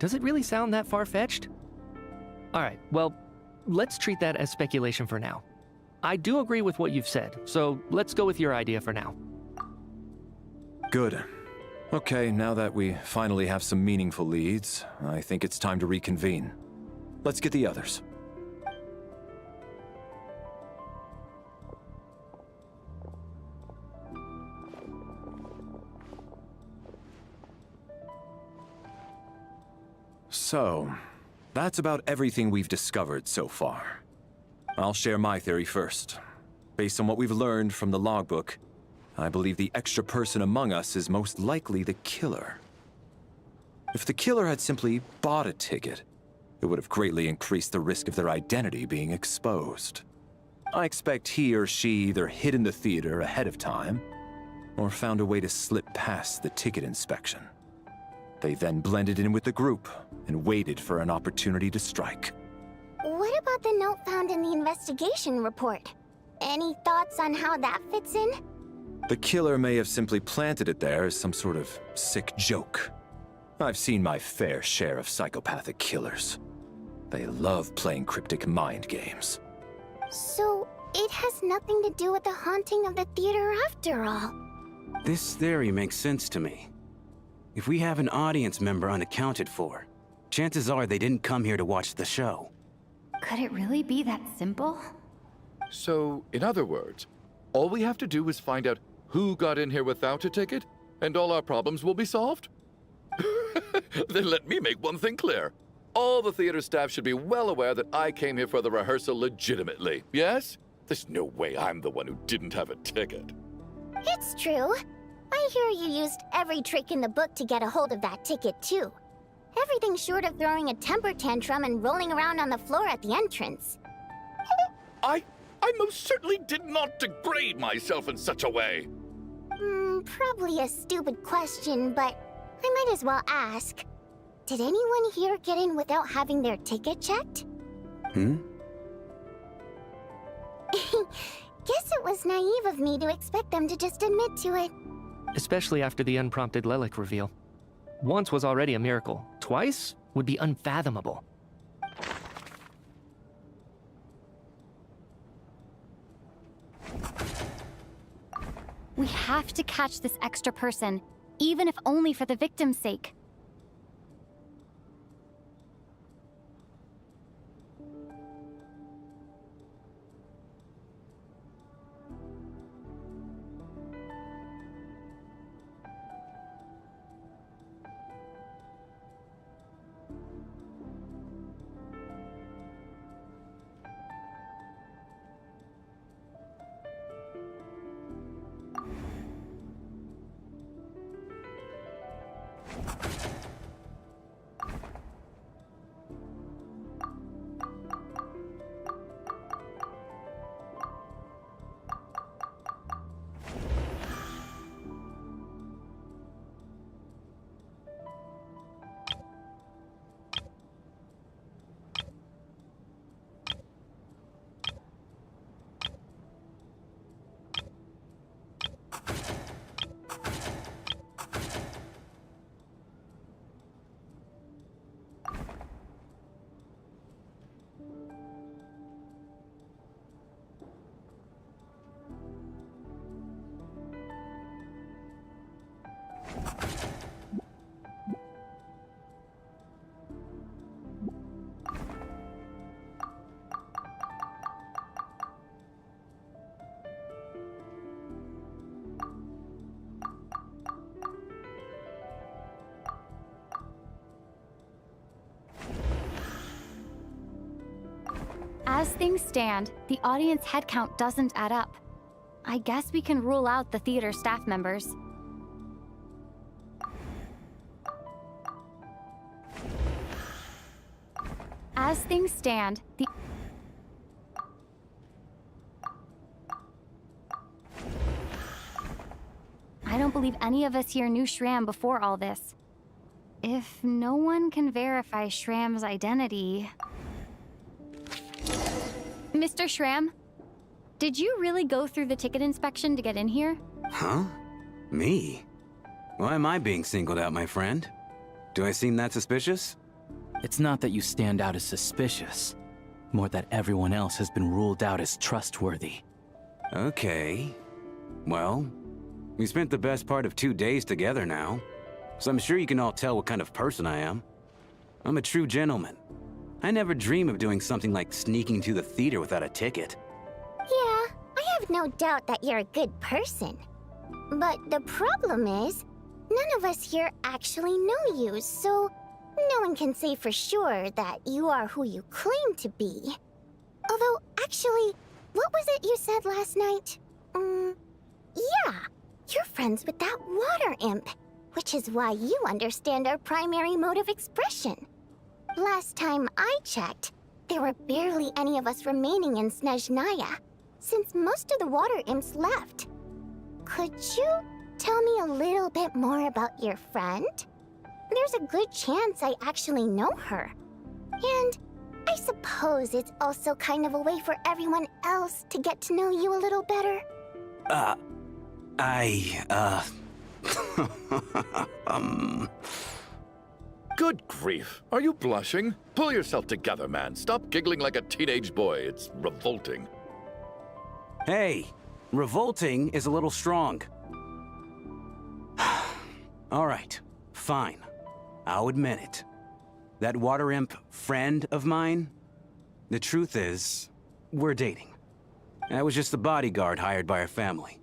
Does it really sound that far-fetched? Alright, well, let's treat that as speculation for now. I do agree with what you've said, so let's go with your idea for now. Good. Okay, now that we finally have some meaningful leads, I think it's time to reconvene. Let's get the others. So, that's about everything we've discovered so far. I'll share my theory first. Based on what we've learned from the logbook, I believe the extra person among us is most likely the killer. If the killer had simply bought a ticket, it would have greatly increased the risk of their identity being exposed. I expect he or she either hid in the theater ahead of time, or found a way to slip past the ticket inspection. They then blended in with the group and waited for an opportunity to strike. What about the note found in the investigation report? Any thoughts on how that fits in? The killer may have simply planted it there as some sort of sick joke. I've seen my fair share of psychopathic killers. They love playing cryptic mind games. So, it has nothing to do with the haunting of the theater after all. This theory makes sense to me. If we have an audience member unaccounted for, chances are they didn't come here to watch the show. Could it really be that simple? So, in other words, all we have to do is find out who got in here without a ticket, and all our problems will be solved? Then let me make one thing clear. All the theater staff should be well aware that I came here for the rehearsal legitimately, yes? There's no way I'm the one who didn't have a ticket. It's true. I hear you used every trick in the book to get a hold of that ticket, too. Everything short of throwing a temper tantrum and rolling around on the floor at the entrance. I most certainly did not degrade myself in such a way. Probably a stupid question, but I might as well ask. Did anyone here get in without having their ticket checked? Hmm? Guess it was naive of me to expect them to just admit to it. Especially after the unprompted Lelic reveal. Once was already a miracle. Twice would be unfathomable. We have to catch this extra person, even if only for the victim's sake. As things stand, the audience head count doesn't add up. I guess we can rule out the theater staff members. As things stand, the... I don't believe any of us here knew Shram before all this. If no one can verify Shram's identity... Mr. Shram, did you really go through the ticket inspection to get in here? Huh? Me? Why am I being singled out, my friend? Do I seem that suspicious? It's not that you stand out as suspicious, more that everyone else has been ruled out as trustworthy. Okay. Well, we spent the best part of 2 days together now, so I'm sure you can all tell what kind of person I am. I'm a true gentleman. I never dream of doing something like sneaking to the theater without a ticket. Yeah, I have no doubt that you're a good person. But the problem is, none of us here actually know you, so no one can say for sure that you are who you claim to be. Although, actually, what was it you said last night? Yeah, you're friends with that water imp, which is why you understand our primary mode of expression. Last time I checked, there were barely any of us remaining in Snezhnaya, since most of the water imps left. Could you tell me a little bit more about your friend? There's a good chance I actually know her. And I suppose it's also kind of a way for everyone else to get to know you a little better. Good grief. Are you blushing? Pull yourself together, man. Stop giggling like a teenage boy. It's revolting. Hey, revolting is a little strong. All right, fine. I'll admit it. That water imp friend of mine, the truth is, we're dating. I was just the bodyguard hired by our family.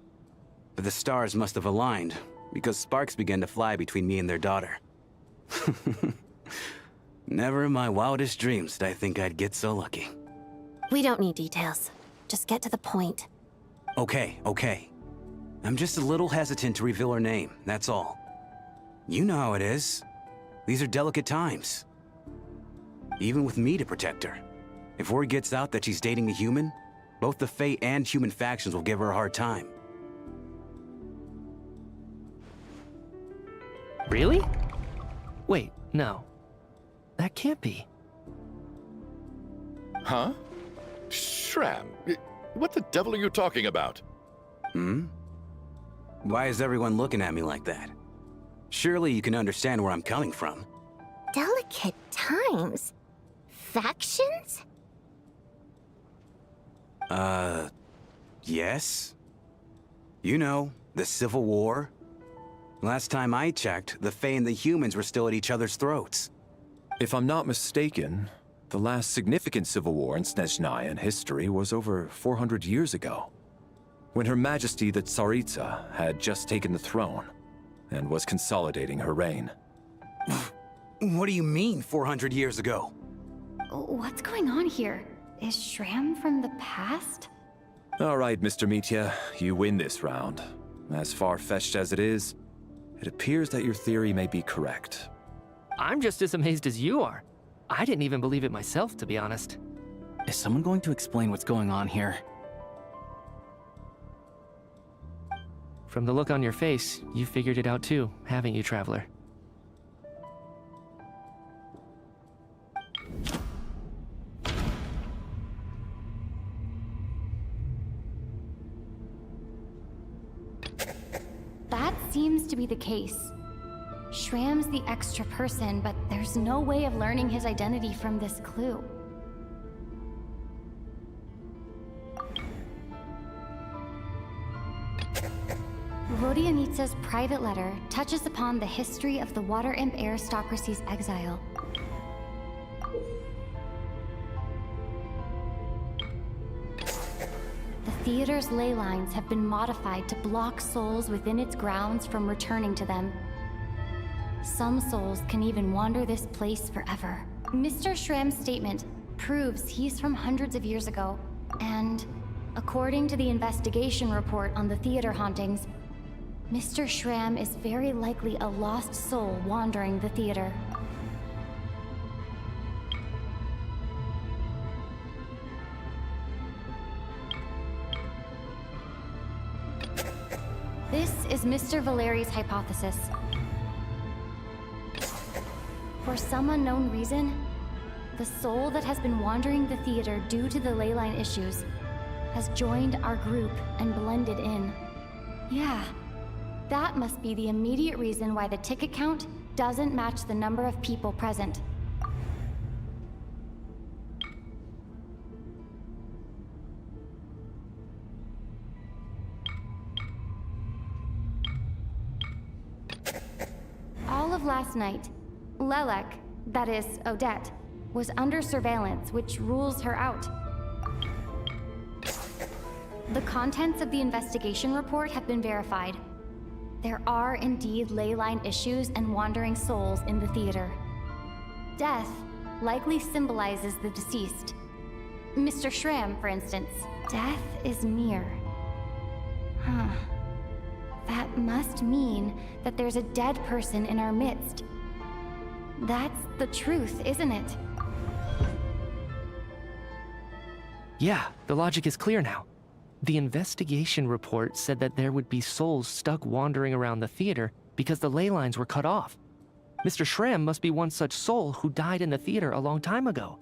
But the stars must have aligned, because sparks began to fly between me and their daughter. Never in my wildest dreams did I think I'd get so lucky. We don't need details. Just get to the point. Okay. I'm just a little hesitant to reveal her name, that's all. You know how it is. These are delicate times. Even with me to protect her. If word gets out that she's dating a human, both the Fae and human factions will give her a hard time. Really? Wait, no. That can't be. Huh? Shram, what the devil are you talking about? Why is everyone looking at me like that? Surely you can understand where I'm coming from. Delicate times? Factions? Yes? You know, the Civil War? Last time I checked, the Fae and the humans were still at each other's throats. If I'm not mistaken, the last significant civil war in Snezhnayan history was over 400 years ago, when Her Majesty the Tsaritsa had just taken the throne and was consolidating her reign. What do you mean, 400 years ago? What's going on here? Is Shram from the past? All right, Mr. Mitya, you win this round. As far-fetched as it is, it appears that your theory may be correct. I'm just as amazed as you are. I didn't even believe it myself, to be honest. Is someone going to explain what's going on here? From the look on your face, you figured it out too, haven't you, Traveler? That seems to be the case. Shram's the extra person, but there's no way of learning his identity from this clue. Vodianitsa's private letter touches upon the history of the Water Imp aristocracy's exile. The theater's ley lines have been modified to block souls within its grounds from returning to them. Some souls can even wander this place forever. Mr. Shram's statement proves he's from hundreds of years ago, and according to the investigation report on the theater hauntings, Mr. Shram is very likely a lost soul wandering the theater. This is Mr. Valeri's hypothesis. For some unknown reason, the soul that has been wandering the theater due to the leyline issues has joined our group and blended in. Yeah, that must be the immediate reason why the ticket count doesn't match the number of people present. of last night, Lelek, that is, Odette, was under surveillance, which rules her out. The contents of the investigation report have been verified. There are indeed leyline issues and wandering souls in the theater. Death likely symbolizes the deceased. Mr. Shram, for instance. Death is near. Huh. That must mean that there's a dead person in our midst. That's the truth, isn't it? Yeah, the logic is clear now. The investigation report said that there would be souls stuck wandering around the theater because the ley lines were cut off. Mr. Shram must be one such soul who died in the theater a long time ago.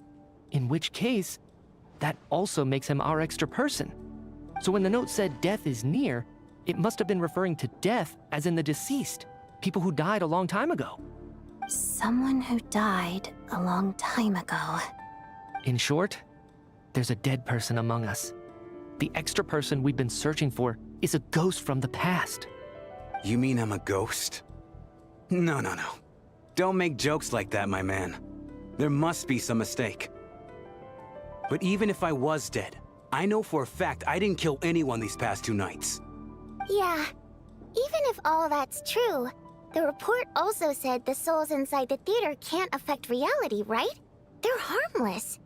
In which case, that also makes him our extra person. So when the note said death is near, it must have been referring to death as in the deceased, people who died a long time ago. Someone who died a long time ago. In short, there's a dead person among us. The extra person we've been searching for is a ghost from the past. You mean I'm a ghost? No. Don't make jokes like that, my man. There must be some mistake. But even if I was dead, I know for a fact I didn't kill anyone these past 2 nights. Yeah, even if all that's true, the report also said the souls inside the theater can't affect reality, right? They're harmless.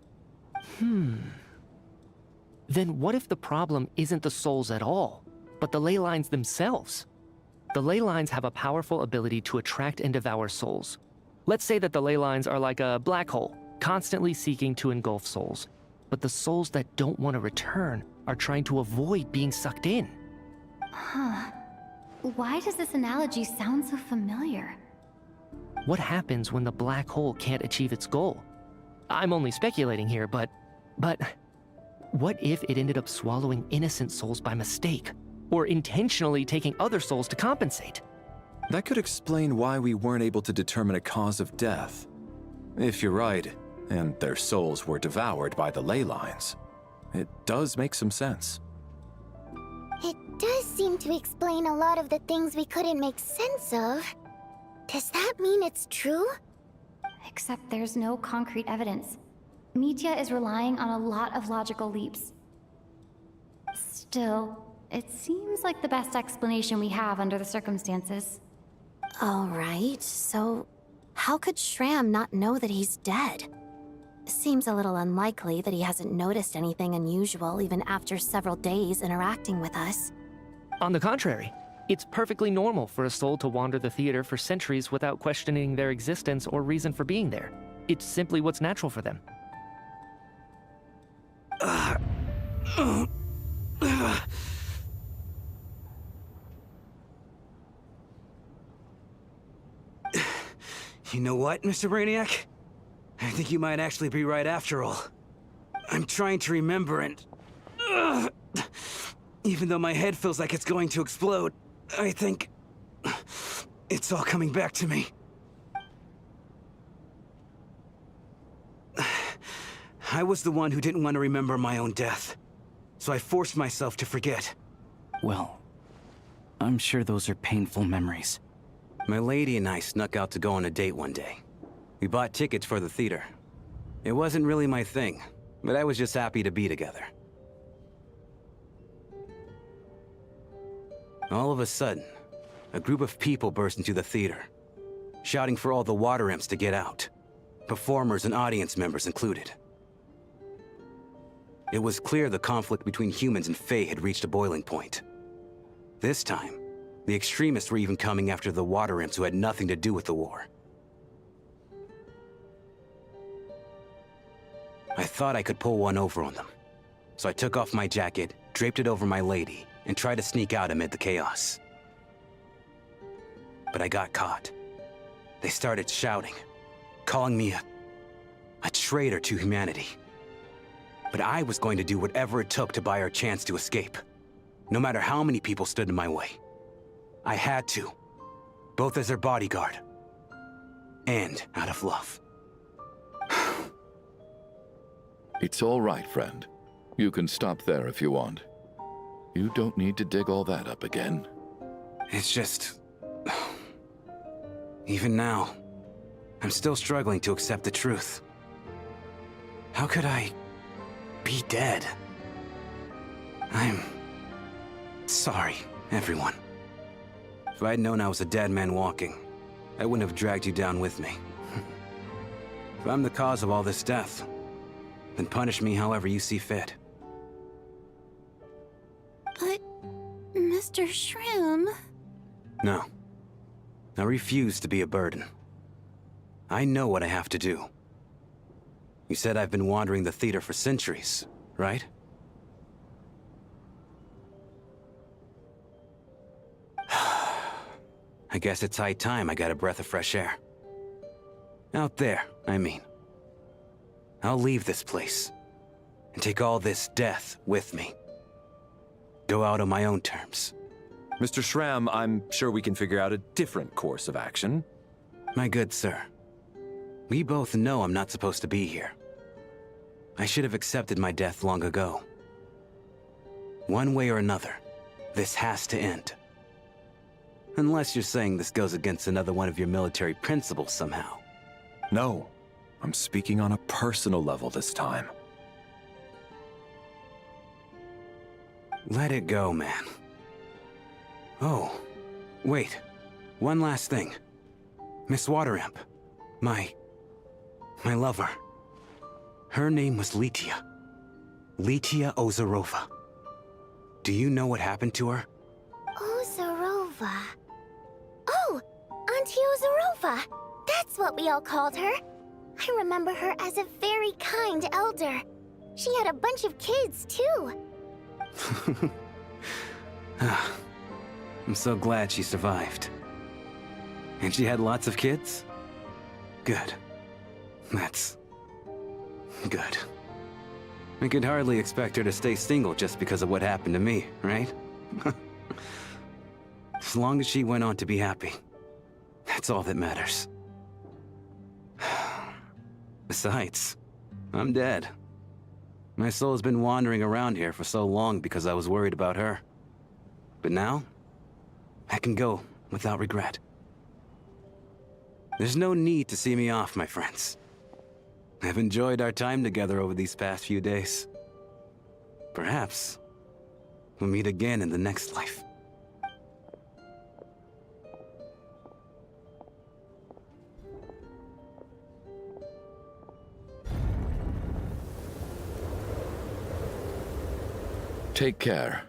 Then what if the problem isn't the souls at all, but the ley lines themselves? The ley lines have a powerful ability to attract and devour souls. Let's say that the ley lines are like a black hole, constantly seeking to engulf souls. But the souls that don't want to return are trying to avoid being sucked in. Huh. Why does this analogy sound so familiar? What happens when the black hole can't achieve its goal? I'm only speculating here, but what if it ended up swallowing innocent souls by mistake, or intentionally taking other souls to compensate? That could explain why we weren't able to determine a cause of death. If you're right, and their souls were devoured by the ley lines, it does make some sense. It does seem to explain a lot of the things we couldn't make sense of. Does that mean it's true? Except there's no concrete evidence. Mitya is relying on a lot of logical leaps. Still, it seems like the best explanation we have under the circumstances. All right, so how could Shram not know that he's dead? Seems a little unlikely that he hasn't noticed anything unusual even after several days interacting with us. On the contrary, it's perfectly normal for a soul to wander the theater for centuries without questioning their existence or reason for being there. It's simply what's natural for them. You know what, Mr. Brainiac? I think you might actually be right after all. I'm trying to remember and... even though my head feels like it's going to explode, I think... it's all coming back to me. I was the one who didn't want to remember my own death, so I forced myself to forget. Well, I'm sure those are painful memories. My lady and I snuck out to go on a date one day. We bought tickets for the theater. It wasn't really my thing, but I was just happy to be together. All of a sudden, a group of people burst into the theater, shouting for all the water imps to get out, performers and audience members included. It was clear the conflict between humans and Fae had reached a boiling point. This time, the extremists were even coming after the water imps who had nothing to do with the war. I thought I could pull one over on them, so I took off my jacket, draped it over my lady, and tried to sneak out amid the chaos. But I got caught. They started shouting, calling me a traitor to humanity. But I was going to do whatever it took to buy our chance to escape, no matter how many people stood in my way. I had to, both as their bodyguard and out of love. It's all right, friend. You can stop there if you want. You don't need to dig all that up again. It's just... Even now, I'm still struggling to accept the truth. How could I be dead? I'm sorry, everyone. If I'd known I was a dead man walking, I wouldn't have dragged you down with me. If I'm the cause of all this death, then punish me however you see fit. But, Mr. Shrim... No. I refuse to be a burden. I know what I have to do. You said I've been wandering the theater for centuries, right? I guess it's high time I got a breath of fresh air. Out there, I mean. I'll leave this place, and take all this death with me. Go out on my own terms. Mr. Shram, I'm sure we can figure out a different course of action. My good sir, we both know I'm not supposed to be here. I should have accepted my death long ago. One way or another, this has to end. Unless you're saying this goes against another one of your military principles somehow. No, I'm speaking on a personal level this time. Let it go, man. Oh, wait. One last thing. Miss Waterimp. My lover. Her name was Litia. Litia Ozarova. Do you know what happened to her? Ozarova. Oh, Auntie Ozarova. That's what we all called her. I remember her as a very kind elder. She had a bunch of kids, too. I'm so glad she survived. And she had lots of kids? Good. That's... good. I could hardly expect her to stay single just because of what happened to me, right? As long as she went on to be happy, that's all that matters. Besides, I'm dead. My soul's been wandering around here for so long because I was worried about her. But now, I can go without regret. There's no need to see me off, my friends. I've enjoyed our time together over these past few days. Perhaps we'll meet again in the next life. Take care,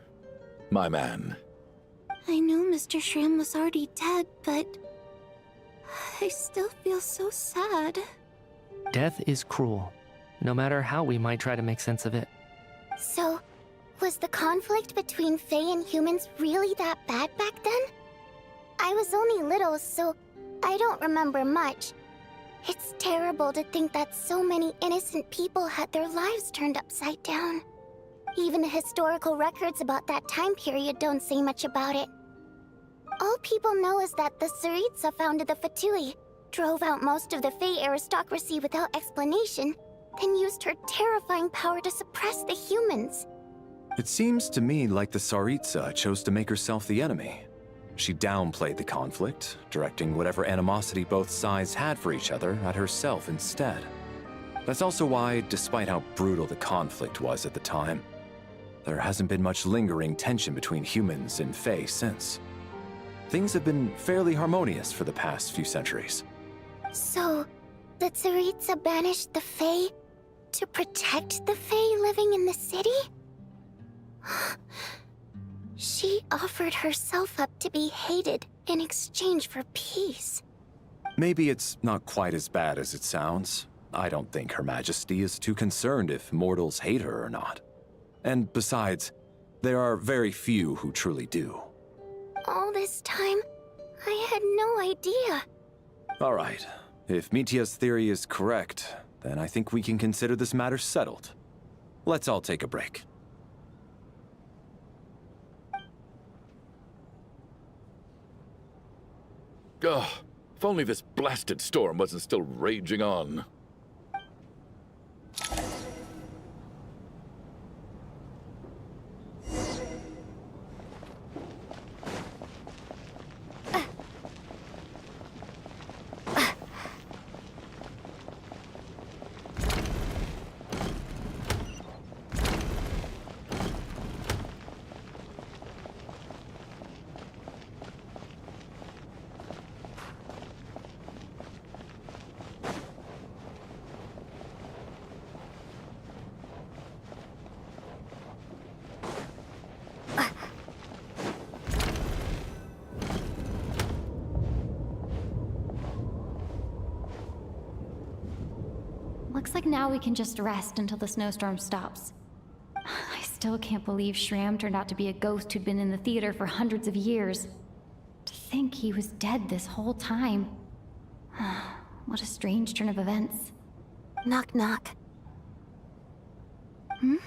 my man. I knew Mr. Shrim was already dead, but... I still feel so sad. Death is cruel, no matter how we might try to make sense of it. So, was the conflict between Fae and humans really that bad back then? I was only little, so I don't remember much. It's terrible to think that so many innocent people had their lives turned upside down. Even the historical records about that time period don't say much about it. All people know is that the Tsaritsa founded the Fatui, drove out most of the Fae aristocracy without explanation, then used her terrifying power to suppress the humans. It seems to me like the Tsaritsa chose to make herself the enemy. She downplayed the conflict, directing whatever animosity both sides had for each other at herself instead. That's also why, despite how brutal the conflict was at the time, there hasn't been much lingering tension between humans and Fae since. Things have been fairly harmonious for the past few centuries. So, the Tsaritsa banished the Fae to protect the Fae living in the city? She offered herself up to be hated in exchange for peace. Maybe it's not quite as bad as it sounds. I don't think Her Majesty is too concerned if mortals hate her or not. And besides, there are very few who truly do. All this time, I had no idea. All right. If Mitia's theory is correct, then I think we can consider this matter settled. Let's all take a break. Ugh, if only this blasted storm wasn't still raging on. Looks like now we can just rest until the snowstorm stops. I still can't believe Shram turned out to be a ghost who'd been in the theater for hundreds of years. To think he was dead this whole time. What a strange turn of events. Knock, knock. Hmm?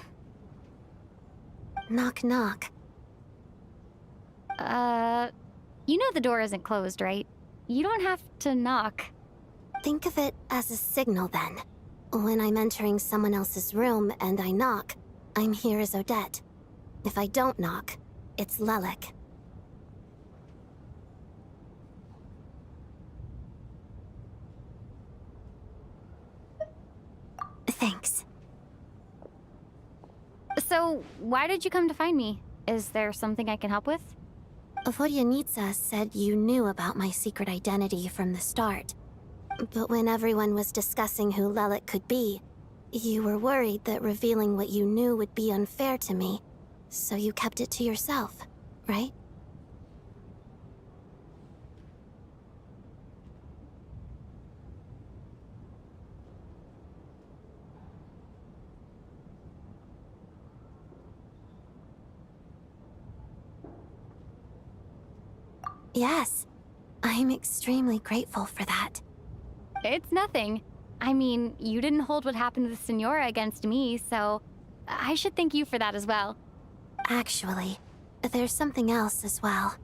Knock, knock. You know the door isn't closed, right? You don't have to knock. Think of it as a signal then. When I'm entering someone else's room and I knock, I'm here as Odette. If I don't knock, it's Lelik. Thanks. So, why did you come to find me? Is there something I can help with? Vodyanitsa said you knew about my secret identity from the start. But when everyone was discussing who Lelik could be, you were worried that revealing what you knew would be unfair to me, so you kept it to yourself, right? Yes, I'm extremely grateful for that. It's nothing. I mean, you didn't hold what happened to the Senora against me, so I should thank you for that as well. Actually, there's something else as well.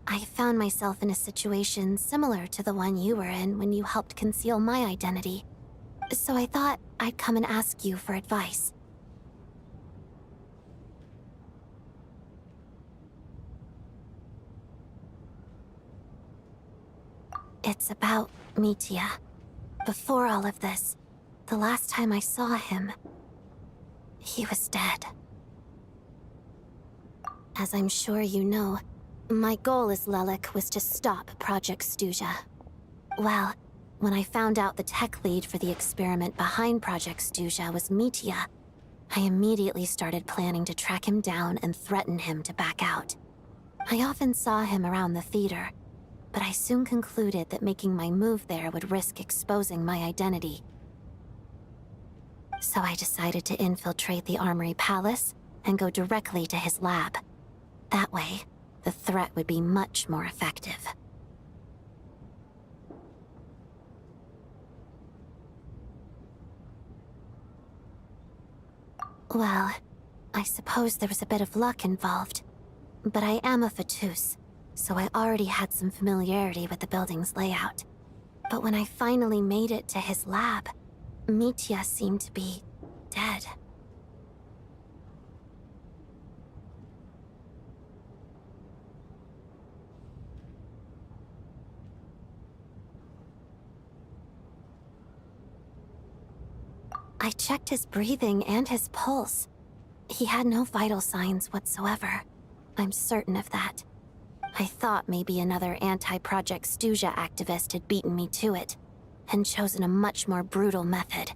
I found myself in a situation similar to the one you were in when you helped conceal my identity. So I thought I'd come and ask you for advice. It's about Mitya. Before all of this, the last time I saw him, he was dead. As I'm sure you know, my goal as Lelik was to stop Project Snezhnaya. Well, when I found out the tech lead for the experiment behind Project Snezhnaya was Mitya, I immediately started planning to track him down and threaten him to back out. I often saw him around the theater, but I soon concluded that making my move there would risk exposing my identity. So I decided to infiltrate the Armory Palace and go directly to his lab. That way, the threat would be much more effective. Well, I suppose there was a bit of luck involved. But I am a Fatus, so I already had some familiarity with the building's layout. But when I finally made it to his lab, Mitya seemed to be dead. I checked his breathing and his pulse. He had no vital signs whatsoever. I'm certain of that. I thought maybe another anti-Project Snezhnaya activist had beaten me to it, and chosen a much more brutal method.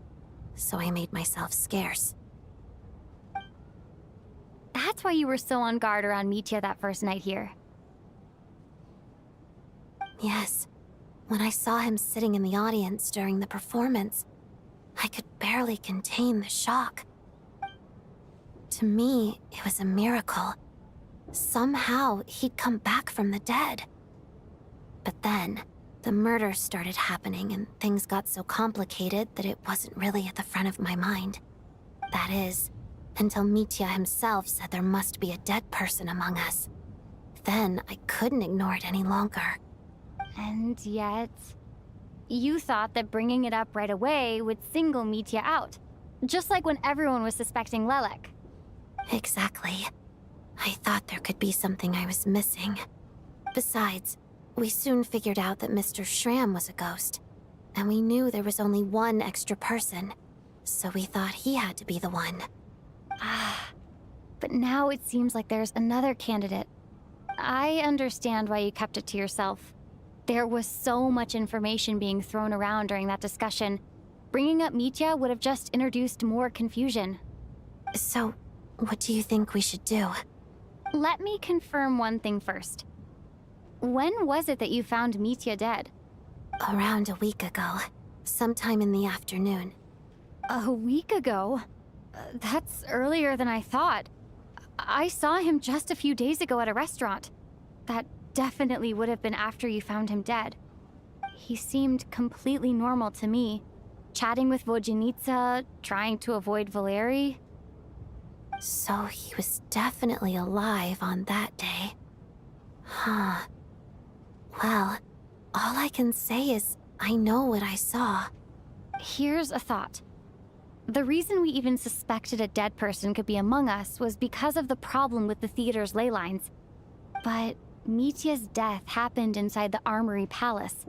So I made myself scarce. That's why you were so on guard around Mitya that first night here. Yes. When I saw him sitting in the audience during the performance, I could barely contain the shock. To me, it was a miracle. Somehow, he'd come back from the dead. But then, the murder started happening and things got so complicated that it wasn't really at the front of my mind. That is, until Mitya himself said there must be a dead person among us. Then, I couldn't ignore it any longer. And yet, you thought that bringing it up right away would single Mitya out. Just like when everyone was suspecting Lelik. Exactly. I thought there could be something I was missing. Besides, we soon figured out that Mr. Shram was a ghost. And we knew there was only one extra person. So we thought he had to be the one. But now it seems like there's another candidate. I understand why you kept it to yourself. There was so much information being thrown around during that discussion. Bringing up Mitya would have just introduced more confusion. So, what do you think we should do? Let me confirm one thing first. When was it that you found Mitya dead? Around a week ago, sometime in the afternoon. A week ago? That's earlier than I thought. I saw him just a few days ago at a restaurant. That definitely would have been after you found him dead. He seemed completely normal to me, chatting with Vodyanitsa, trying to avoid Valeri. So he was definitely alive on that day. Huh. Well, all I can say is I know what I saw. Here's a thought. The reason we even suspected a dead person could be among us was because of the problem with the theater's ley lines. But Mitya's death happened inside the Armory Palace.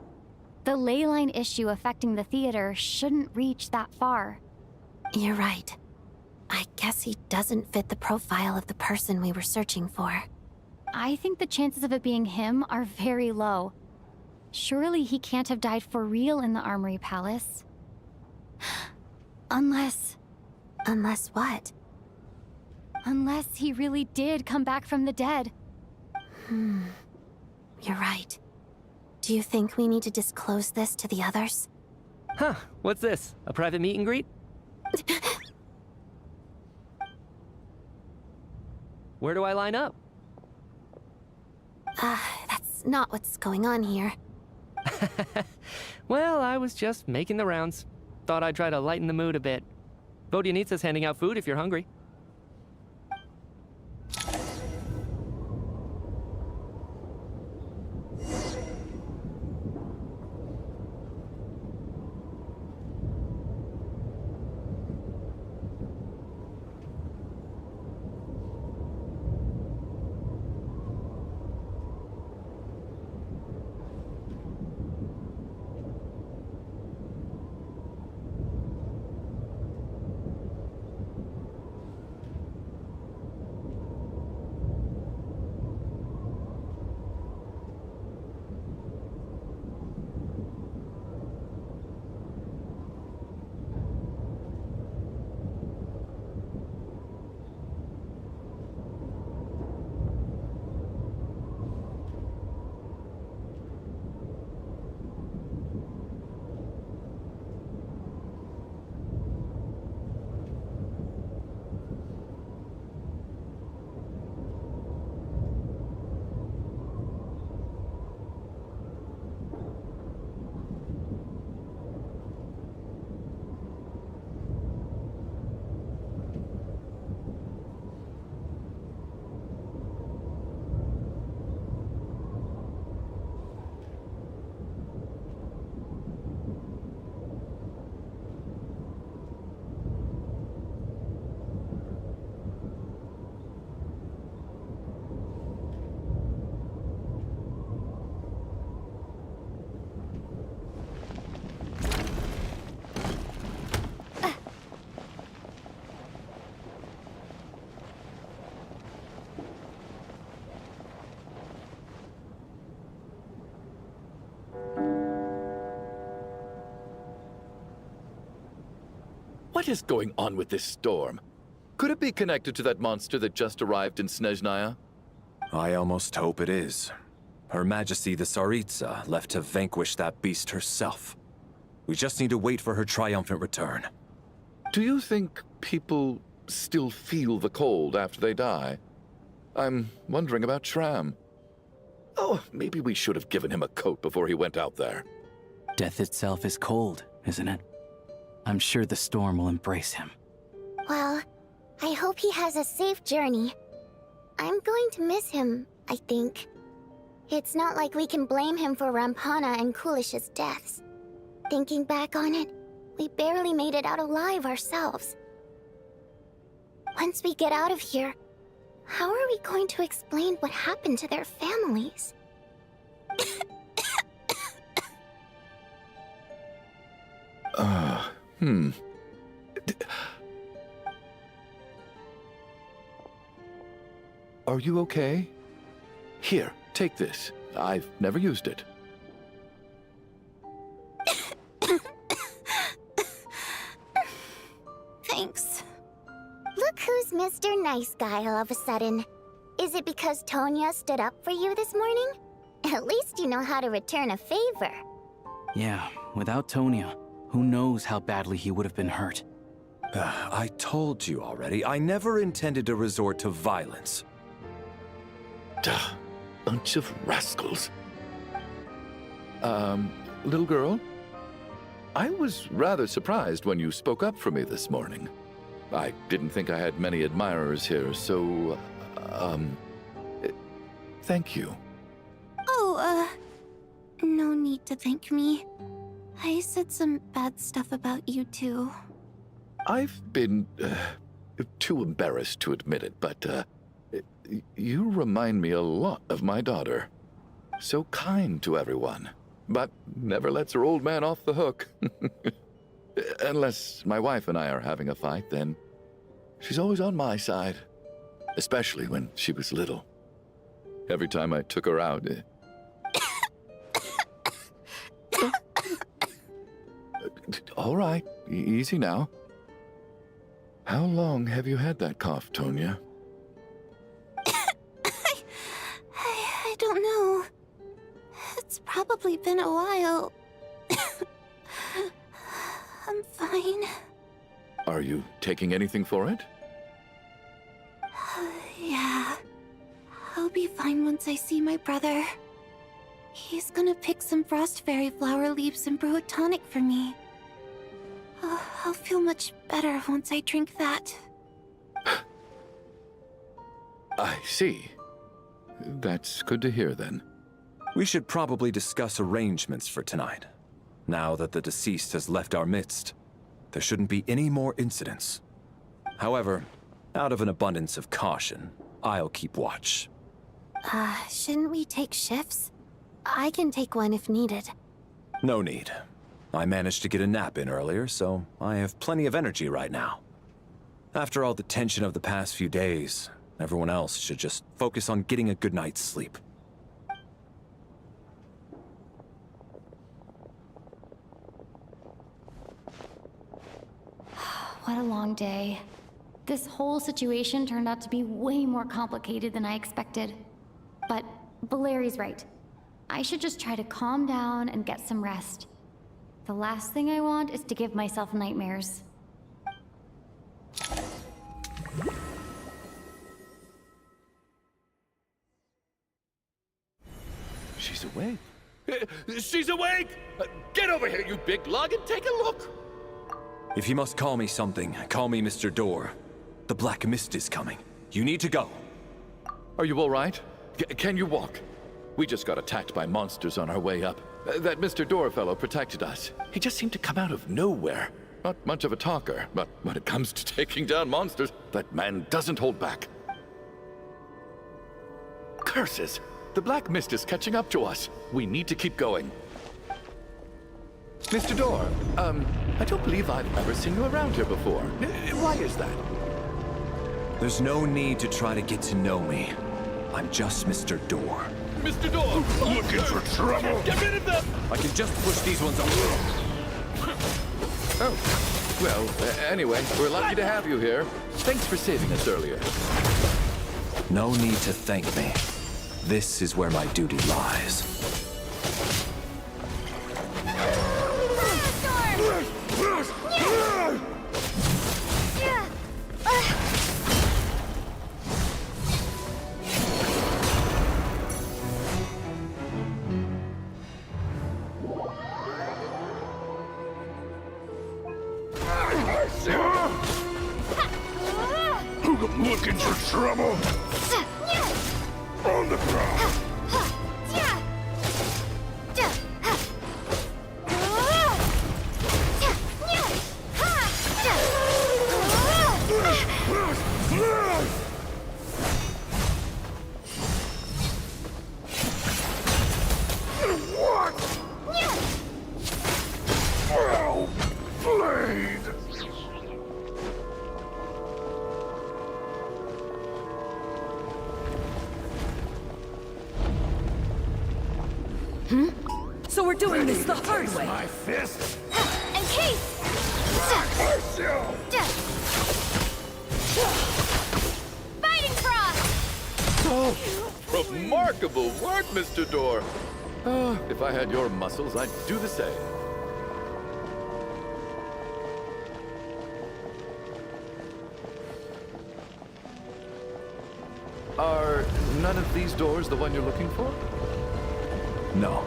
The ley line issue affecting the theater shouldn't reach that far. You're right. I guess he doesn't fit the profile of the person we were searching for. I think the chances of it being him are very low. Surely he can't have died for real in the Armory Palace. Unless what? Unless he really did come back from the dead. You're right. Do you think we need to disclose this to the others? Huh, what's this? A private meet and greet? Where do I line up? That's not what's going on here. Well, I was just making the rounds. Thought I'd try to lighten the mood a bit. Vodyanitsa's handing out food if you're hungry. What is going on with this storm? Could it be connected to that monster that just arrived in Snezhnaya? I almost hope it is. Her Majesty the Tsaritsa left to vanquish that beast herself. We just need to wait for her triumphant return. Do you think people still feel the cold after they die? I'm wondering about Shram. Oh, maybe we should have given him a coat before he went out there. Death itself is cold, isn't it? I'm sure the storm will embrace him. Well, I hope he has a safe journey. I'm going to miss him, I think. It's not like we can blame him for Rampana and Kulish's deaths. Thinking back on it, we barely made it out alive ourselves. Once we get out of here, how are we going to explain what happened to their families? Are you okay? Here, take this. I've never used it. Thanks. Look who's Mr. Nice Guy all of a sudden. Is it because Tonya stood up for you this morning? At least you know how to return a favor. Yeah, without Tonya, who knows how badly he would have been hurt. I told you already, I never intended to resort to violence. Duh, bunch of rascals. Little girl? I was rather surprised when you spoke up for me this morning. I didn't think I had many admirers here, so, thank you. Oh, no need to thank me. I said some bad stuff about you too. I've been, too embarrassed to admit it, but, you remind me a lot of my daughter. So kind to everyone, but never lets her old man off the hook. Unless my wife and I are having a fight, then she's always on my side. Especially when she was little. Every time I took her out... All right, easy now. How long have you had that cough, Tonya? I don't know. It's probably been a while. I'm fine. Are you taking anything for it? Yeah. I'll be fine once I see my brother. He's gonna pick some frost fairy flower leaves and brew a tonic for me. I'll feel much better once I drink that. I see. That's good to hear, then. We should probably discuss arrangements for tonight. Now that the deceased has left our midst, there shouldn't be any more incidents. However, out of an abundance of caution, I'll keep watch. Shouldn't we take shifts? I can take one if needed. No need. I managed to get a nap in earlier, so I have plenty of energy right now. After all the tension of the past few days, everyone else should just focus on getting a good night's sleep. What a long day. This whole situation turned out to be way more complicated than I expected. But Valeri's right. I should just try to calm down and get some rest. The last thing I want is to give myself nightmares. She's awake. She's awake! Get over here, you big lug, and take a look! If you must call me something, call me Mr. Door. The Black Mist is coming. You need to go. Are you all right? Can you walk? We just got attacked by monsters on our way up. That Mr. Door fellow protected us. He just seemed to come out of nowhere. Not much of a talker, but when it comes to taking down monsters, that man doesn't hold back. Curses! The Black Mist is catching up to us. We need to keep going. Mr. Door, I don't believe I've ever seen you around here before. Why is that? There's no need to try to get to know me. I'm just Mr. Door. Mr. Door! Looking for trouble! Get rid of them! I can just push these ones up. Oh, well, anyway, we're lucky to have you here. Thanks for saving us earlier. No need to thank me. This is where my duty lies. Looking for trouble? On the ground. What? Well played. So we're doing this the hard way. My fist. And case! Fighting frost! Oh, remarkable work, Mr. Door. If I had your muscles, I'd do the same. none of these doors the one you're looking for? No.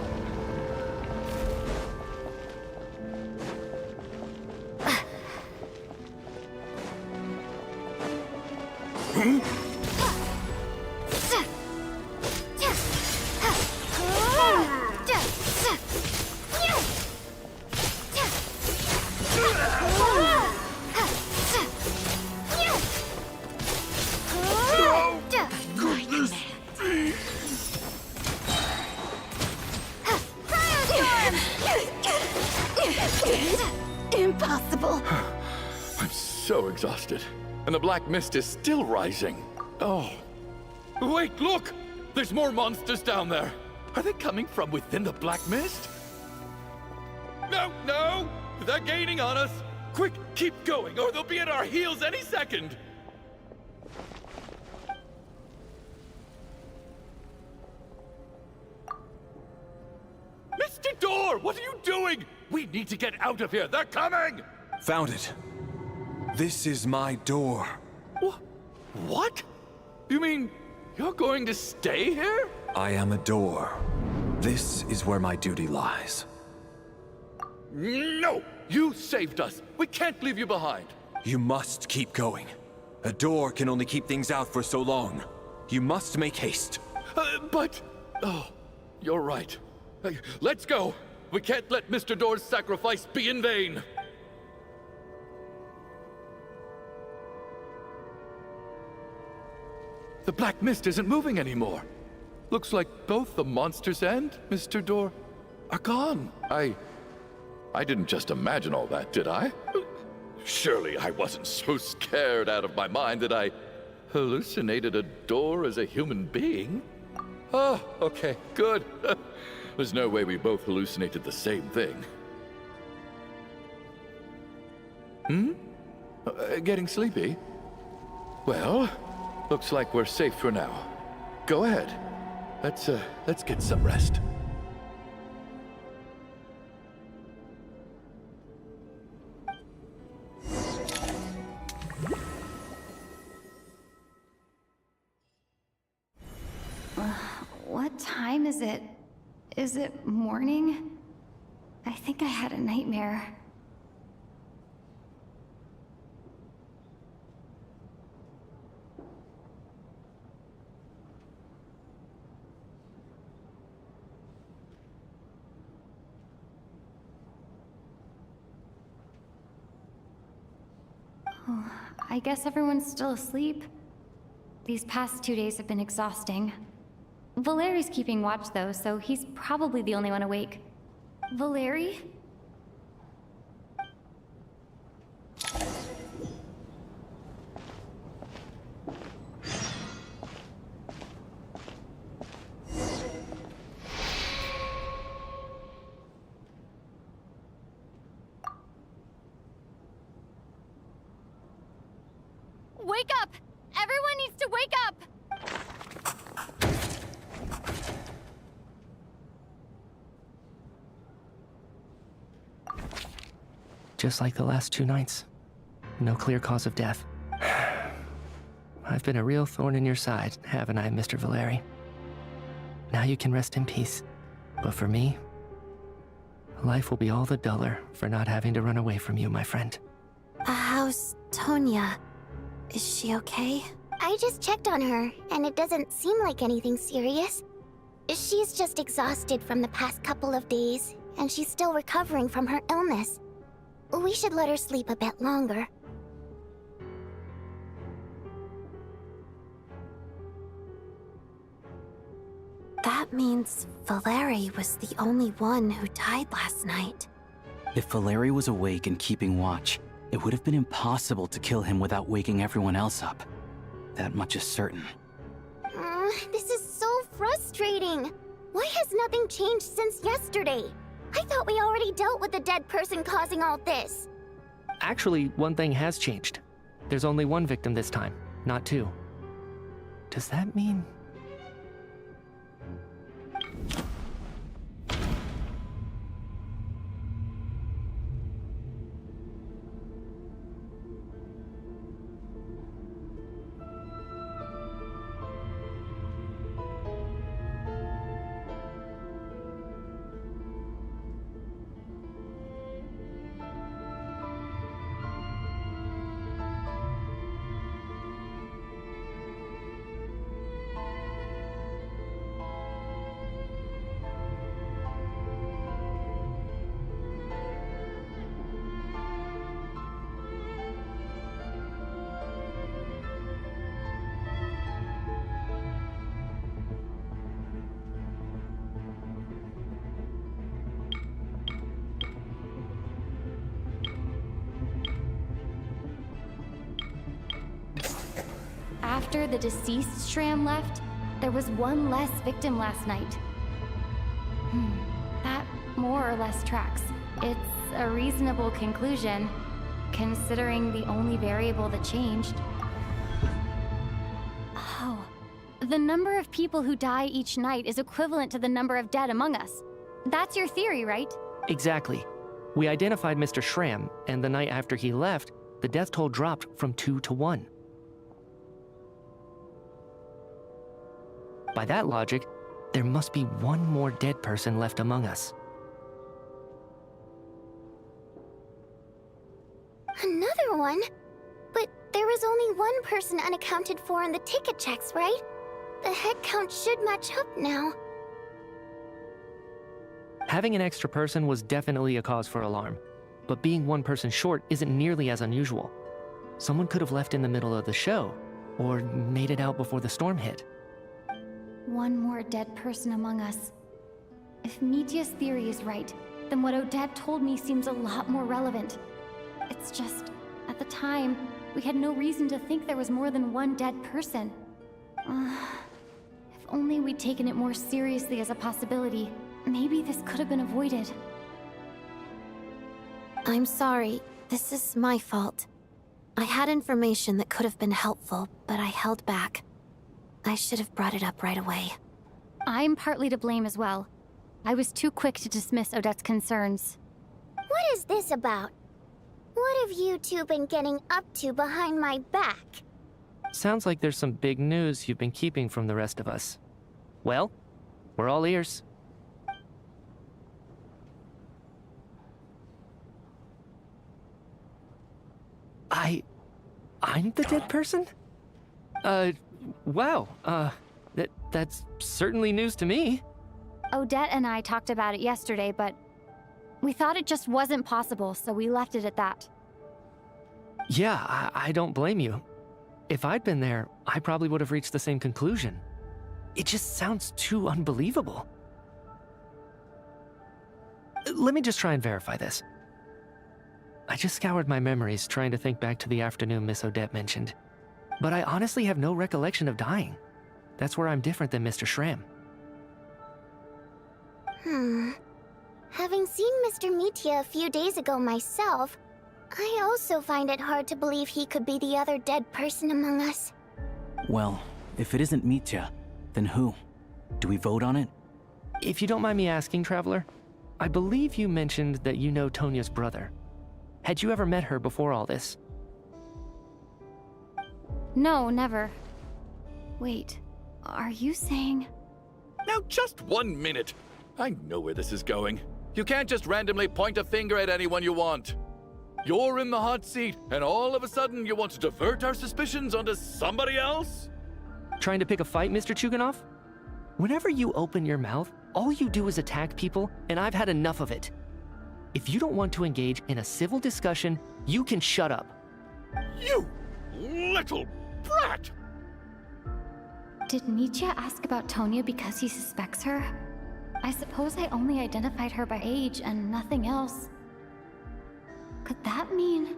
Impossible. I'm so exhausted. And the black mist is still rising. Oh. Wait, look! There's more monsters down there. Are they coming from within the black mist? No, no! They're gaining on us! Quick, keep going, or they'll be at our heels any second! Mr. Door, what are you doing? We need to get out of here. They're coming! Found it. This is my door. What? You mean you're going to stay here? I am a door. This is where my duty lies. No! You saved us. We can't leave you behind. You must keep going. A door can only keep things out for so long. You must make haste. But... Oh, you're right. Let's go. We can't let Mr. Door's sacrifice be in vain. The black mist isn't moving anymore. Looks like both the monsters and Mr. Door are gone. I didn't just imagine all that, did I? Surely I wasn't so scared out of my mind that I hallucinated a door as a human being? Oh, okay, good. There's no way we both hallucinated the same thing. Getting sleepy? Well, looks like we're safe for now. Go ahead. Let's get some rest. What time is it? Is it morning? I think I had a nightmare. Oh, I guess everyone's still asleep. These past 2 days have been exhausting. Valeri's keeping watch though, so he's probably the only one awake. Valeri? Wake up! Everyone needs to wake up! Just like the last 2 nights. No clear cause of death. I've been a real thorn in your side, haven't I, Mr. Valeri? Now you can rest in peace. But for me, life will be all the duller for not having to run away from you, my friend. How's Tonya? Is she okay? I just checked on her, and it doesn't seem like anything serious. She's just exhausted from the past couple of days, and she's still recovering from her illness. We should let her sleep a bit longer. That means Valeri was the only one who died last night. If Valeri was awake and keeping watch, it would have been impossible to kill him without waking everyone else up. That much is certain. This is so frustrating. Why has nothing changed since yesterday? I thought we already dealt with the dead person causing all this. Actually, one thing has changed. There's only 1 victim this time, not 2. Does that mean... after the deceased Shram left, there was one less victim last night. That more or less tracks. It's a reasonable conclusion, considering the only variable that changed. Oh, the number of people who die each night is equivalent to the number of dead among us. That's your theory, right? Exactly. We identified Mr. Shram, and the night after he left, the death toll dropped from 2 to 1. By that logic, there must be one more dead person left among us. Another one? But there was only one person unaccounted for in the ticket checks, right? The head count should match up now. Having an extra person was definitely a cause for alarm, but being one person short isn't nearly as unusual. Someone could have left in the middle of the show, or made it out before the storm hit. One more dead person among us. If Mitya's theory is right, then what Odette told me seems a lot more relevant. It's just, at the time, we had no reason to think there was more than one dead person. If only we'd taken it more seriously as a possibility, maybe this could have been avoided. I'm sorry. This is my fault. I had information that could have been helpful, but I held back. I should have brought it up right away. I'm partly to blame as well. I was too quick to dismiss Odette's concerns. What is this about? What have you two been getting up to behind my back? Sounds like there's some big news you've been keeping from the rest of us. Well, we're all ears. I'm the dead person? Wow, that's certainly news to me. Odette and I talked about it yesterday, but we thought it just wasn't possible, so we left it at that. Yeah, I don't blame you. If I'd been there, I probably would have reached the same conclusion. It just sounds too unbelievable. Let me just try and verify this. I just scoured my memories trying to think back to the afternoon Miss Odette mentioned. But I honestly have no recollection of dying. That's where I'm different than Mr. Shram. Having seen Mr. Mitya a few days ago myself, I also find it hard to believe he could be the other dead person among us. Well, if it isn't Mitya, then who? Do we vote on it? If you don't mind me asking, Traveler, I believe you mentioned that you know Tonya's brother. Had you ever met her before all this? No, never. Wait, are you saying... Now, just 1 minute. I know where this is going. You can't just randomly point a finger at anyone you want. You're in the hot seat, and all of a sudden you want to divert our suspicions onto somebody else? Trying to pick a fight, Mr. Chuganov? Whenever you open your mouth, all you do is attack people, and I've had enough of it. If you don't want to engage in a civil discussion, you can shut up. You little brat! Did Mitya ask about Tonya because he suspects her? I suppose I only identified her by age and nothing else. Could that mean...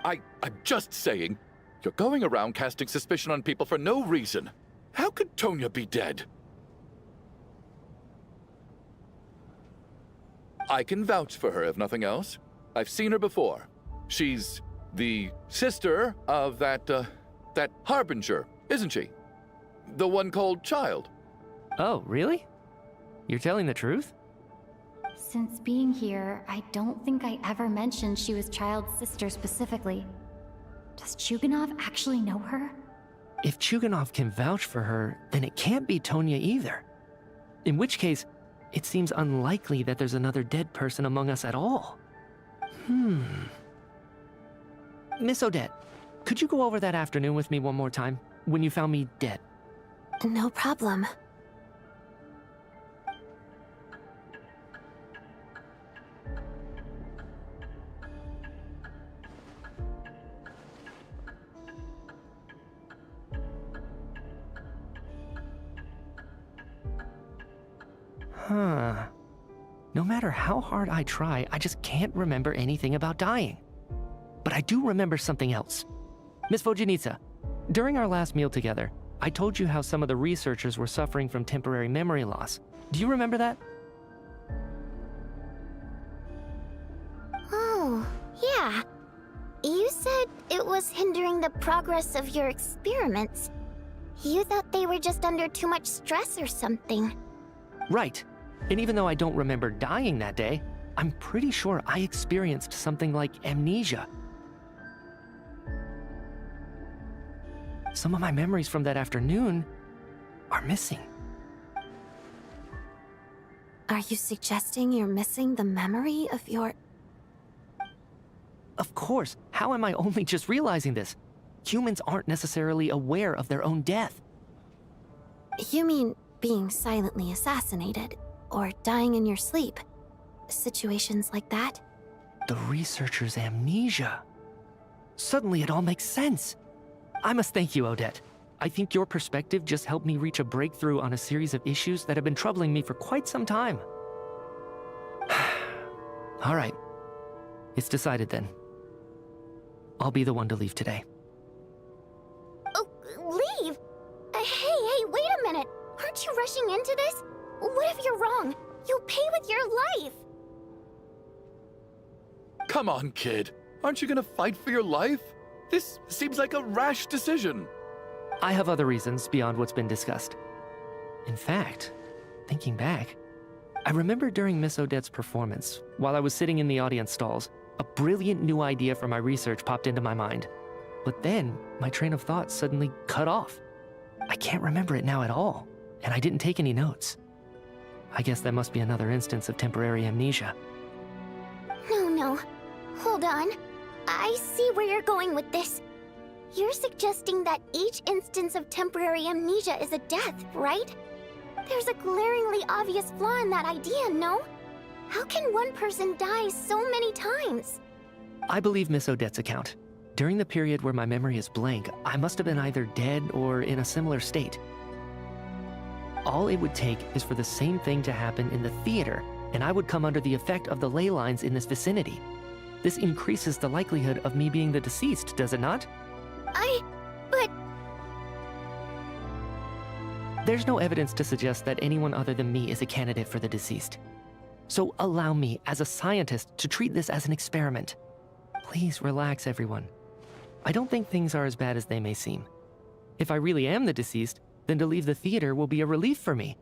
I'm just saying. You're going around casting suspicion on people for no reason. How could Tonya be dead? I can vouch for her, if nothing else. I've seen her before. She's the sister of that Harbinger, isn't she? The one called Child. Oh, really? You're telling the truth? Since being here, I don't think I ever mentioned she was Child's sister specifically. Does Chuganov actually know her? If Chuganov can vouch for her, then it can't be Tonya either. In which case, it seems unlikely that there's another dead person among us at all. Miss Odette, could you go over that afternoon with me one more time, when you found me dead? No problem. No matter how hard I try, I just can't remember anything about dying. But I do remember something else. Miss Vojanitsa, During our last meal together, I told you how some of the researchers were suffering from temporary memory loss. Do you remember that? Oh, yeah. You said it was hindering the progress of your experiments. You thought they were just under too much stress or something. Right. And even though I don't remember dying that day, I'm pretty sure I experienced something like amnesia. Some of my memories from that afternoon are missing. Are you suggesting you're missing the memory of your... Of course, how am I only just realizing this? Humans aren't necessarily aware of their own death. You mean being silently assassinated, or dying in your sleep? Situations like that? The researcher's amnesia. Suddenly it all makes sense. I must thank you, Odette. I think your perspective just helped me reach a breakthrough on a series of issues that have been troubling me for quite some time. All right. It's decided then. I'll be the one to leave today. Oh, leave? Hey, wait a minute. Aren't you rushing into this? What if you're wrong? You'll pay with your life. Come on, kid. Aren't you gonna fight for your life? This seems like a rash decision. I have other reasons beyond what's been discussed. In fact, thinking back, I remember during Miss Odette's performance, while I was sitting in the audience stalls, a brilliant new idea for my research popped into my mind. But then, my train of thought suddenly cut off. I can't remember it now at all, and I didn't take any notes. I guess that must be another instance of temporary amnesia. No. Hold on. I see where you're going with this. You're suggesting that each instance of temporary amnesia is a death, right? There's a glaringly obvious flaw in that idea, no? How can one person die so many times? I believe Miss Odette's account. During the period where my memory is blank, I must have been either dead or in a similar state. All it would take is for the same thing to happen in the theater, and I would come under the effect of the ley lines in this vicinity. This increases the likelihood of me being the deceased, does it not? But... There's no evidence to suggest that anyone other than me is a candidate for the deceased. So allow me, as a scientist, to treat this as an experiment. Please relax, everyone. I don't think things are as bad as they may seem. If I really am the deceased, then to leave the theater will be a relief for me.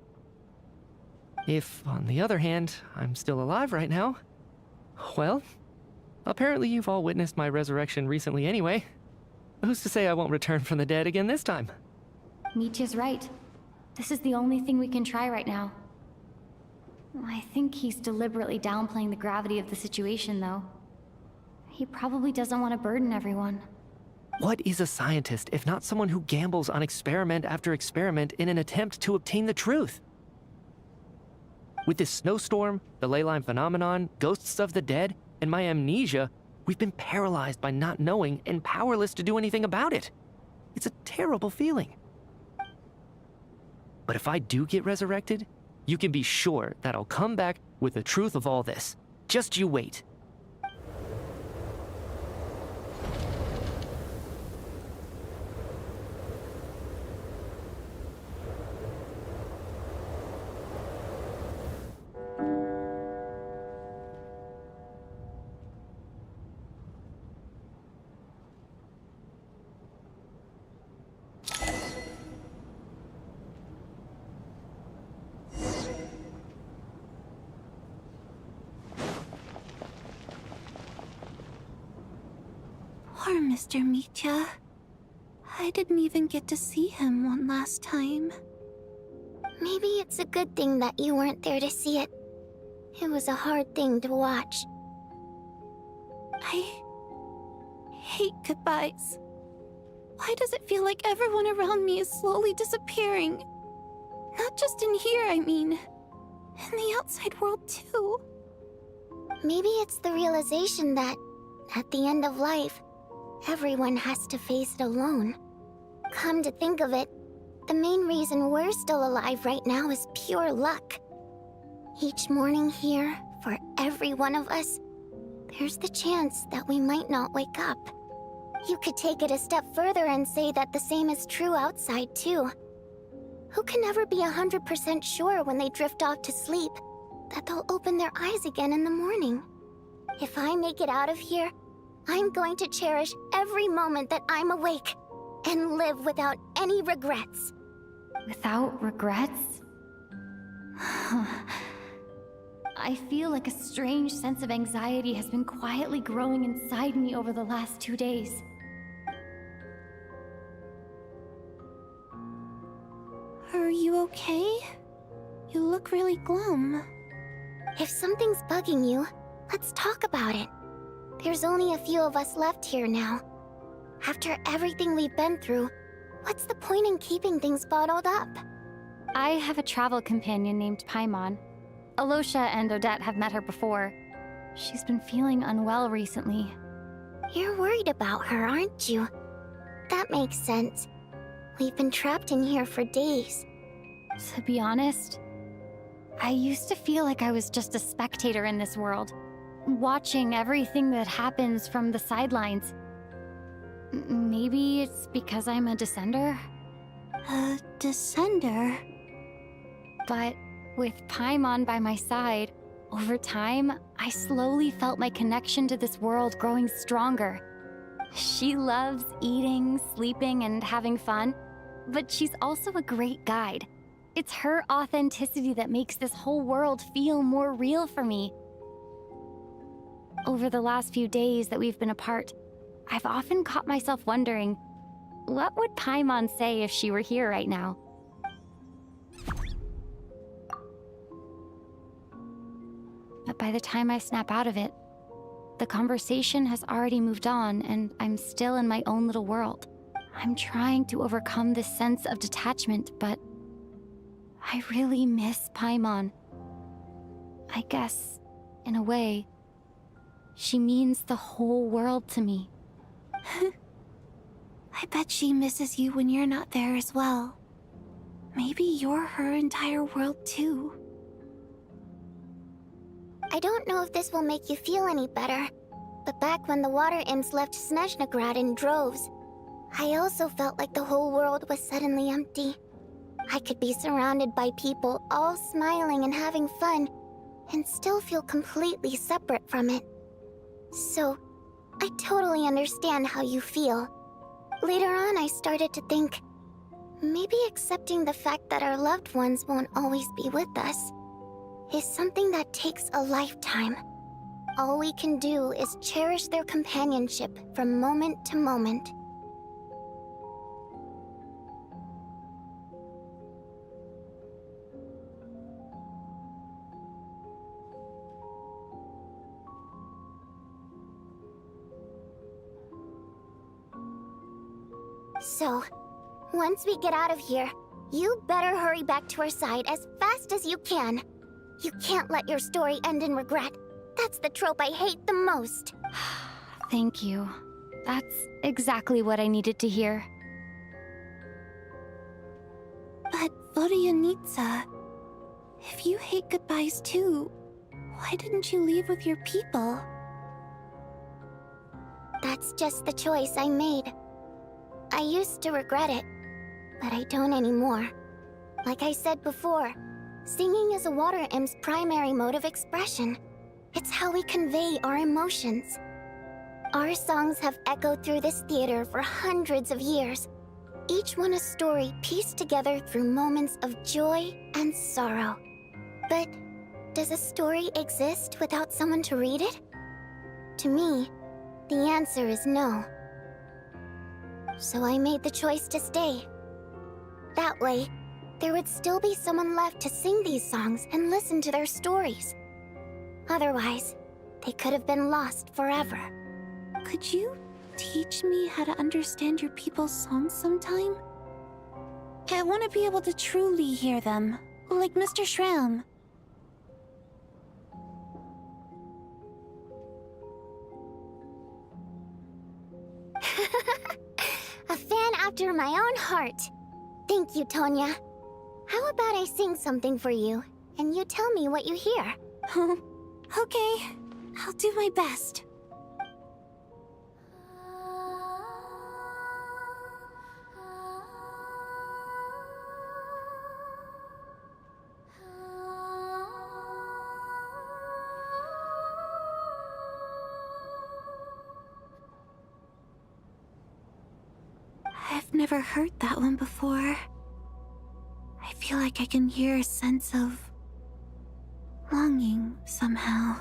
If, on the other hand, I'm still alive right now, well, apparently you've all witnessed my resurrection recently anyway. Who's to say I won't return from the dead again this time? Mitya's right. This is the only thing we can try right now. I think he's deliberately downplaying the gravity of the situation, though. He probably doesn't want to burden everyone. What is a scientist if not someone who gambles on experiment after experiment in an attempt to obtain the truth? With this snowstorm, the ley line phenomenon, ghosts of the dead, and my amnesia, we've been paralyzed by not knowing and powerless to do anything about it. It's a terrible feeling. But if I do get resurrected, you can be sure that I'll come back with the truth of all this. Just you wait. Poor Mr. Mitya. I didn't even get to see him one last time. Maybe it's a good thing that you weren't there to see it. It was a hard thing to watch. I hate goodbyes. Why does it feel like everyone around me is slowly disappearing? Not just in here, I mean. In the outside world, too. Maybe it's the realization that, at the end of life, everyone has to face it alone. Come to think of it, the main reason we're still alive right now is pure luck. Each morning here, for every one of us, there's the chance that we might not wake up. You could take it a step further and say that the same is true outside, too. Who can never be 100% sure when they drift off to sleep that they'll open their eyes again in the morning? If I make it out of here, I'm going to cherish every moment that I'm awake and live without any regrets. Without regrets? I feel like a strange sense of anxiety has been quietly growing inside me over the last 2 days. Are you okay? You look really glum. If something's bugging you, let's talk about it. There's only a few of us left here now. After everything we've been through, what's the point in keeping things bottled up? I have a travel companion named Paimon. Alosha and Odette have met her before. She's been feeling unwell recently. You're worried about her, aren't you? That makes sense. We've been trapped in here for days. To be honest, I used to feel like I was just a spectator in this world, watching everything that happens from the sidelines. Maybe it's because I'm a descender? A descender? But with Paimon by my side, over time, I slowly felt my connection to this world growing stronger. She loves eating, sleeping, and having fun, but she's also a great guide. It's her authenticity that makes this whole world feel more real for me. Over the last few days that we've been apart, I've often caught myself wondering, what would Paimon say if she were here right now? But by the time I snap out of it, the conversation has already moved on and I'm still in my own little world. I'm trying to overcome this sense of detachment, but I really miss Paimon. I guess, in a way, she means the whole world to me. I bet she misses you when you're not there as well. Maybe you're her entire world too. I don't know if this will make you feel any better, but back when the water imps left Snezhnaya in droves, I also felt like the whole world was suddenly empty. I could be surrounded by people all smiling and having fun, and still feel completely separate from it. So, I totally understand how you feel. Later on, I started to think, maybe accepting the fact that our loved ones won't always be with us is something that takes a lifetime. All we can do is cherish their companionship from moment to moment. So, once we get out of here, you better hurry back to our side as fast as you can. You can't let your story end in regret. That's the trope I hate the most. Thank you. That's exactly what I needed to hear. But Vodyanitsa, if you hate goodbyes too, why didn't you leave with your people? That's just the choice I made. I used to regret it, but I don't anymore. Like I said before, singing is a water imp's primary mode of expression. It's how we convey our emotions. Our songs have echoed through this theater for hundreds of years, each one a story pieced together through moments of joy and sorrow. But does a story exist without someone to read it? To me, the answer is no. So I made the choice to stay. That way, there would still be someone left to sing these songs and listen to their stories. Otherwise, they could have been lost forever. Could you teach me how to understand your people's songs sometime? I want to be able to truly hear them, like Mr. Shram. A fan after my own heart. Thank you, Tonya. How about I sing something for you, and you tell me what you hear? Okay, I'll do my best. never heard that one before. I feel like I can hear a sense of longing somehow.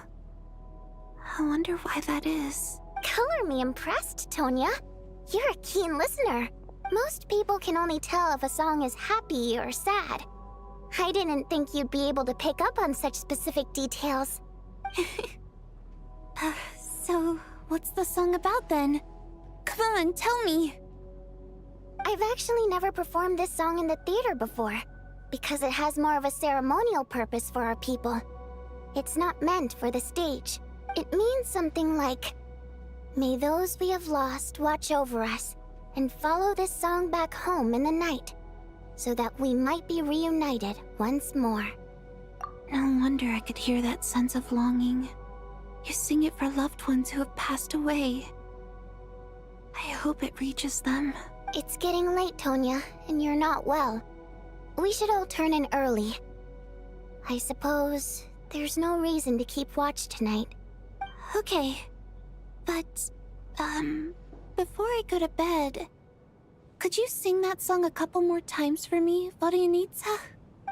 I wonder why that is. Color me impressed, Tonya. You're a keen listener. Most people can only tell if a song is happy or sad. I didn't think you'd be able to pick up on such specific details. So, what's the song about then? Come on, tell me. I've actually never performed this song in the theater before, because it has more of a ceremonial purpose for our people. It's not meant for the stage. It means something like, "May those we have lost watch over us, and follow this song back home in the night, so that we might be reunited once more." No wonder I could hear that sense of longing. You sing it for loved ones who have passed away. I hope it reaches them. It's getting late, Tonya, and you're not well. We should all turn in early. I suppose there's no reason to keep watch tonight. Okay. But, before I go to bed, could you sing that song a couple more times for me, Vodyanitsa?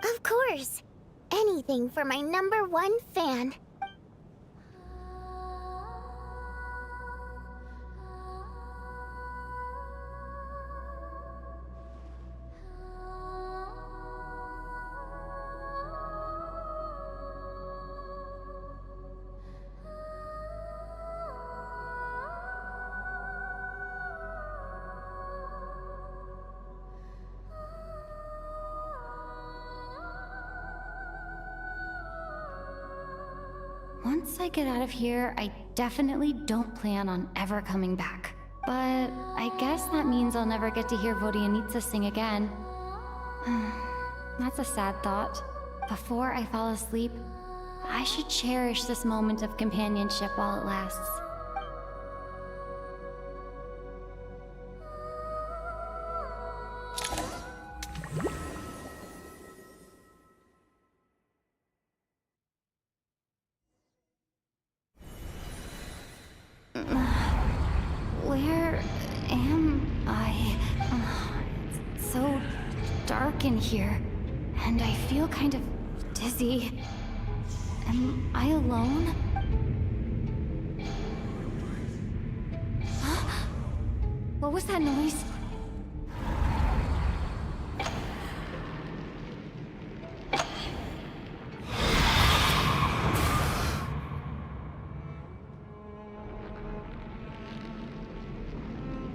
Of course. Anything for my #1 fan. Once I get out of here, I definitely don't plan on ever coming back. But I guess that means I'll never get to hear Vodyanitsa sing again. That's a sad thought. Before I fall asleep, I should cherish this moment of companionship while it lasts. Where am I? It's so dark in here, and I feel kind of dizzy. Am I alone? What was that noise?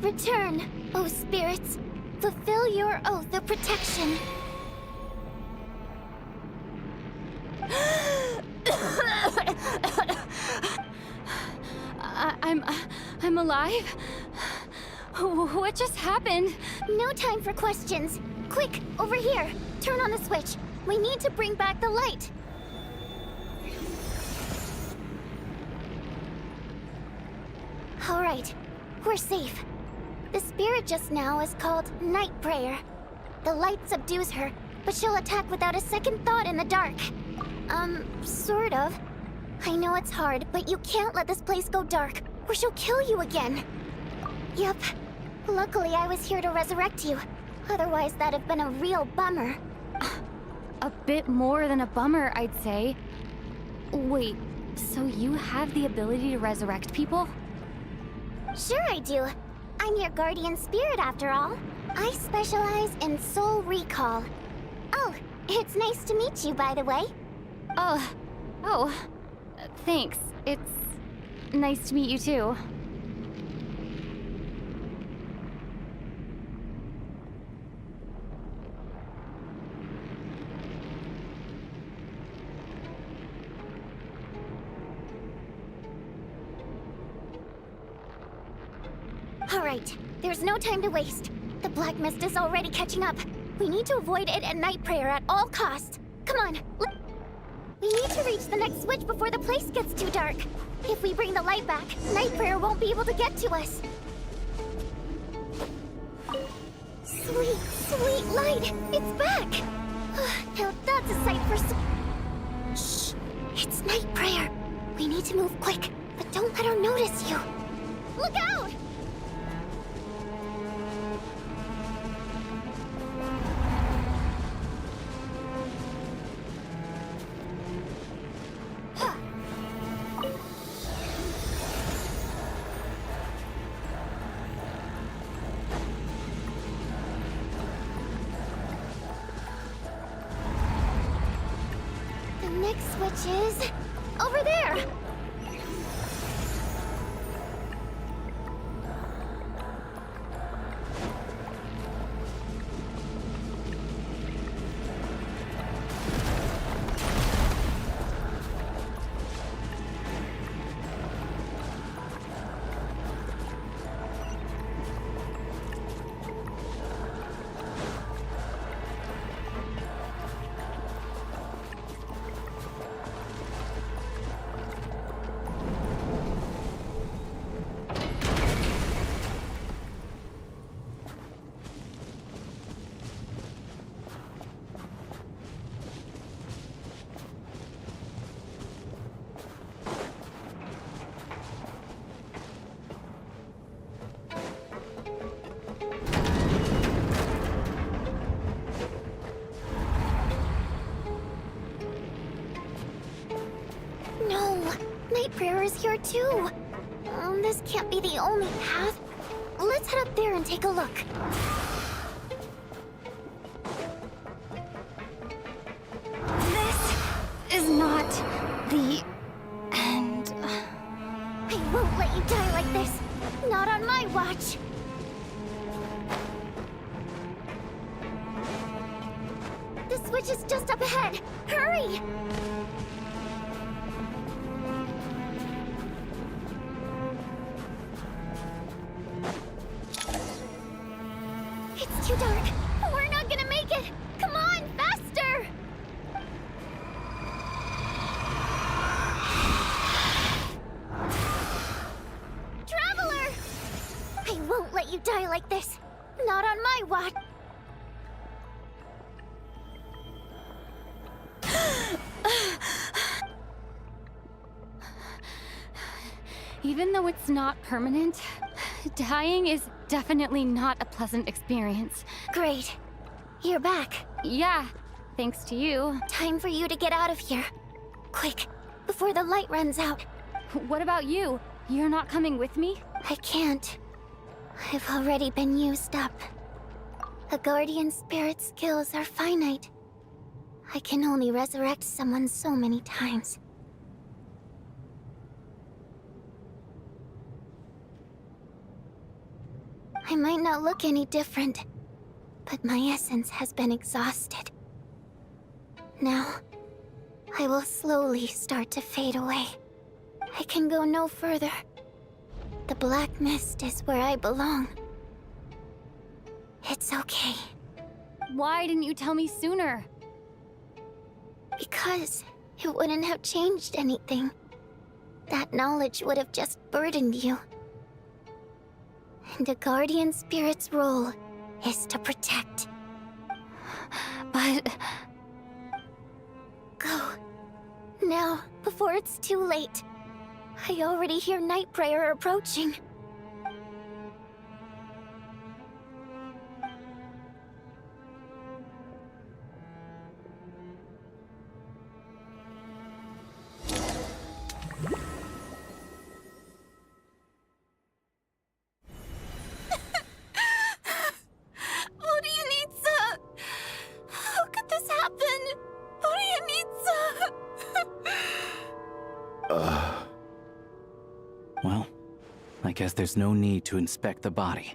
Return, O spirits. Fulfill your oath of protection. I'm alive? What just happened? No time for questions. Quick, over here. Turn on the switch. We need to bring back the light. All right, we're safe. The spirit just now is called Night Prayer. The light subdues her, but she'll attack without a second thought in the dark. Sort of. I know it's hard, but you can't let this place go dark, or she'll kill you again. Yep. Luckily, I was here to resurrect you. Otherwise, that'd have been a real bummer. A bit more than a bummer, I'd say. Wait, so you have the ability to resurrect people? Sure I do. I'm your guardian spirit after all. I specialize in soul recall. Oh, it's nice to meet you, by the way. Thanks. It's nice to meet you too. All right, there's no time to waste. The black mist is already catching up. We need to avoid it at Night Prayer at all costs. Come on, we need to reach the next switch before the place gets too dark. If we bring the light back, Night Prayer won't be able to get to us. Sweet, sweet light! It's back! Now that's a sight for Shh! It's Night Prayer. We need to move quick, but don't let her notice you. Look out! Which is over there. No, Nightbringer is here too. This can't be the only path. Let's head up there and take a look. This is not the end. I won't let you die like this. Not on my watch. The switch is just up ahead. Hurry! It's too dark. We're not gonna make it. Come on, faster! Traveler! I won't let you die like this. Not on my watch. Even though it's not permanent, dying is definitely not a pleasant experience. Great. You're back. Yeah, thanks to you. Time for you to get out of here. Quick, before the light runs out. What about you? You're not coming with me? I can't. I've already been used up. A guardian spirit's skills are finite. I can only resurrect someone so many times. I might not look any different, but my essence has been exhausted. Now, I will slowly start to fade away. I can go no further. The black mist is where I belong. It's okay. Why didn't you tell me sooner? Because it wouldn't have changed anything. That knowledge would have just burdened you. And a guardian spirit's role is to protect. But... Go. Now, before it's too late. I already hear Nightbringer approaching. Well, I guess there's no need to inspect the body.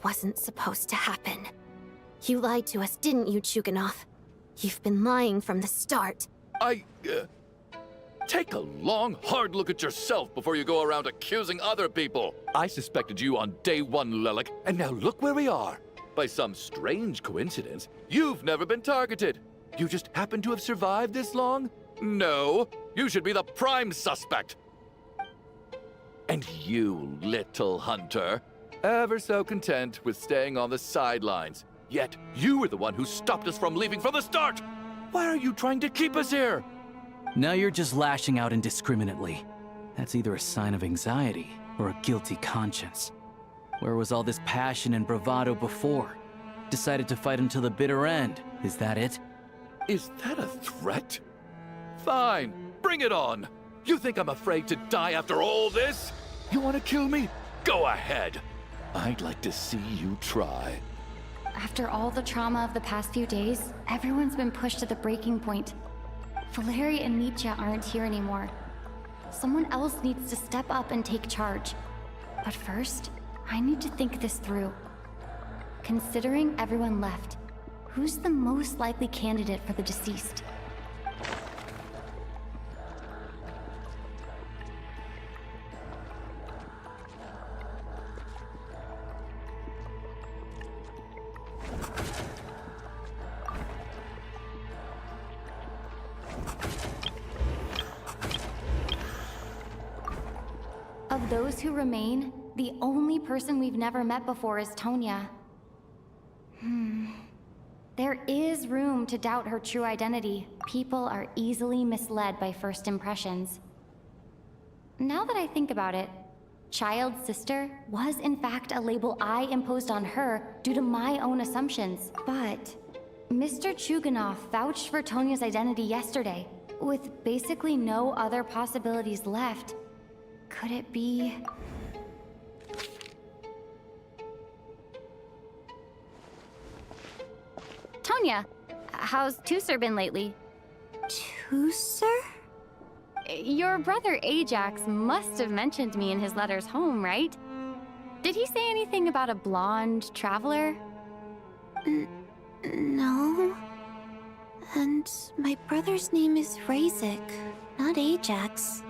Wasn't supposed to happen. You lied to us, didn't you, Chuganov? You've been lying from the start. Take a long, hard look at yourself before you go around accusing other people. I suspected you on day one, Lelik, and now look where we are. By some strange coincidence, you've never been targeted. You just happen to have survived this long? No, you should be the prime suspect. And you, little hunter, ever so content with staying on the sidelines. Yet, you were the one who stopped us from leaving from the start! Why are you trying to keep us here? Now you're just lashing out indiscriminately. That's either a sign of anxiety or a guilty conscience. Where was all this passion and bravado before? Decided to fight until the bitter end, is that it? Is that a threat? Fine, bring it on! You think I'm afraid to die after all this? You want to kill me? Go ahead! I'd like to see you try. After all the trauma of the past few days, everyone's been pushed to the breaking point. Valeri and Nietzsche aren't here anymore. Someone else needs to step up and take charge. But first, I need to think this through. Considering everyone left, who's the most likely candidate for the deceased? Of those who remain, the only person we've never met before is Tonya. There is room to doubt her true identity. People are easily misled by first impressions. Now that I think about it, child sister was in fact a label I imposed on her due to my own assumptions. But Mr. Chuganov vouched for Tonya's identity yesterday, with basically no other possibilities left. Could it be... Tonya, how's Tusser been lately? Tusser? Your brother Ajax must have mentioned me in his letters home, right? Did he say anything about a blonde traveler? No. And my brother's name is Razik, not Ajax.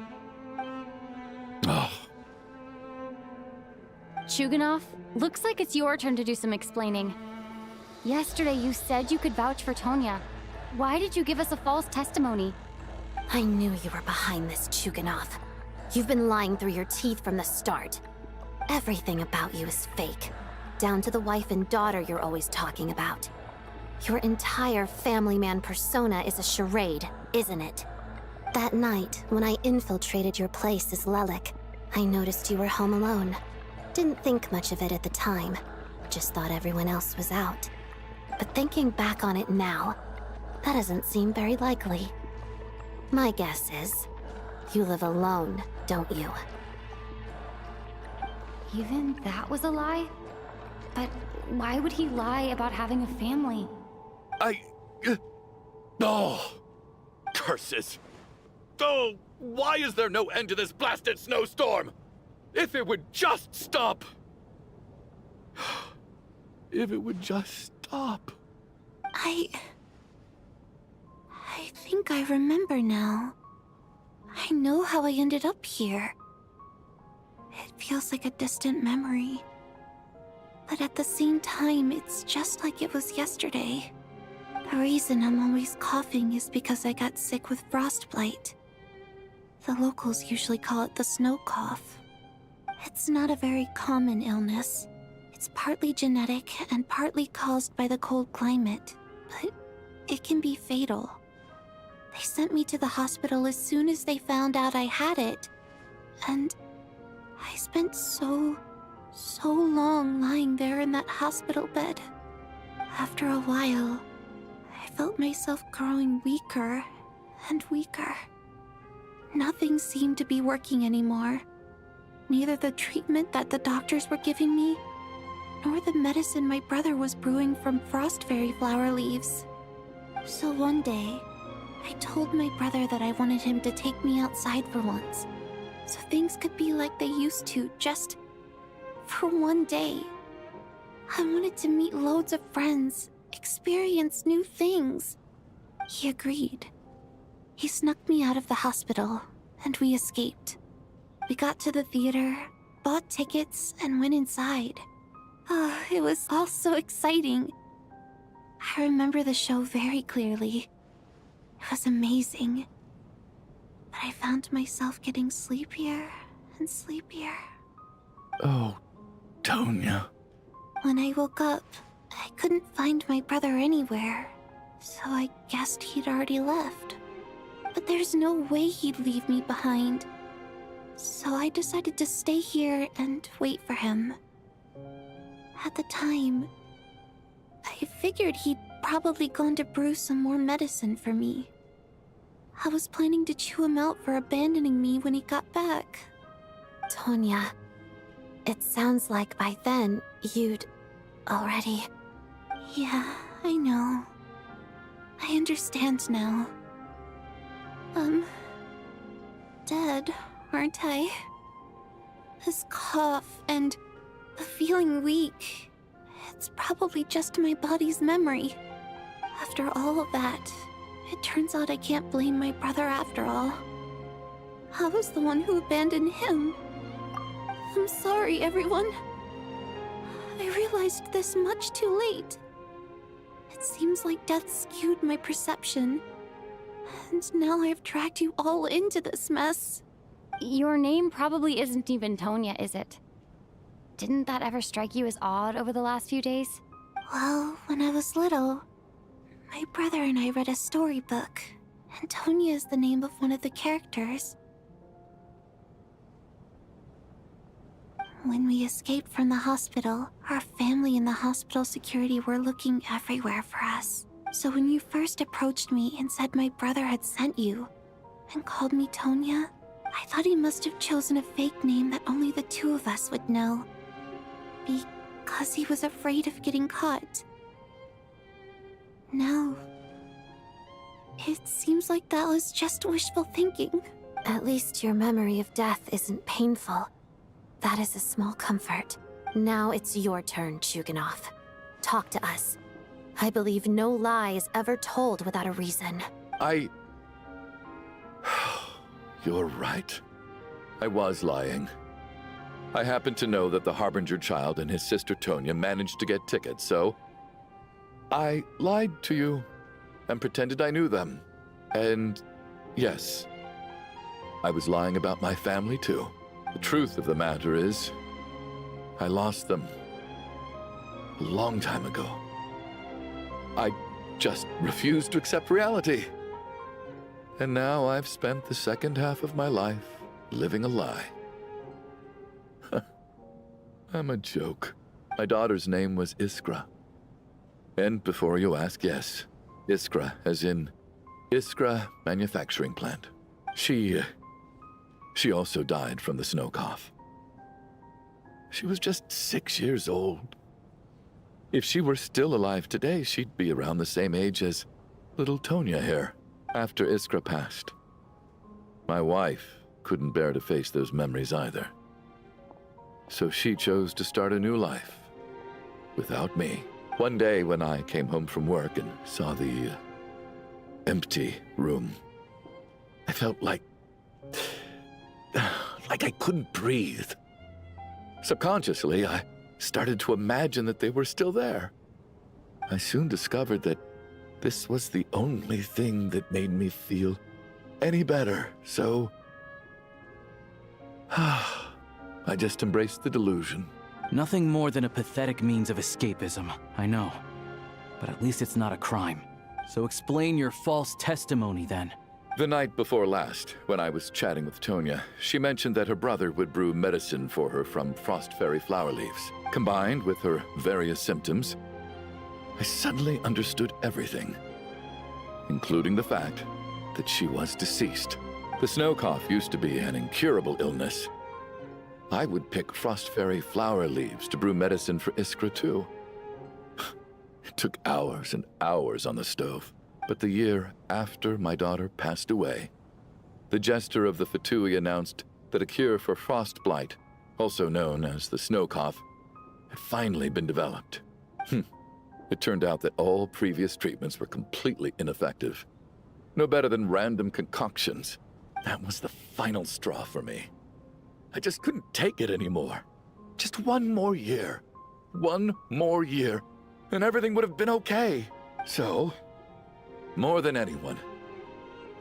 Ugh. Chuganov, looks like it's your turn to do some explaining. Yesterday you said you could vouch for Tonya. Why did you give us a false testimony? I knew you were behind this, Chuganov. You've been lying through your teeth from the start. Everything about you is fake, down to the wife and daughter you're always talking about. Your entire family man persona is a charade, isn't it? That night, when I infiltrated your place as Lelik, I noticed you were home alone. Didn't think much of it at the time, just thought everyone else was out. But thinking back on it now, that doesn't seem very likely. My guess is, you live alone, don't you? Even that was a lie? But why would he lie about having a family? Oh! Curses! Oh, why is there no end to this blasted snowstorm? If it would just stop! If it would just stop. I think I remember now. I know how I ended up here. It feels like a distant memory. But at the same time, it's just like it was yesterday. The reason I'm always coughing is because I got sick with frostbite. The locals usually call it the snow cough. It's not a very common illness. It's partly genetic and partly caused by the cold climate, but it can be fatal. They sent me to the hospital as soon as they found out I had it. And I spent so long lying there in that hospital bed. After a while, I felt myself growing weaker and weaker. Nothing seemed to be working anymore. Neither the treatment that the doctors were giving me, nor the medicine my brother was brewing from frost fairy flower leaves. So one day, I told my brother that I wanted him to take me outside for once, so things could be like they used to, just for one day. I wanted to meet loads of friends, experience new things. He agreed. He snuck me out of the hospital, and we escaped. We got to the theater, bought tickets, and went inside. Oh, it was all so exciting. I remember the show very clearly. It was amazing. But I found myself getting sleepier and sleepier. Oh, Tonya. When I woke up, I couldn't find my brother anywhere, so I guessed he'd already left. But there's no way he'd leave me behind. So I decided to stay here and wait for him. At the time, I figured he'd probably gone to brew some more medicine for me. I was planning to chew him out for abandoning me when he got back. Tonya, it sounds like by then you'd already... Yeah, I know. I understand now. Dead, aren't I? This cough and the feeling weak, it's probably just my body's memory. After all of that, it turns out I can't blame my brother after all. I was the one who abandoned him. I'm sorry, everyone. I realized this much too late. It seems like death skewed my perception. And now I've dragged you all into this mess. Your name probably isn't even Tonya, is it? Didn't that ever strike you as odd over the last few days? Well, when I was little, my brother and I read a storybook, and Tonya is the name of one of the characters. When we escaped from the hospital, our family and the hospital security were looking everywhere for us. So when you first approached me and said my brother had sent you, and called me Tonya, I thought he must have chosen a fake name that only the two of us would know. Because he was afraid of getting caught. Now, it seems like that was just wishful thinking. At least your memory of death isn't painful. That is a small comfort. Now it's your turn, Chuganov. Talk to us. I believe no lie is ever told without a reason. You're right. I was lying. I happen to know that the Harbinger child and his sister Tonya managed to get tickets, so I lied to you and pretended I knew them. And yes, I was lying about my family too. The truth of the matter is, I lost them a long time ago. I just refused to accept reality. And now I've spent the second half of my life living a lie. I'm a joke. My daughter's name was Iskra. And before you ask, yes, Iskra, as in Iskra Manufacturing Plant. She also died from the snow cough. She was just 6 years old. If she were still alive today, she'd be around the same age as little Tonya here, after Iskra passed. My wife couldn't bear to face those memories either. So she chose to start a new life, without me. One day when I came home from work and saw the empty room, I felt like I couldn't breathe. Subconsciously, I started to imagine that they were still there. I soon discovered that this was the only thing that made me feel any better, so I just embraced the delusion. Nothing more than a pathetic means of escapism, I know. But at least it's not a crime. So explain your false testimony then. The night before last, when I was chatting with Tonya, she mentioned that her brother would brew medicine for her from frost fairy flower leaves. Combined with her various symptoms, I suddenly understood everything, including the fact that she was deceased. The snow cough used to be an incurable illness. I would pick frost fairy flower leaves to brew medicine for Iskra too. It took hours and hours on the stove. But the year after my daughter passed away, the Jester of the Fatui announced that a cure for frost blight, also known as the snow cough, had finally been developed. It turned out that all previous treatments were completely ineffective. No better than random concoctions. That was the final straw for me. I just couldn't take it anymore. Just one more year. One more year, and everything would have been okay. So, more than anyone,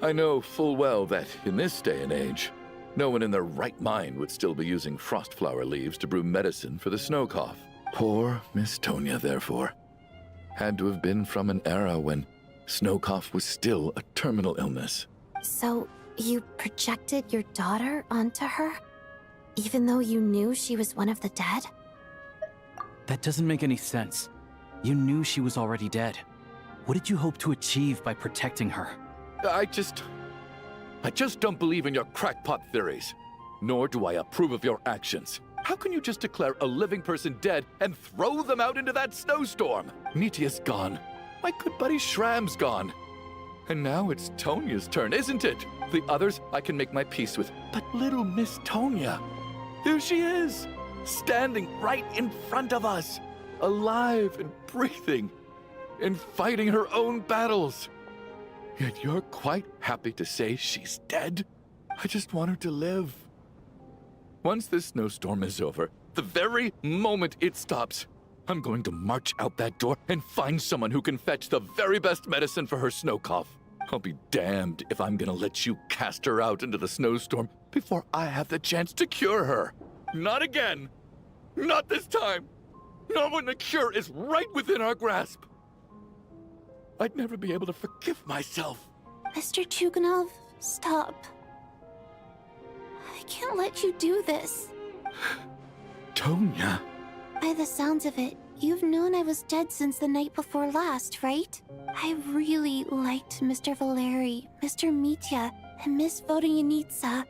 I know full well that in this day and age, no one in their right mind would still be using frost flower leaves to brew medicine for the snow cough. Poor Miss Tonya, therefore. Had to have been from an era when snow cough was still a terminal illness. So, you projected your daughter onto her? Even though you knew she was one of the dead? That doesn't make any sense. You knew she was already dead. What did you hope to achieve by protecting her? I just don't believe in your crackpot theories. Nor do I approve of your actions. How can you just declare a living person dead and throw them out into that snowstorm? Nitia's gone. My good buddy Shram's gone. And now it's Tonia's turn, isn't it? The others I can make my peace with. But little Miss Tonia, here she is, standing right in front of us, alive and breathing, and fighting her own battles. Yet you're quite happy to say she's dead? I just want her to live. Once this snowstorm is over, the very moment it stops, I'm going to march out that door and find someone who can fetch the very best medicine for her snow cough. I'll be damned if I'm gonna let you cast her out into the snowstorm before I have the chance to cure her. Not again. Not this time. Not when the cure is right within our grasp. I'd never be able to forgive myself. Mr. Chuganov, stop. I can't let you do this. Tonia. By the sounds of it, you've known I was dead since the night before last, right? I really liked Mr. Valeri, Mr. Mitya, and Miss Vodyanitsa.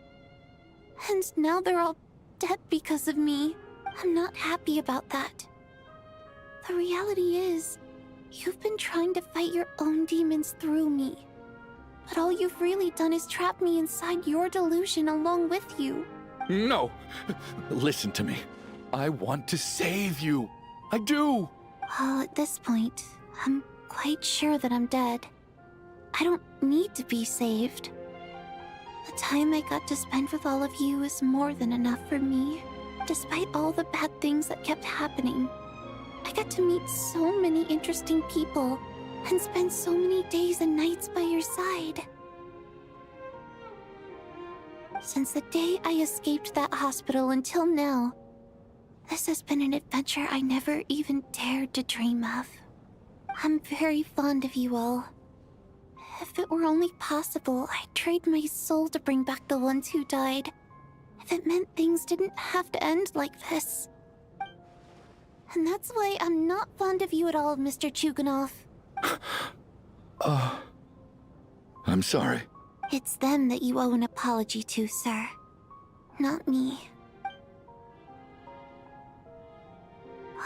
And now they're all dead because of me. I'm not happy about that. The reality is, you've been trying to fight your own demons through me. But all you've really done is trap me inside your delusion along with you. No. Listen to me. I want to save you. I do. Well, at this point, I'm quite sure that I'm dead. I don't need to be saved. The time I got to spend with all of you is more than enough for me, despite all the bad things that kept happening. I got to meet so many interesting people and spend so many days and nights by your side. Since the day I escaped that hospital until now, this has been an adventure I never even dared to dream of. I'm very fond of you all. If it were only possible, I'd trade my soul to bring back the ones who died. If it meant things didn't have to end like this. And that's why I'm not fond of you at all, Mr. Chuganov. I'm sorry. It's them that you owe an apology to, sir. Not me.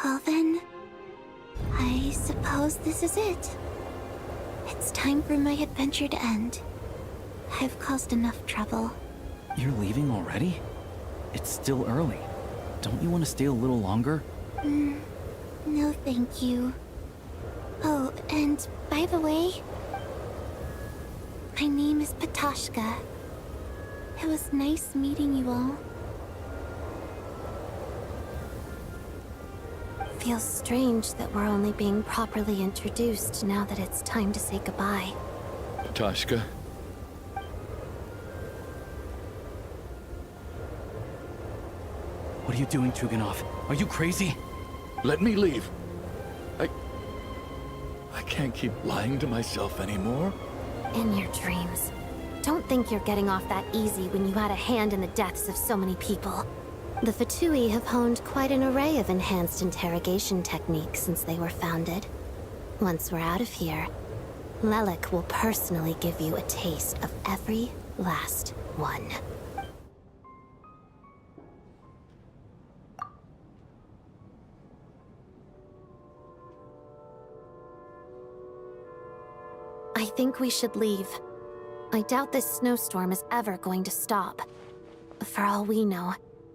Well then, I suppose this is it. It's time for my adventure to end. I've caused enough trouble. You're leaving already? It's still early. Don't you want to stay a little longer? No thank you. Oh, and by the way, my name is Patashka. It was nice meeting you all. Feels strange that we're only being properly introduced now that it's time to say goodbye. Tashka. What are you doing, Chuganov? Are you crazy? Let me leave. I can't keep lying to myself anymore. In your dreams. Don't think you're getting off that easy when you had a hand in the deaths of so many people. The Fatui have honed quite an array of enhanced interrogation techniques since they were founded. Once we're out of here, Lelik will personally give you a taste of every last one. I think we should leave. I doubt this snowstorm is ever going to stop. For all we know,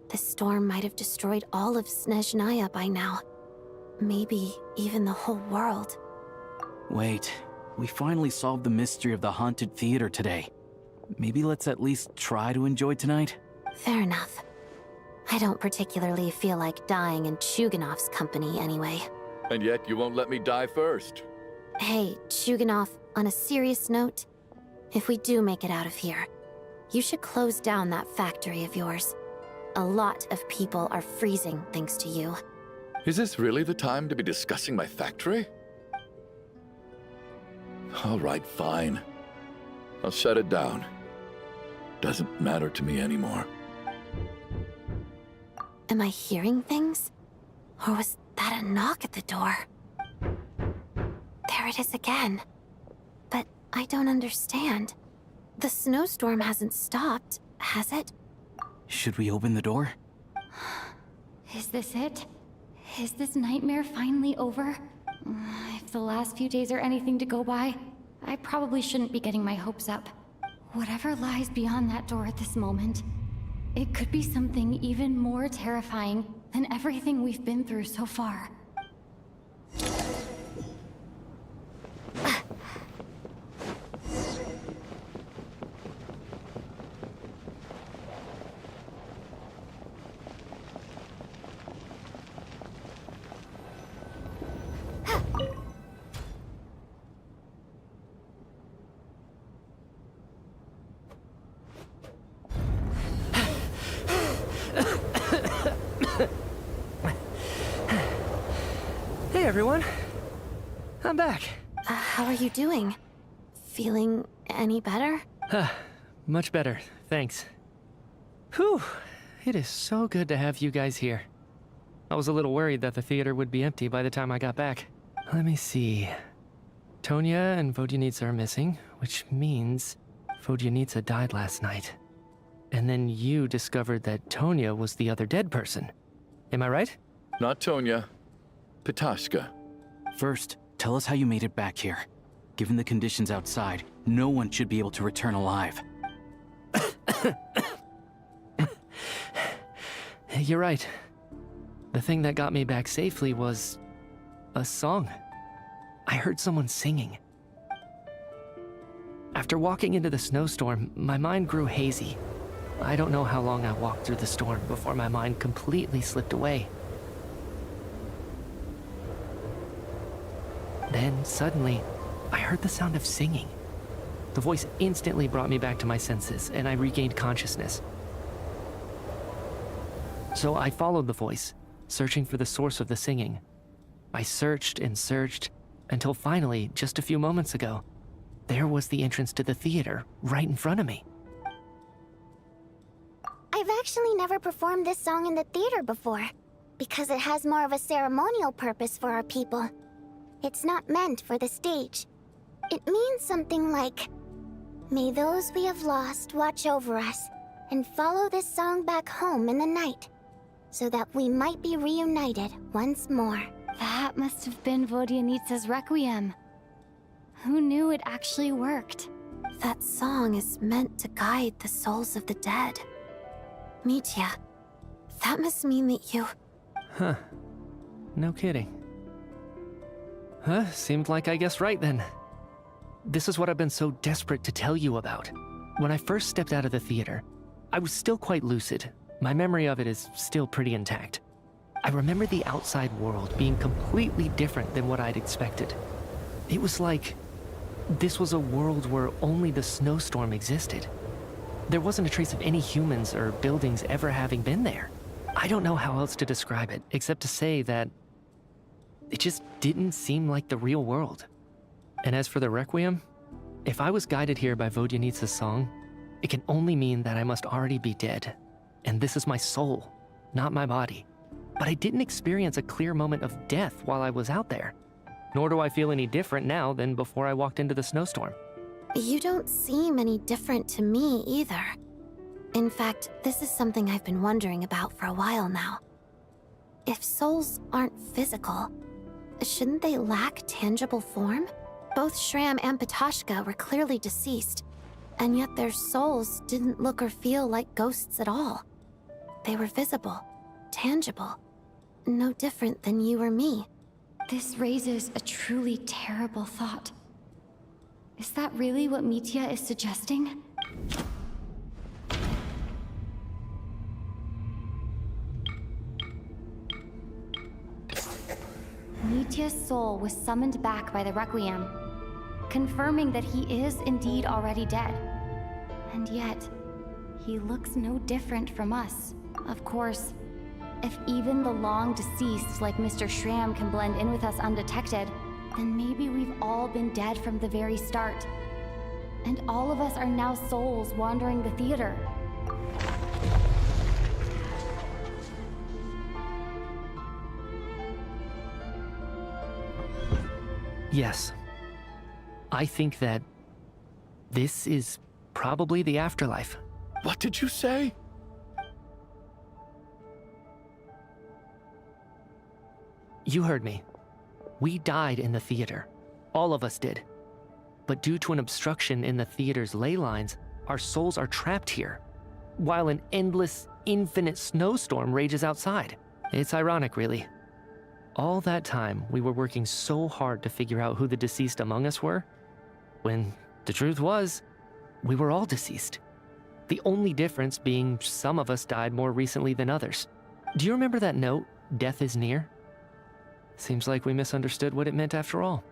this storm might have destroyed all of Snezhnaya by now. Maybe even the whole world. Wait, we finally solved the mystery of the haunted theater today. Maybe let's at least try to enjoy tonight? Fair enough. I don't particularly feel like dying in Chuganov's company anyway. And yet you won't let me die first. Hey, Chuganov, on a serious note, if we do make it out of here, you should close down that factory of yours. A lot of people are freezing thanks to you. Is this really the time to be discussing my factory? All right, fine. I'll shut it down. Doesn't matter to me anymore. Am I hearing things? Or was that a knock at the door? There it is again. But I don't understand. The snowstorm hasn't stopped, has it? Should we open the door? Is this it? Is this nightmare finally over? If the last few days are anything to go by, I probably shouldn't be getting my hopes up. Whatever lies beyond that door at this moment, it could be something even more terrifying than everything we've been through so far. Hey everyone, I'm back. How are you doing? Feeling any better? Much better, thanks. Whew, it is so good to have you guys here. I was a little worried that the theater would be empty by the time I got back. Let me see. Tonya and Vodyanitsa are missing, which means Vodyanitsa died last night. And then you discovered that Tonya was the other dead person. Am I right? Not Tonya. Pitashka. First, tell us how you made it back here. Given the conditions outside, no one should be able to return alive. You're right. The thing that got me back safely was a song. I heard someone singing. After walking into the snowstorm, my mind grew hazy. I don't know how long I walked through the storm before my mind completely slipped away. Then, suddenly, I heard the sound of singing. The voice instantly brought me back to my senses, and I regained consciousness. So I followed the voice, searching for the source of the singing. I searched and searched, until finally, just a few moments ago, there was the entrance to the theater, right in front of me. I've actually never performed this song in the theater before, because it has more of a ceremonial purpose for our people. It's not meant for the stage. It means something like, "May those we have lost watch over us, and follow this song back home in the night, so that we might be reunited once more." That must have been Vodyanitsa's Requiem. Who knew it actually worked? That song is meant to guide the souls of the dead. Mitya, that must mean that you... Huh. No kidding. Seemed like I guessed right then. This is what I've been so desperate to tell you about. When I first stepped out of the theater, I was still quite lucid. My memory of it is still pretty intact. I remember the outside world being completely different than what I'd expected. It was like this was a world where only the snowstorm existed. There wasn't a trace of any humans or buildings ever having been there. I don't know how else to describe it, except to say that it just didn't seem like the real world. And as for the Requiem, if I was guided here by Vodyanitsa's song, it can only mean that I must already be dead. And this is my soul, not my body. But I didn't experience a clear moment of death while I was out there. Nor do I feel any different now than before I walked into the snowstorm. You don't seem any different to me either. In fact, this is something I've been wondering about for a while now. If souls aren't physical, shouldn't they lack tangible form? Both Shram and Pitashka were clearly deceased, and yet their souls didn't look or feel like ghosts at all. They were visible, tangible, no different than you or me. This raises a truly terrible thought. Is that really what Mitya is suggesting? Mitya's soul was summoned back by the Requiem, confirming that he is indeed already dead. And yet, he looks no different from us. Of course, if even the long deceased like Mr. Shram can blend in with us undetected, then maybe we've all been dead from the very start. And all of us are now souls wandering the theater. Yes. I think that this is probably the afterlife. What did you say? You heard me. We died in the theater. All of us did. But due to an obstruction in the theater's ley lines, our souls are trapped here, while an endless, infinite snowstorm rages outside. It's ironic, really. All that time, we were working so hard to figure out who the deceased among us were, when the truth was, we were all deceased. The only difference being some of us died more recently than others. Do you remember that note, "Death is near"? Seems like we misunderstood what it meant after all.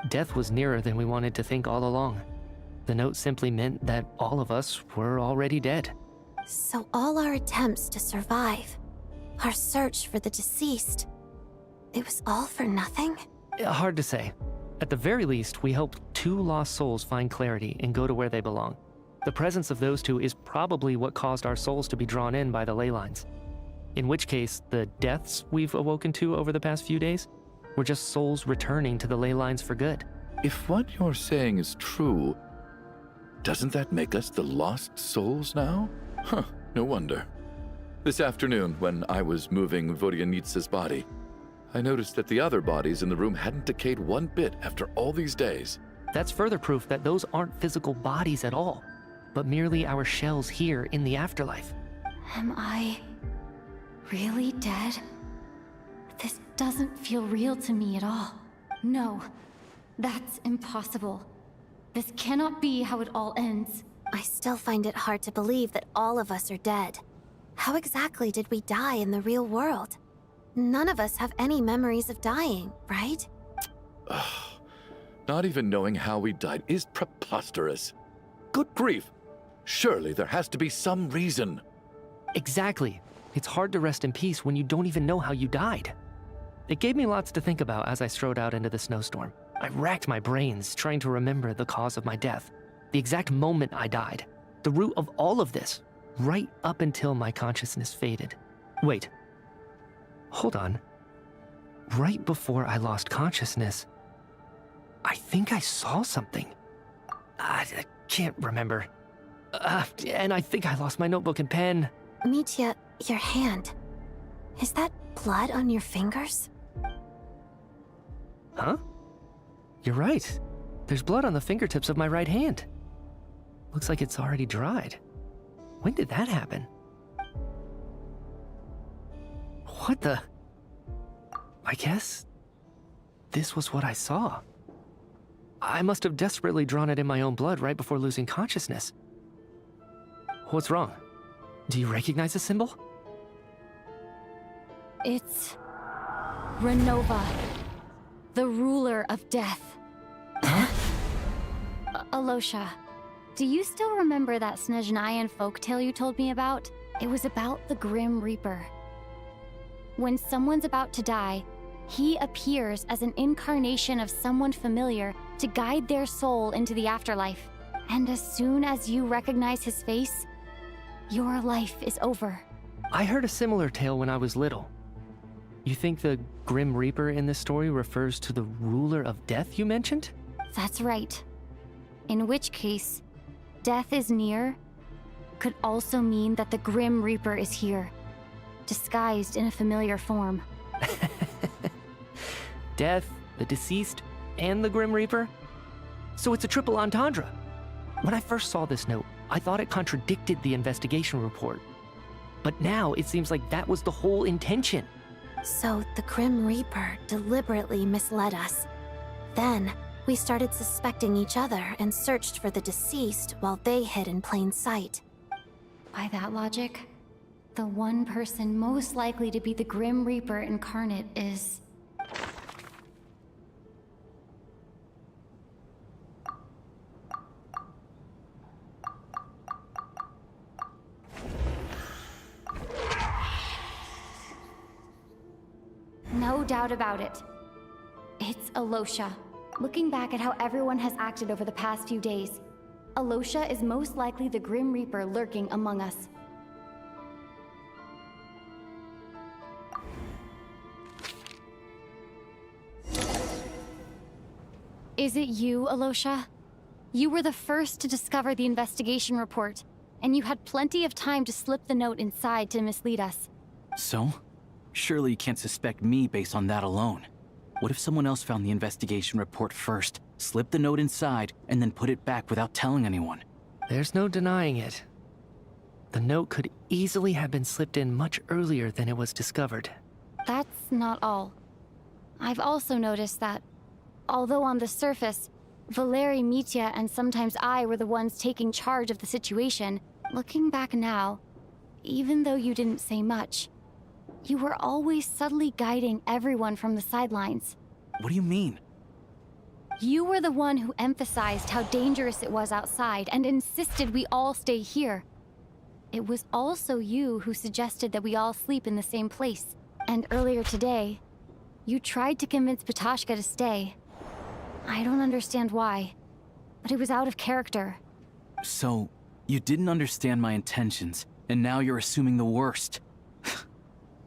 Death was nearer than we wanted to think all along. The note simply meant that all of us were already dead. So all our attempts to survive, our search for the deceased, it was all for nothing? Hard to say. At the very least, we helped 2 lost souls find clarity and go to where they belong. The presence of those 2 is probably what caused our souls to be drawn in by the ley lines. In which case, the deaths we've awoken to over the past few days were just souls returning to the ley lines for good. If what you're saying is true, doesn't that make us the lost souls now? Huh, no wonder. This afternoon, when I was moving Vodyanitsa's body, I noticed that the other bodies in the room hadn't decayed one bit after all these days. That's further proof that those aren't physical bodies at all, but merely our shells here in the afterlife. Am I really dead? This doesn't feel real to me at all. No, that's impossible. This cannot be how it all ends. I still find it hard to believe that all of us are dead. How exactly did we die in the real world? None of us have any memories of dying, right? Not even knowing how we died is preposterous. Good grief! Surely there has to be some reason. Exactly. It's hard to rest in peace when you don't even know how you died. It gave me lots to think about as I strode out into the snowstorm. I racked my brains trying to remember the cause of my death, the exact moment I died, the root of all of this, right up until my consciousness faded. Wait. Hold on. Right before I lost consciousness, I think I saw something. I can't remember. And I think I lost my notebook and pen. Mitya, your hand. Is that blood on your fingers? Huh? You're right. There's blood on the fingertips of my right hand. Looks like it's already dried. When did that happen? What the? I guess this was what I saw. I must have desperately drawn it in my own blood right before losing consciousness. What's wrong? Do you recognize the symbol? It's Renova, the ruler of death. Alosha, do you still remember that Snezhnayan folktale you told me about? It was about the Grim Reaper. When someone's about to die, he appears as an incarnation of someone familiar to guide their soul into the afterlife. And as soon as you recognize his face, your life is over. I heard a similar tale when I was little. You think the Grim Reaper in this story refers to the ruler of death you mentioned? That's right. In which case, death is near could also mean that the Grim Reaper is here, disguised in a familiar form. Death, the deceased, and the Grim Reaper? So it's a triple entendre. When I first saw this note, I thought it contradicted the investigation report. But now it seems like that was the whole intention. So the Grim Reaper deliberately misled us. Then, we started suspecting each other and searched for the deceased while they hid in plain sight. By that logic, the one person most likely to be the Grim Reaper incarnate is... No doubt about it. It's Alosha. Looking back at how everyone has acted over the past few days, Alosha is most likely the Grim Reaper lurking among us. Is it you, Alosha? You were the first to discover the investigation report, and you had plenty of time to slip the note inside to mislead us. So? Surely you can't suspect me based on that alone. What if someone else found the investigation report first, slipped the note inside, and then put it back without telling anyone? There's no denying it. The note could easily have been slipped in much earlier than it was discovered. That's not all. I've also noticed that, although on the surface, Valeri, Mitya, and sometimes I were the ones taking charge of the situation, looking back now, even though you didn't say much, you were always subtly guiding everyone from the sidelines. What do you mean? You were the one who emphasized how dangerous it was outside and insisted we all stay here. It was also you who suggested that we all sleep in the same place. And earlier today, you tried to convince Patashka to stay. I don't understand why, but it was out of character. So, you didn't understand my intentions, and now you're assuming the worst.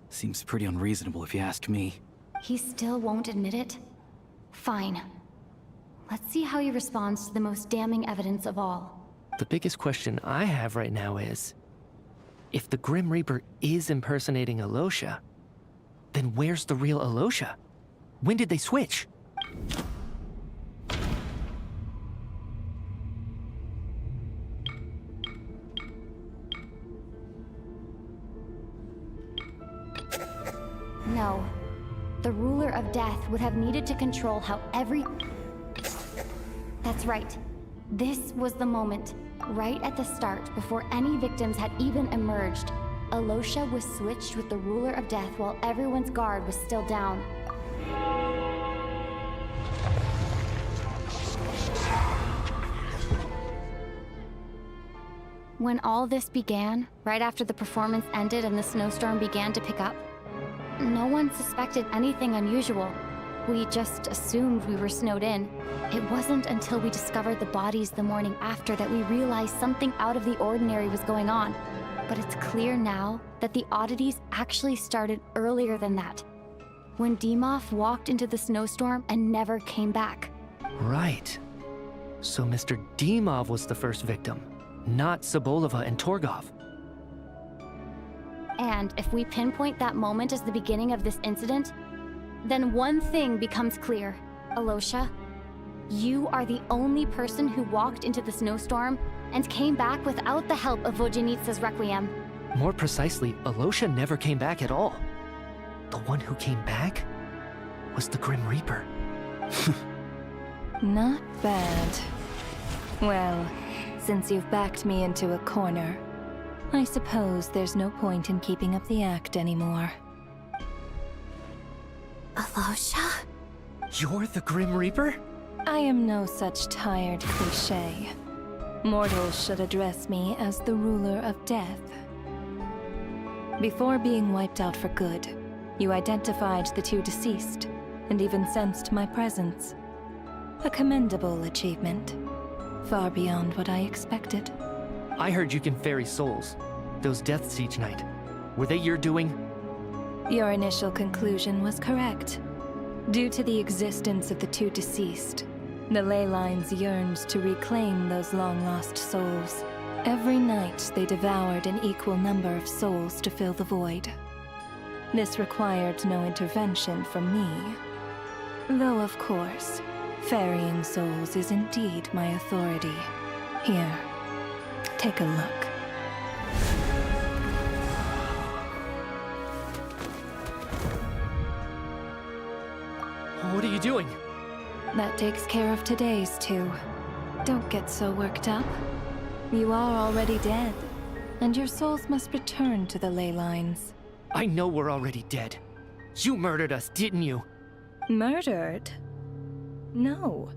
Seems pretty unreasonable if you ask me. He still won't admit it? Fine. Let's see how he responds to the most damning evidence of all. The biggest question I have right now is, if the Grim Reaper is impersonating Alosha, then where's the real Alosha? When did they switch? No. The ruler of death would have needed to control how every... That's right. This was the moment, right at the start, before any victims had even emerged. Alosha was switched with the ruler of death while everyone's guard was still down. When all this began, right after the performance ended and the snowstorm began to pick up, no one suspected anything unusual. We just assumed we were snowed in. It wasn't until we discovered the bodies the morning after that we realized something out of the ordinary was going on. But it's clear now that the oddities actually started earlier than that, when Dimov walked into the snowstorm and never came back. Right. So Mr. Dimov was the first victim, not Sobolova and Torgov. And if we pinpoint that moment as the beginning of this incident, then one thing becomes clear. Alosha, you are the only person who walked into the snowstorm and came back without the help of Vojanitsa's Requiem. More precisely, Alosha never came back at all. The one who came back was the Grim Reaper. Not bad. Well, since you've backed me into a corner, I suppose there's no point in keeping up the act anymore. Alosha? You're the Grim Reaper? I am no such tired cliché. Mortals should address me as the ruler of death. Before being wiped out for good, you identified the two deceased, and even sensed my presence. A commendable achievement. Far beyond what I expected. I heard you can ferry souls. Those deaths each night. Were they your doing? Your initial conclusion was correct. Due to the existence of the two deceased, the ley lines yearned to reclaim those long-lost souls. Every night they devoured an equal number of souls to fill the void. This required no intervention from me. Though, of course, ferrying souls is indeed my authority. Here, take a look. What are you doing? That takes care of today's two. Don't get so worked up. You are already dead, and your souls must return to the ley lines. I know we're already dead. You murdered us, didn't you? Murdered? No.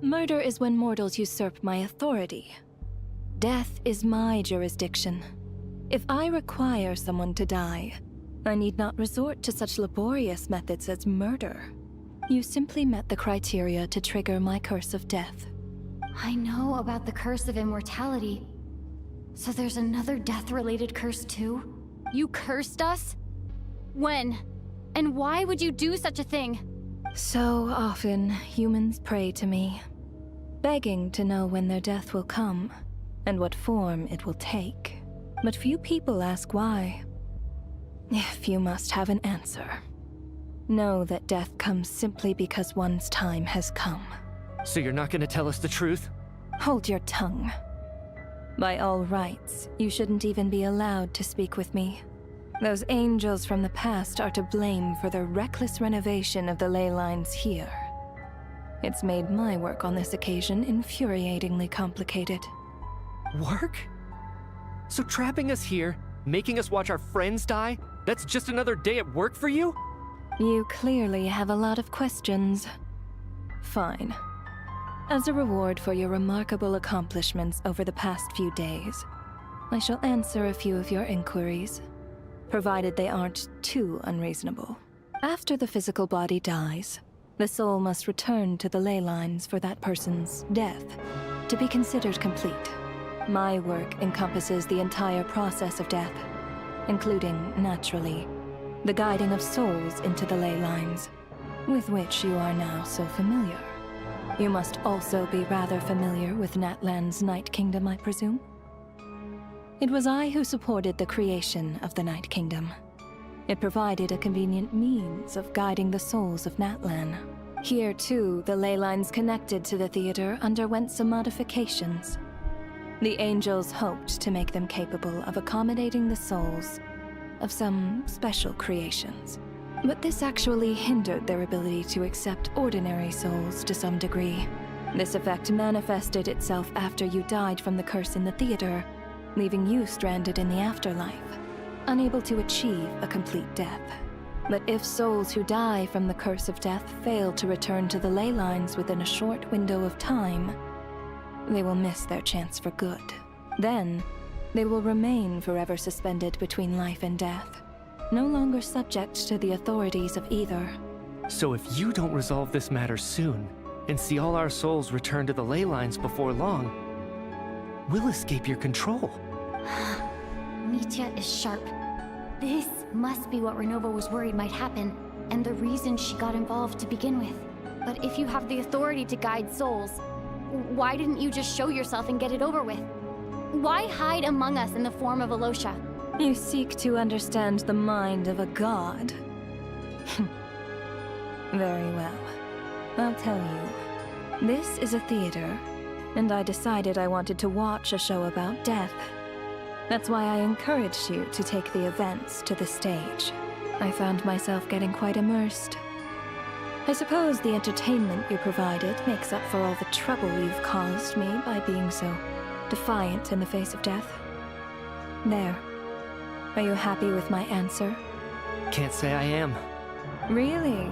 Murder is when mortals usurp my authority. Death is my jurisdiction. If I require someone to die, I need not resort to such laborious methods as murder. You simply met the criteria to trigger my curse of death. I know about the curse of immortality. So there's another death-related curse too? You cursed us? When? And why would you do such a thing? So often, humans pray to me, begging to know when their death will come, and what form it will take. But few people ask why. If you must have an answer, know that death comes simply because one's time has come. So you're not gonna tell us the truth? Hold your tongue. By all rights, you shouldn't even be allowed to speak with me. Those angels from the past are to blame for the reckless renovation of the ley lines here. It's made my work on this occasion infuriatingly complicated. Work? So trapping us here, making us watch our friends die, that's just another day at work for you? You clearly have a lot of questions. Fine. As a reward for your remarkable accomplishments over the past few days, I shall answer a few of your inquiries, provided they aren't too unreasonable. After the physical body dies, the soul must return to the ley lines for that person's death to be considered complete. My work encompasses the entire process of death, including, naturally, the guiding of souls into the ley lines, with which you are now so familiar. You must also be rather familiar with Natlan's Night Kingdom, I presume? It was I who supported the creation of the Night Kingdom. It provided a convenient means of guiding the souls of Natlan. Here, too, the ley lines connected to the theater underwent some modifications. The angels hoped to make them capable of accommodating the souls of some special creations. But this actually hindered their ability to accept ordinary souls to some degree. This effect manifested itself after you died from the curse in the theater, leaving you stranded in the afterlife, unable to achieve a complete death. But if souls who die from the curse of death fail to return to the ley lines within a short window of time, they will miss their chance for good. Then, they will remain forever suspended between life and death, no longer subject to the authorities of either. So if you don't resolve this matter soon, and see all our souls return to the ley lines before long, we'll escape your control. Mitya is sharp. This must be what Renova was worried might happen, and the reason she got involved to begin with. But if you have the authority to guide souls, why didn't you just show yourself and get it over with? Why hide among us in the form of Alosha? You seek to understand the mind of a god. Very well. I'll tell you. This is a theater, and I decided I wanted to watch a show about death. That's why I encouraged you to take the events to the stage. I found myself getting quite immersed. I suppose the entertainment you provided makes up for all the trouble you've caused me by being so defiant in the face of death. There. Are you happy with my answer? Can't say I am. Really?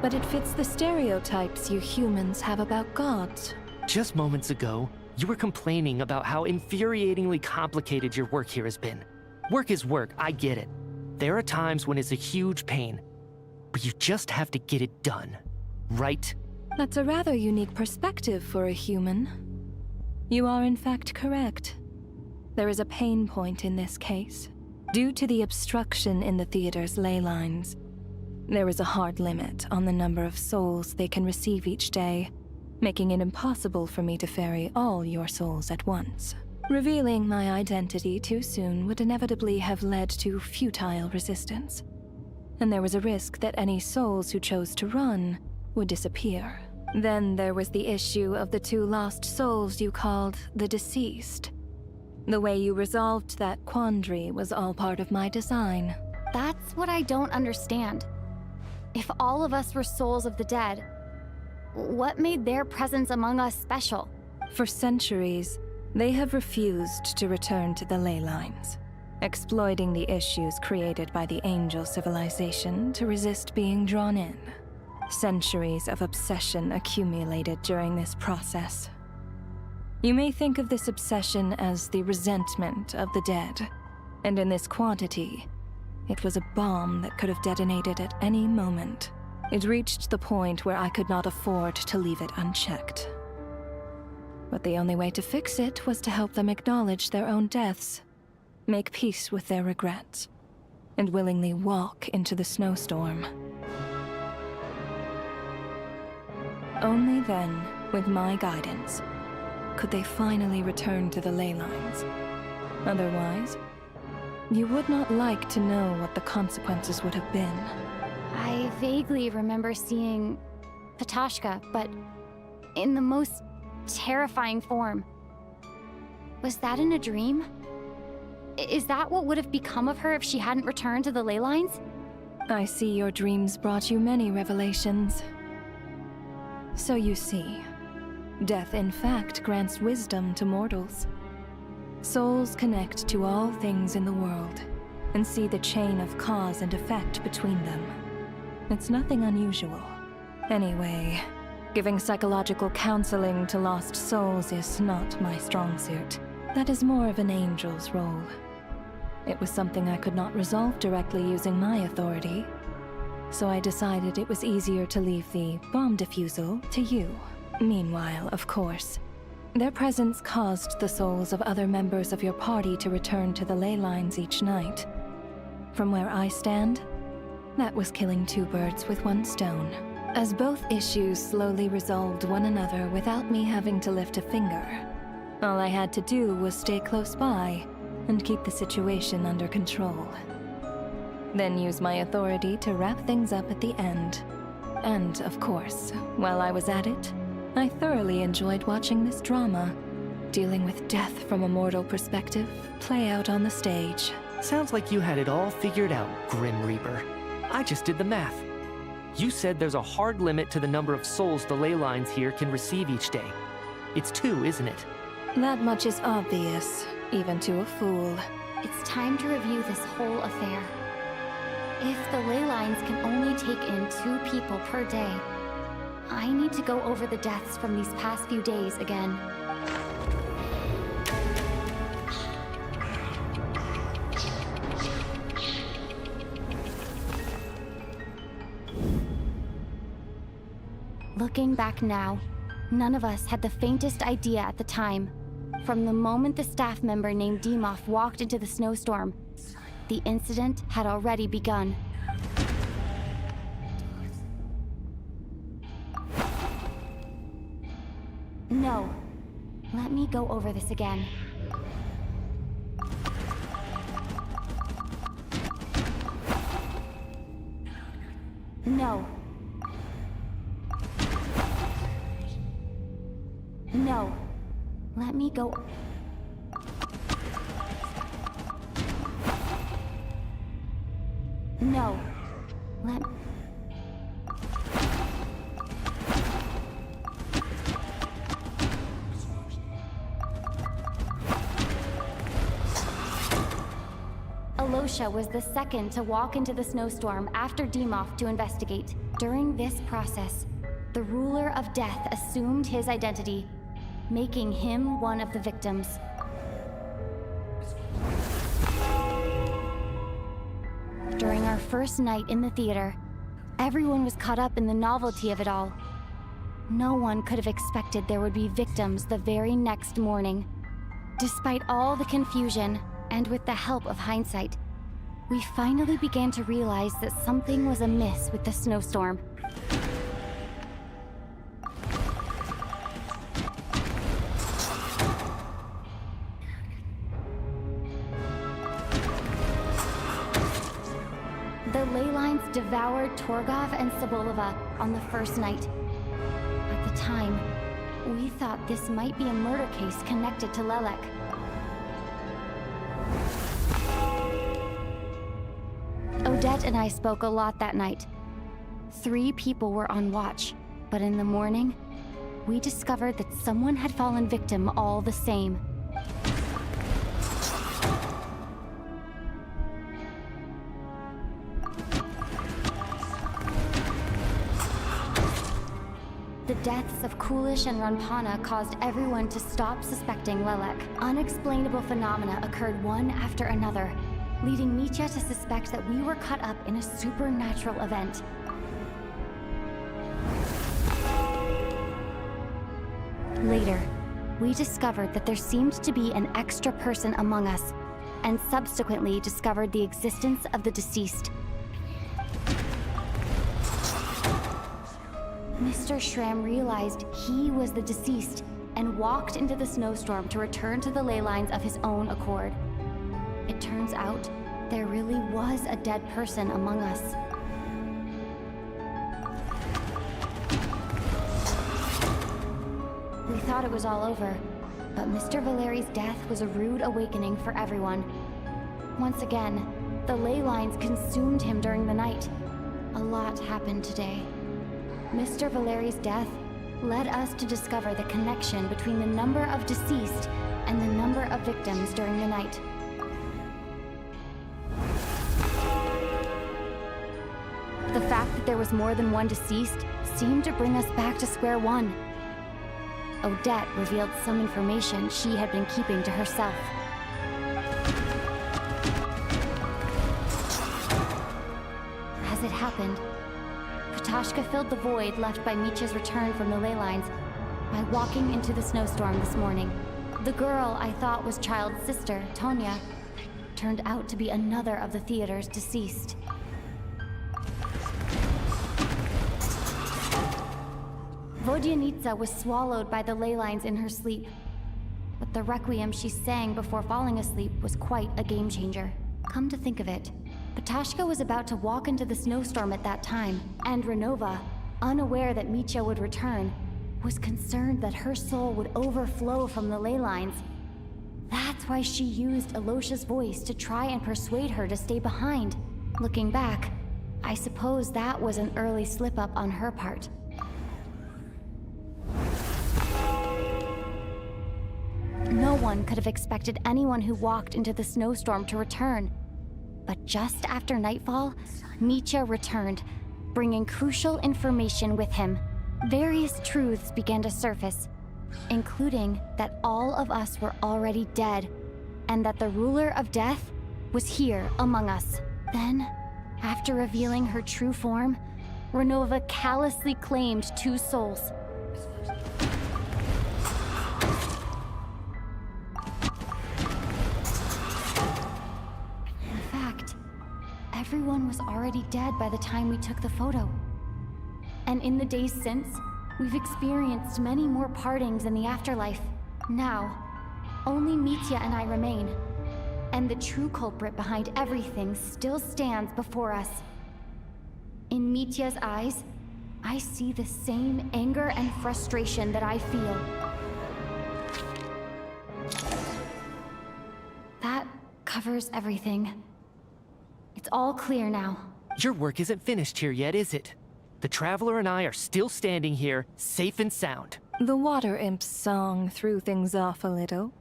But it fits the stereotypes you humans have about gods. Just moments ago, you were complaining about how infuriatingly complicated your work here has been. Work is work, I get it. There are times when it's a huge pain, but you just have to get it done, right? That's a rather unique perspective for a human. You are in fact correct. There is a pain point in this case. Due to the obstruction in the theater's ley lines, there is a hard limit on the number of souls they can receive each day, making it impossible for me to ferry all your souls at once. Revealing my identity too soon would inevitably have led to futile resistance, and there was a risk that any souls who chose to run would disappear. Then there was the issue of the 2 lost souls you called the deceased. The way you resolved that quandary was all part of my design. That's what I don't understand. If all of us were souls of the dead, what made their presence among us special? For centuries, they have refused to return to the ley lines, exploiting the issues created by the angel civilization to resist being drawn in. Centuries of obsession accumulated during this process. You may think of this obsession as the resentment of the dead, and in this quantity, it was a bomb that could have detonated at any moment. It reached the point where I could not afford to leave it unchecked. But the only way to fix it was to help them acknowledge their own deaths, make peace with their regrets, and willingly walk into the snowstorm. Only then, with my guidance, could they finally return to the ley lines. Otherwise, you would not like to know what the consequences would have been. I vaguely remember seeing Patashka, but in the most terrifying form. Was that in a dream? Is that what would have become of her if she hadn't returned to the ley lines? I see your dreams brought you many revelations. So you see, death in fact grants wisdom to mortals. Souls connect to all things in the world and see the chain of cause and effect between them. It's nothing unusual. Anyway, giving psychological counseling to lost souls is not my strong suit. That is more of an angel's role. It was something I could not resolve directly using my authority, so I decided it was easier to leave the bomb defusal to you. Meanwhile, of course, their presence caused the souls of other members of your party to return to the ley lines each night. From where I stand, that was killing two birds with one stone. As both issues slowly resolved one another without me having to lift a finger, all I had to do was stay close by and keep the situation under control. Then use my authority to wrap things up at the end. And, of course, while I was at it, I thoroughly enjoyed watching this drama, dealing with death from a mortal perspective, play out on the stage. Sounds like you had it all figured out, Grim Reaper. I just did the math. You said there's a hard limit to the number of souls the ley lines here can receive each day. It's 2, isn't it? That much is obvious, even to a fool. It's time to review this whole affair. If the ley lines can only take in 2 people per day, I need to go over the deaths from these past few days again. Looking back now, none of us had the faintest idea at the time. From the moment the staff member named Dimov walked into the snowstorm, the incident had already begun. No. Let me go over this again. No. No. Let me go. No. Let... Alosha was the second to walk into the snowstorm after Dimov to investigate. During this process, the ruler of death assumed his identity, making him one of the victims. During our first night in the theater, everyone was caught up in the novelty of it all. No one could have expected there would be victims the very next morning. Despite all the confusion, and with the help of hindsight, we finally began to realize that something was amiss with the snowstorm. The ley lines devoured Torgov and Sobolova on the first night. At the time, we thought this might be a murder case connected to Lelek. Odette and I spoke a lot that night. 3 people were on watch, but in the morning, we discovered that someone had fallen victim all the same. The deaths of Kulish and Ranpana caused everyone to stop suspecting Lelek. Unexplainable phenomena occurred one after another, leading Mitya to suspect that we were caught up in a supernatural event. Later, we discovered that there seemed to be an extra person among us, and subsequently discovered the existence of the deceased. Mr. Schramm realized he was the deceased and walked into the snowstorm to return to the ley lines of his own accord. It turns out there really was a dead person among us. We thought it was all over, but Mr. Valeri's death was a rude awakening for everyone. Once again, the ley lines consumed him during the night. A lot happened today. Mr. Valeri's death led us to discover the connection between the number of deceased and the number of victims during the night. The fact that there was more than one deceased seemed to bring us back to square one. Odette revealed some information she had been keeping to herself. As it happened, Ptashka filled the void left by Mitya's return from the ley lines by walking into the snowstorm this morning. The girl I thought was Child's sister, Tonya, turned out to be another of the theater's deceased. Vodyanitsa was swallowed by the ley lines in her sleep, but the requiem she sang before falling asleep was quite a game changer. Come to think of it, Ptashka was about to walk into the snowstorm at that time, and Renova, unaware that Mitya would return, was concerned that her soul would overflow from the ley lines. That's why she used Alosha's voice to try and persuade her to stay behind. Looking back, I suppose that was an early slip-up on her part. No one could have expected anyone who walked into the snowstorm to return. But just after nightfall, Mitya returned, bringing crucial information with him. Various truths began to surface, including that all of us were already dead, and that the ruler of death was here among us. Then, after revealing her true form, Renova callously claimed 2 souls. Everyone was already dead by the time we took the photo. And in the days since, we've experienced many more partings in the afterlife. Now, only Mitya and I remain. And the true culprit behind everything still stands before us. In Mitya's eyes, I see the same anger and frustration that I feel. That covers everything. It's all clear now. Your work isn't finished here yet, is it? The Traveler and I are still standing here, safe and sound. The water imp's song threw things off a little,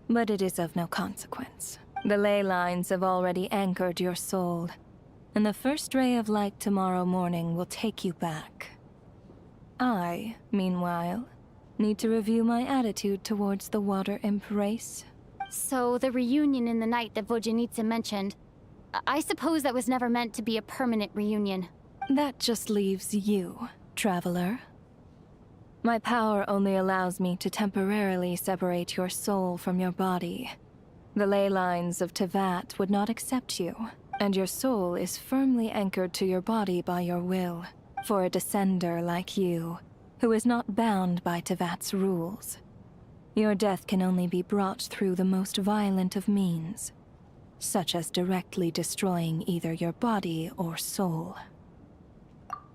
but it is of no consequence. The ley lines have already anchored your soul, and the first ray of light tomorrow morning will take you back. I, meanwhile, need to review my attitude towards the water imp race. So the reunion in the night that Vodyanitsa mentioned, I suppose that was never meant to be a permanent reunion. That just leaves you, Traveler. My power only allows me to temporarily separate your soul from your body. The ley lines of Tevat would not accept you, and your soul is firmly anchored to your body by your will, for a descender like you, who is not bound by Tevat's rules. Your death can only be brought through the most violent of means, such as directly destroying either your body or soul.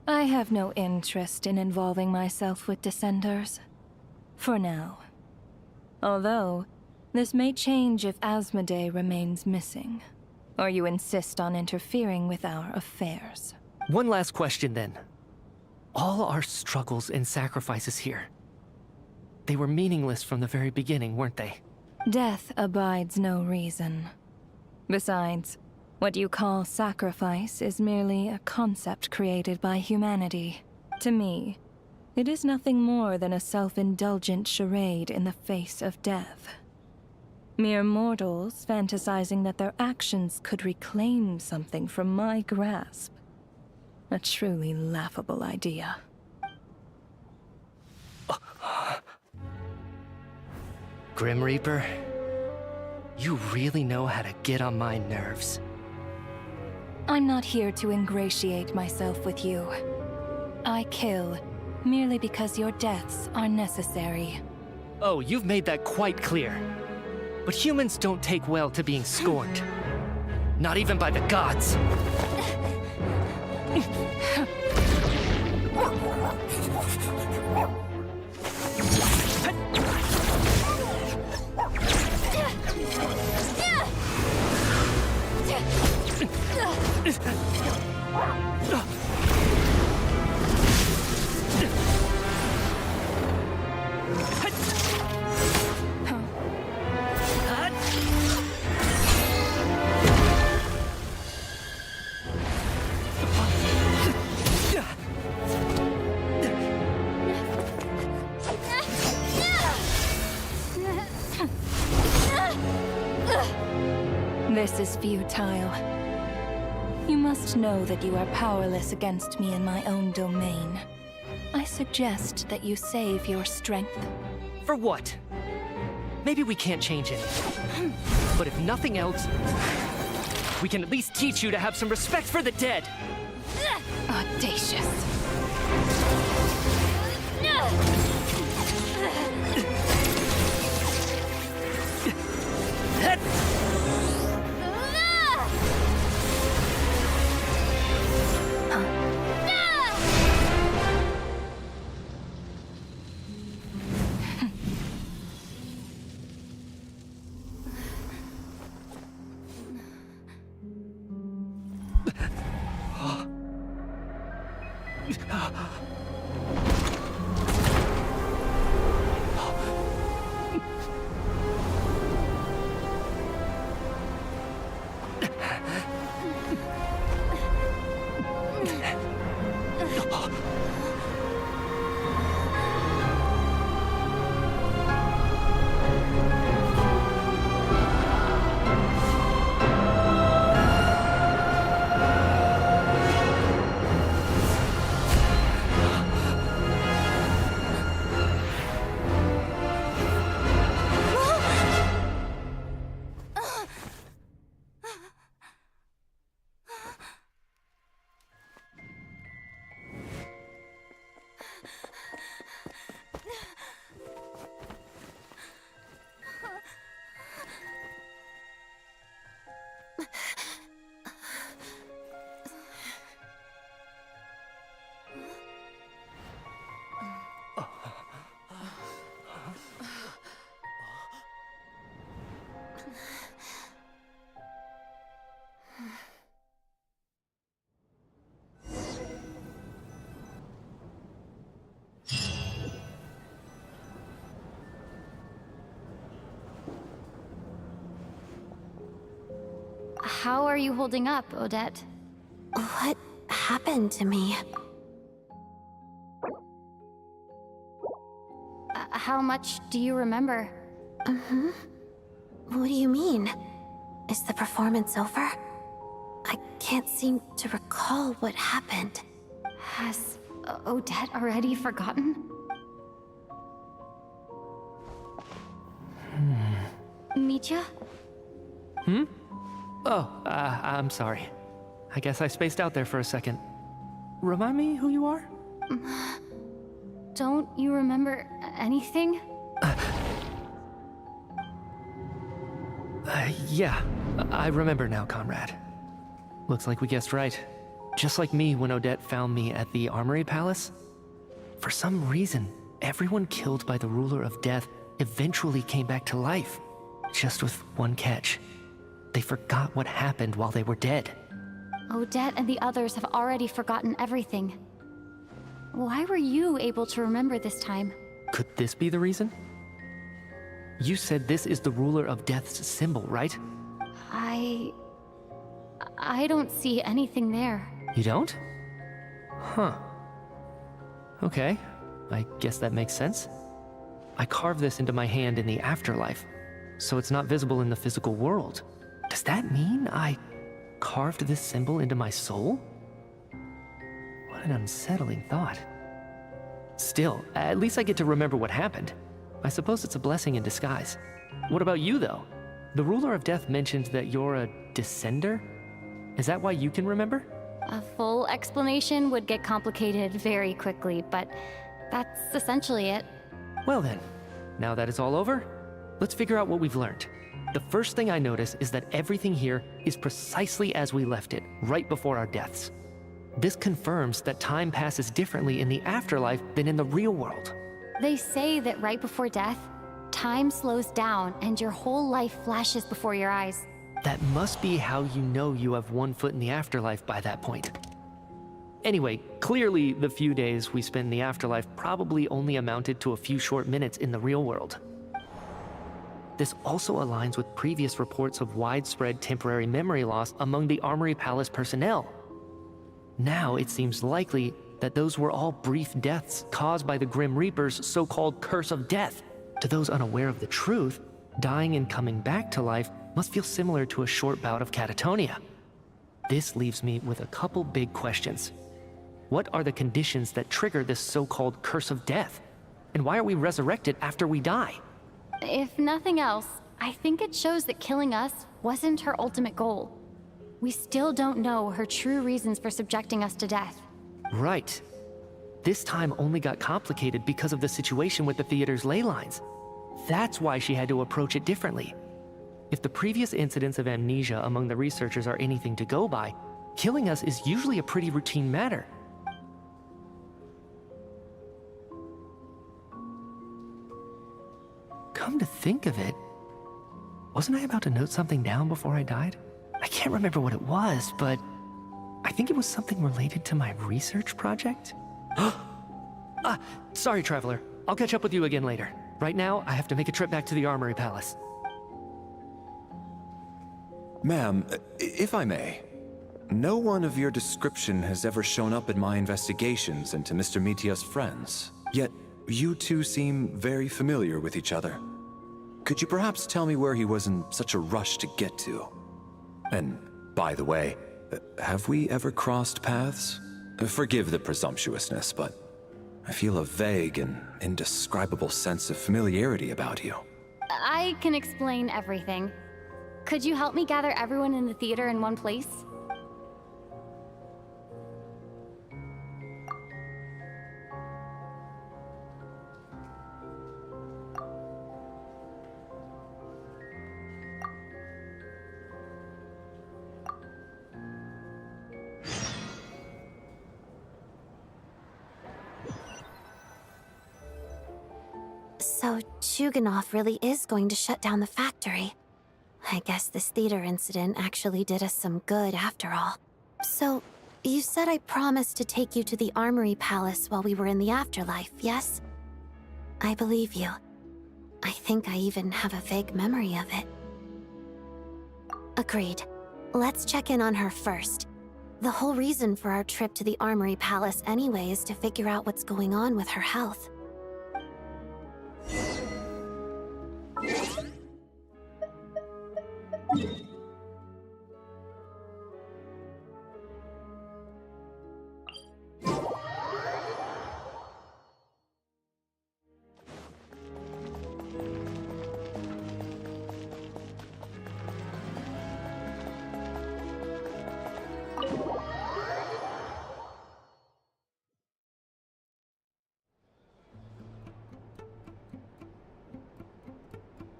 I have no interest in involving myself with Descenders, for now. Although, this may change if Asmodee remains missing, or you insist on interfering with our affairs. One last question then. All our struggles and sacrifices here, they were meaningless from the very beginning, weren't they? Death abides no reason. Besides, what you call sacrifice is merely a concept created by humanity. To me, it is nothing more than a self-indulgent charade in the face of death. Mere mortals fantasizing that their actions could reclaim something from my grasp. A truly laughable idea. Grim Reaper, you really know how to get on my nerves. I'm not here to ingratiate myself with you. I kill merely because your deaths are necessary. Oh, you've made that quite clear. But humans don't take well to being scorned. Not even by the gods. This is futile. You must know that you are powerless against me in my own domain. I suggest that you save your strength. For what? Maybe we can't change it. But if nothing else, we can at least teach you to have some respect for the dead. Audacious. How are you holding up, Odette? What happened to me? How much do you remember? What do you mean? Is the performance over? I can't seem to recall what happened. Has Odette already forgotten? Mitya? Oh, I'm sorry. I guess I spaced out there for a second. Remind me who you are? Don't you remember anything? Yeah, I remember now, comrade. Looks like we guessed right. Just like me when Odette found me at the Armory Palace. For some reason, everyone killed by the Ruler of Death eventually came back to life. Just with one catch. They forgot what happened while they were dead. Odette and the others have already forgotten everything. Why were you able to remember this time? Could this be the reason? You said this is the Ruler of Death's symbol, right? I don't see anything there. You don't? Huh. Okay, I guess that makes sense. I carved this into my hand in the afterlife, so it's not visible in the physical world. Does that mean I carved this symbol into my soul? What an unsettling thought. Still, at least I get to remember what happened. I suppose it's a blessing in disguise. What about you, though? The ruler of death mentioned that you're a descender? Is that why you can remember? A full explanation would get complicated very quickly, but that's essentially it. Well then, now that it's all over, let's figure out what we've learned. The first thing I notice is that everything here is precisely as we left it, right before our deaths. This confirms that time passes differently in the afterlife than in the real world. They say that right before death, time slows down and your whole life flashes before your eyes. That must be how you know you have one foot in the afterlife by that point. Anyway, clearly the few days we spent in the afterlife probably only amounted to a few short minutes in the real world. This also aligns with previous reports of widespread temporary memory loss among the Armory Palace personnel. Now it seems likely that those were all brief deaths caused by the Grim Reaper's so-called curse of death. To those unaware of the truth, dying and coming back to life must feel similar to a short bout of catatonia. This leaves me with a couple big questions. What are the conditions that trigger this so-called curse of death? And why are we resurrected after we die? If nothing else, I think it shows that killing us wasn't her ultimate goal. We still don't know her true reasons for subjecting us to death. Right. This time only got complicated because of the situation with the theater's ley lines. That's why she had to approach it differently. If the previous incidents of amnesia among the researchers are anything to go by, killing us is usually a pretty routine matter. Come to think of it, wasn't I about to note something down before I died? I can't remember what it was, but I think it was something related to my research project. Sorry, Traveler. I'll catch up with you again later. Right now, I have to make a trip back to the Armory Palace. Ma'am, if I may, no one of your description has ever shown up in my investigations into Mr. Mitia's friends. Yet, you two seem very familiar with each other. Could you perhaps tell me where he was in such a rush to get to? And, by the way, have we ever crossed paths? Forgive the presumptuousness, but I feel a vague and indescribable sense of familiarity about you. I can explain everything. Could you help me gather everyone in the theater in one place? So Chuganov really is going to shut down the factory. I guess this theater incident actually did us some good after all. So, you said I promised to take you to the Armory Palace while we were in the afterlife, yes? I believe you. I think I even have a vague memory of it. Agreed. Let's check in on her first. The whole reason for our trip to the Armory Palace anyway is to figure out what's going on with her health.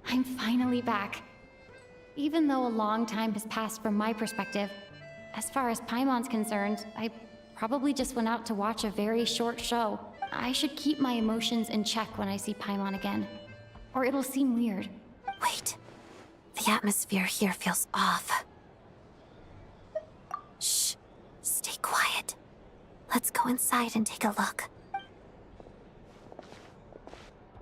I'm finally back. Even though a long time has passed from my perspective, as far as Paimon's concerned, I probably just went out to watch a very short show. I should keep my emotions in check when I see Paimon again, or it'll seem weird. Wait. The atmosphere here feels off. Shh. Stay quiet. Let's go inside and take a look.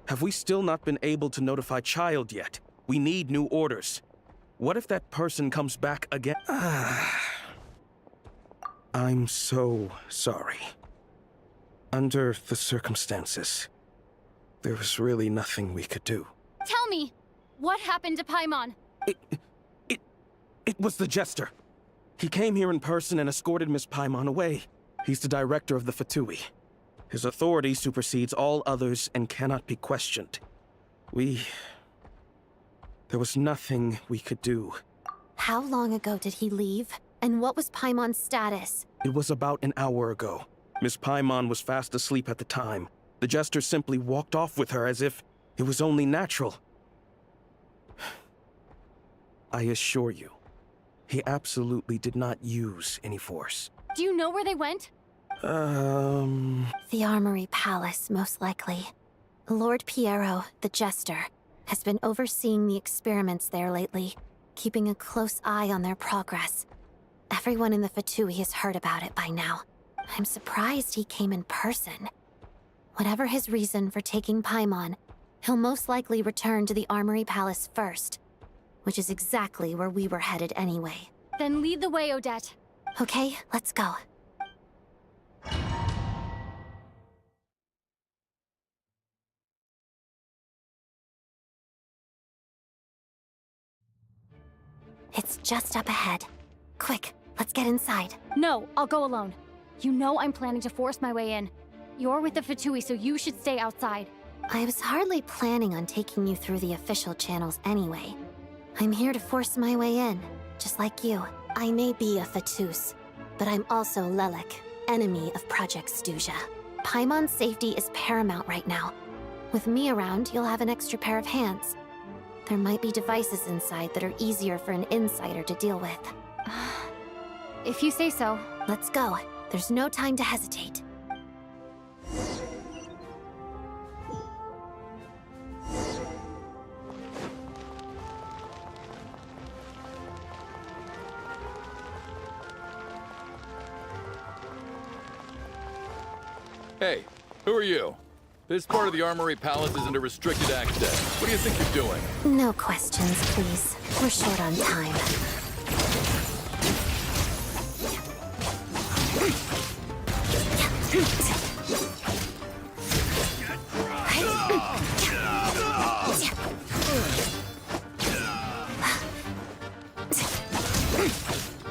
Have we still not been able to notify Child yet? We need new orders. What if that person comes back again? I'm so sorry. Under the circumstances, there was really nothing we could do. Tell me, what happened to Paimon? It was the Jester. He came here in person and escorted Miss Paimon away. He's the director of the Fatui. His authority supersedes all others and cannot be questioned. There was nothing we could do. How long ago did he leave? And what was Paimon's status? It was about an hour ago. Miss Paimon was fast asleep at the time. The Jester simply walked off with her as if it was only natural. I assure you, he absolutely did not use any force. Do you know where they went? The Armory Palace, most likely. Lord Piero, the Jester, has been overseeing the experiments there lately, keeping a close eye on their progress. Everyone in the Fatui has heard about it by now. I'm surprised he came in person. Whatever his reason for taking Paimon, he'll most likely return to the Armory Palace first, which is exactly where we were headed anyway. Then lead the way, Odette. Okay, let's go. It's just up ahead. Quick, let's get inside. No, I'll go alone. You know I'm planning to force my way in. You're with the Fatui, so you should stay outside. I was hardly planning on taking you through the official channels anyway. I'm here to force my way in, just like you. I may be a Fatus, but I'm also Lelek, enemy of Project Stuzha. Paimon's safety is paramount right now. With me around, you'll have an extra pair of hands. There might be devices inside that are easier for an insider to deal with. If you say so. Let's go. There's no time to hesitate. Hey, who are you? This part of the Armory Palace isn't a restricted access. What do you think you're doing? No questions, please. We're short on time.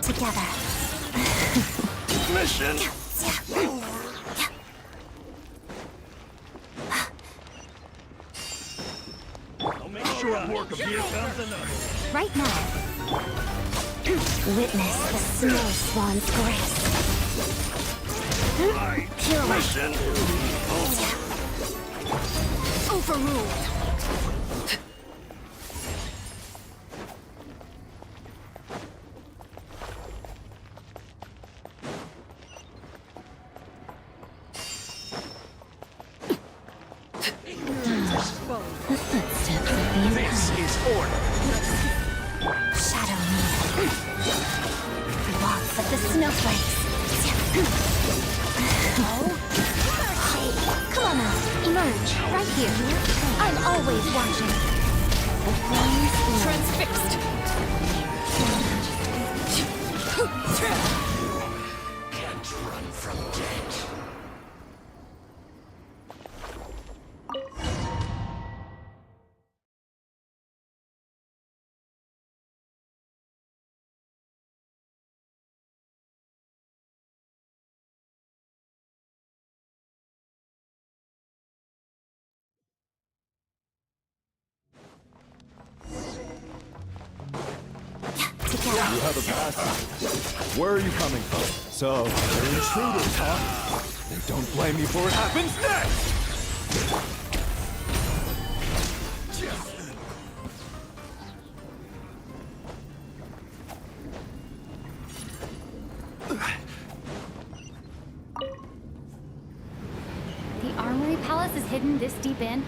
Together. Mission! I'll make sure I'm working. Here comes another. Right now. Witness the snow swan's grace. Right. Pure Mission! Overruled. The footsteps of the This is order. Shadow me. Walks of the snowflakes. Come on now, emerge, right here. I'm always watching. The flames Transfixed. Can't run from death. together. You have a pass. Where are you coming from? So, they're intruders, huh? Then don't blame me for what happens next! The Armory Palace is hidden this deep in?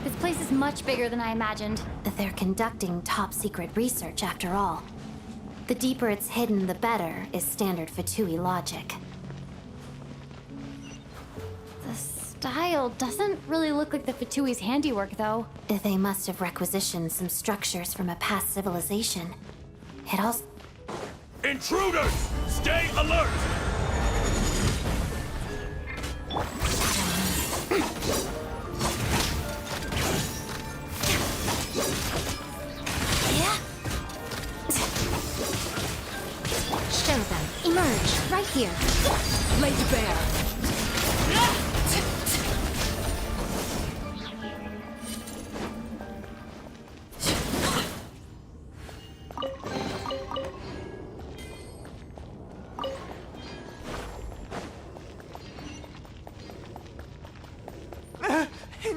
This place is much bigger than I imagined. They're conducting top-secret research, after all. The deeper it's hidden, the better, is standard Fatui logic. The style doesn't really look like the Fatui's handiwork, though. They must have requisitioned some structures from a past civilization. It also... Intruders! Stay alert! Show them. Emerge. Right here. Laid bare.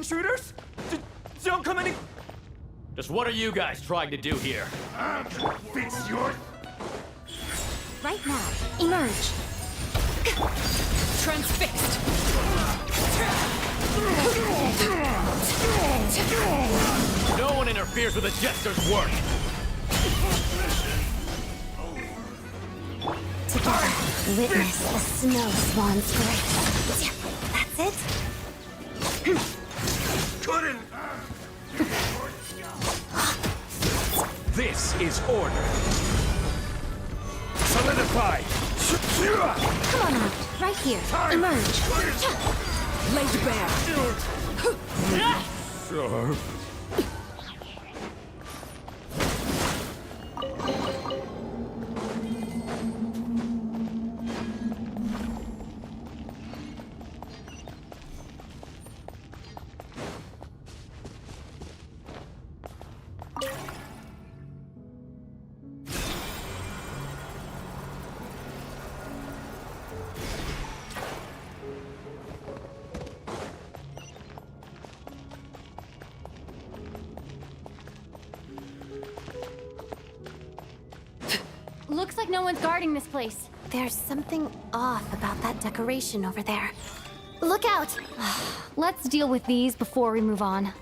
intruders? Don't come any... Just what are you guys trying to do here? Fix your... Right now, emerge. Transfixed! No one interferes with a jester's work! Together, witness the snow swan's grace. That's it? Couldn't! This is order. Solidify! Come on out, right here. Emerge. Laid bare. Sure. Looks like no one's guarding this place. There's something off about that decoration over there. Look out! Let's deal with these before we move on.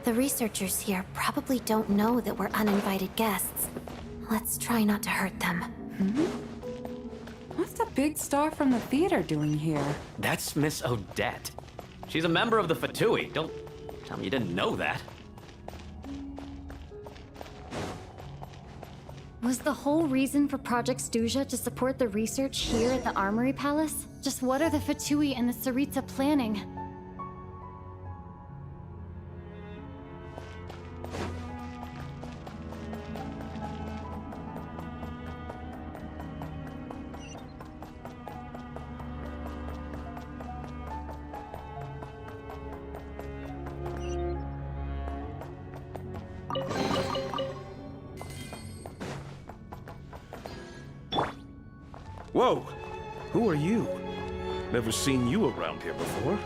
The researchers here probably don't know that we're uninvited guests. Let's try not to hurt them. What's the big star from the theater doing here? That's Miss Odette. She's a member of the Fatui. Don't tell me you didn't know that. Was the whole reason for Project Stuja to support the research here at the Armory Palace? Just what are the Fatui and the Tsaritsa planning? Whoa! Who are you? Never seen you around here before.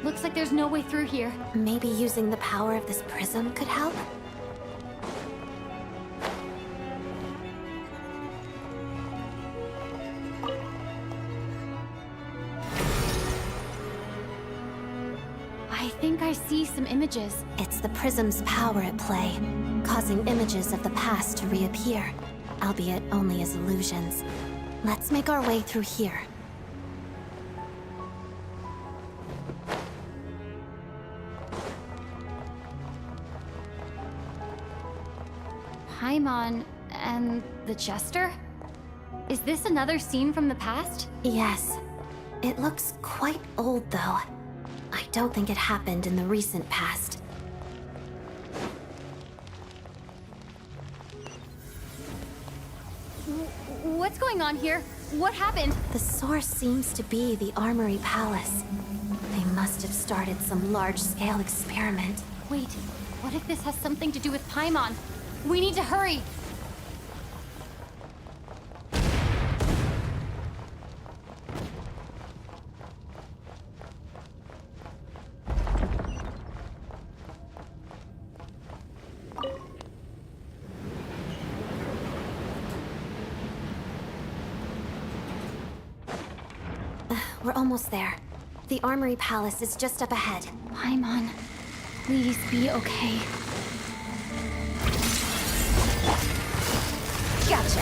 Looks like there's no way through here. Maybe using the power of this prism could help? I think I see some images. It's the prism's power at play, causing images of the past to reappear, albeit only as illusions. Let's make our way through here. Paimon and the Jester? Is this another scene from the past? Yes. It looks quite old, though. I don't think it happened in the recent past. What's going on here? What happened? The source seems to be the Armory Palace. They must have started some large-scale experiment. Wait, what if this has something to do with Paimon? We need to hurry! We're almost there. The Armory Palace is just up ahead. Paimon, please be okay. Gotcha.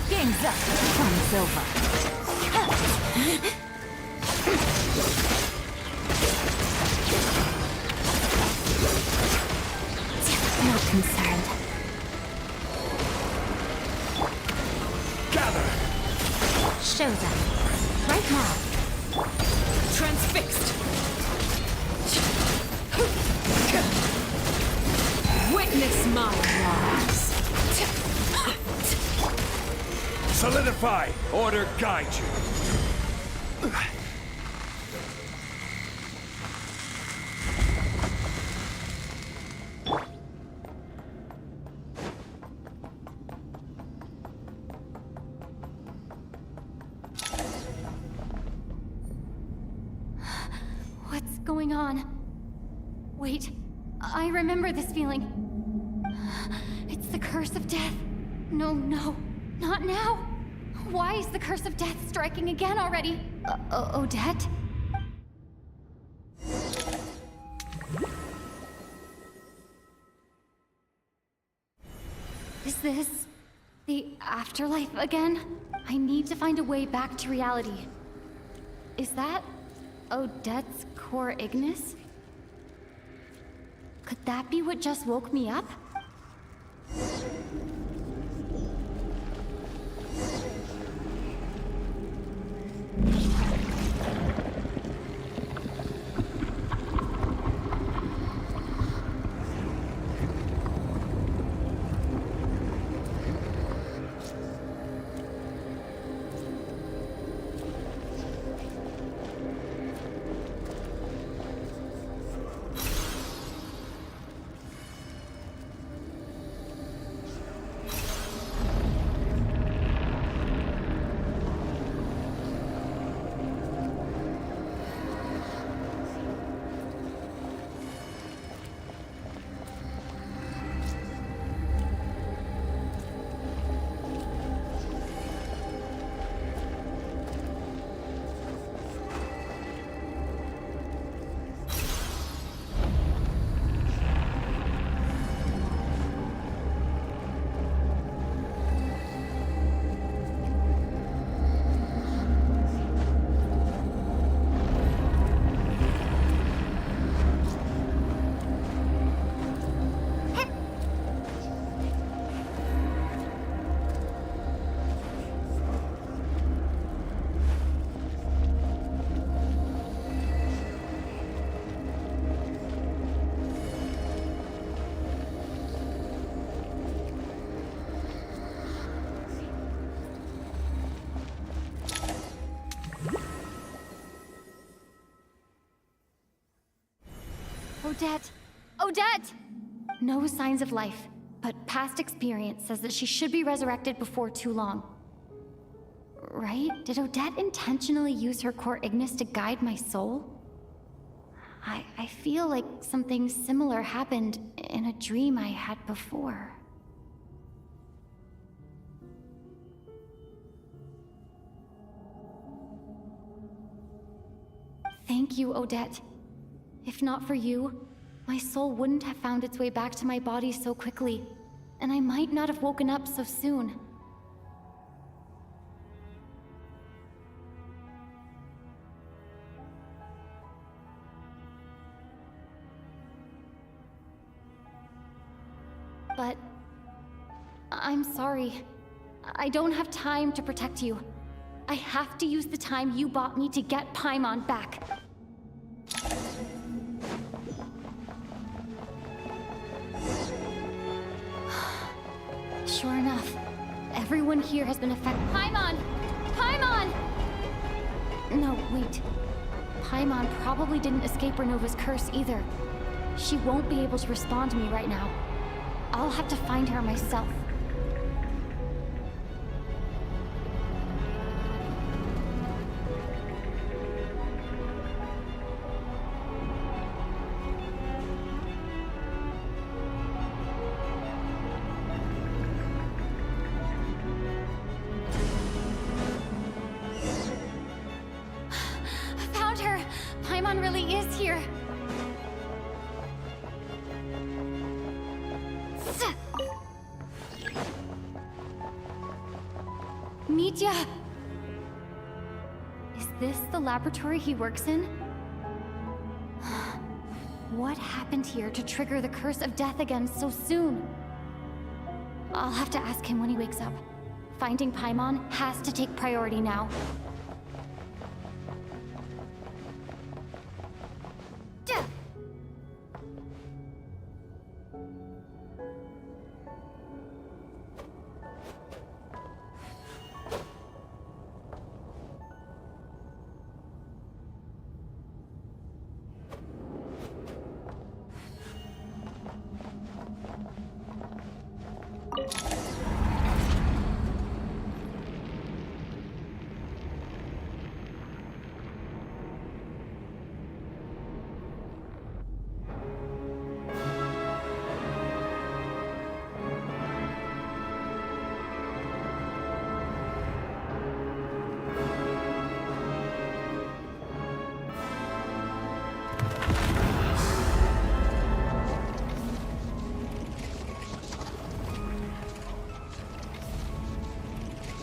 Game's up. Fun's over. Not concerned. Gather! Show them. Right now. Transfixed. Witness my rise. Solidify! Order guide you! What's going on? Wait, I remember this feeling. It's the curse of death. No, not now. Why is the curse of death striking again already? Odette? Is this the afterlife again? I need to find a way back to reality. Is that Odette's core Ignis? Could that be what just woke me up? Odette! Odette! No signs of life, but past experience says that she should be resurrected before too long. Right? Did Odette intentionally use her core Ignis to guide my soul? I feel like something similar happened in a dream I had before. Thank you, Odette. If not for you, my soul wouldn't have found its way back to my body so quickly, and I might not have woken up so soon. But I'm sorry. I don't have time to protect you. I have to use the time you bought me to get Paimon back. Sure enough, everyone here has been affected. Paimon! Paimon! No, wait. Paimon probably didn't escape Renova's curse either. She won't be able to respond to me right now. I'll have to find her myself. Aditya! Is this the laboratory he works in? What happened here to trigger the curse of death again so soon? I'll have to ask him when he wakes up. Finding Paimon has to take priority now.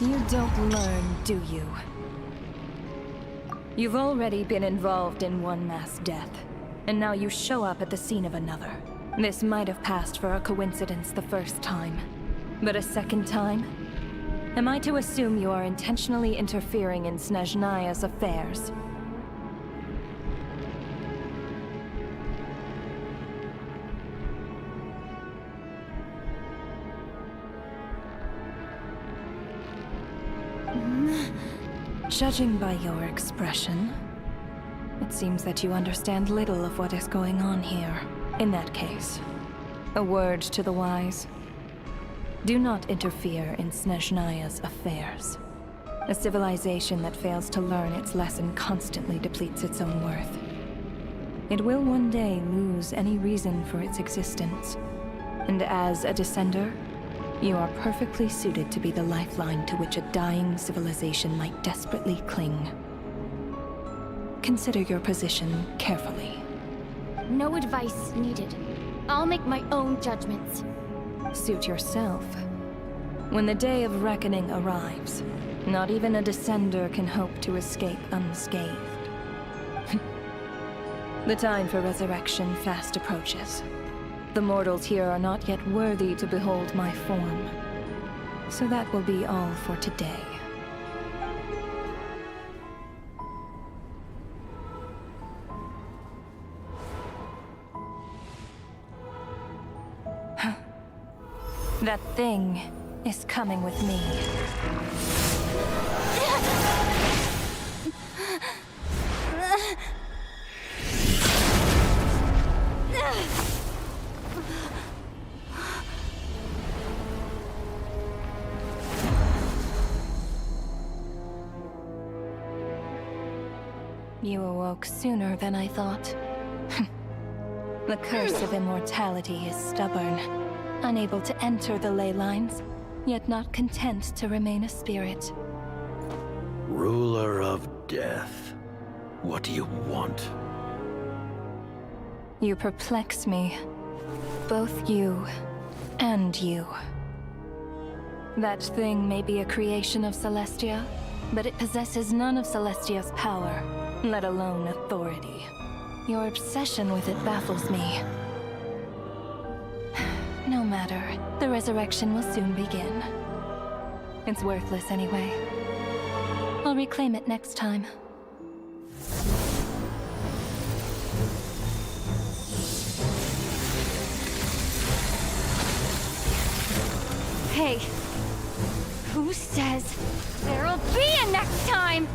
You don't learn, do you? You've already been involved in one mass death, and now you show up at the scene of another. This might have passed for a coincidence the first time, but a second time? Am I to assume you are intentionally interfering in Snezhnaya's affairs? Judging by your expression, it seems that you understand little of what is going on here. In that case, a word to the wise. Do not interfere in Snezhnaya's affairs. A civilization that fails to learn its lesson constantly depletes its own worth. It will one day lose any reason for its existence. And as a descender, you are perfectly suited to be the lifeline to which a dying civilization might desperately cling. Consider your position carefully. No advice needed. I'll make my own judgments. Suit yourself. When the day of reckoning arrives, not even a descender can hope to escape unscathed. The time for resurrection fast approaches. The mortals here are not yet worthy to behold my form. So that will be all for today. That thing is coming with me. You awoke sooner than I thought. The curse of immortality is stubborn, unable to enter the ley lines, yet not content to remain a spirit. Ruler of death, what do you want? You perplex me. Both you and you. That thing may be a creation of Celestia, but it possesses none of Celestia's power, let alone authority. Your obsession with it baffles me. No matter, the resurrection will soon begin. It's worthless anyway. I'll reclaim it next time. Hey, who says there'll be a next time?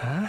Huh?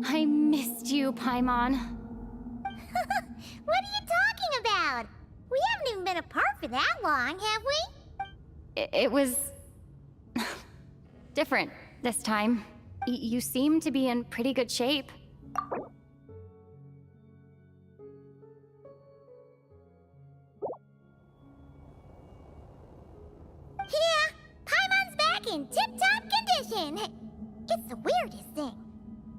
I missed you, Paimon. What are you talking about? We haven't even been apart for that long, have we? It was... different this time. You seem to be in pretty good shape. Yeah, Paimon's back in tip-top condition. It's the weirdest thing.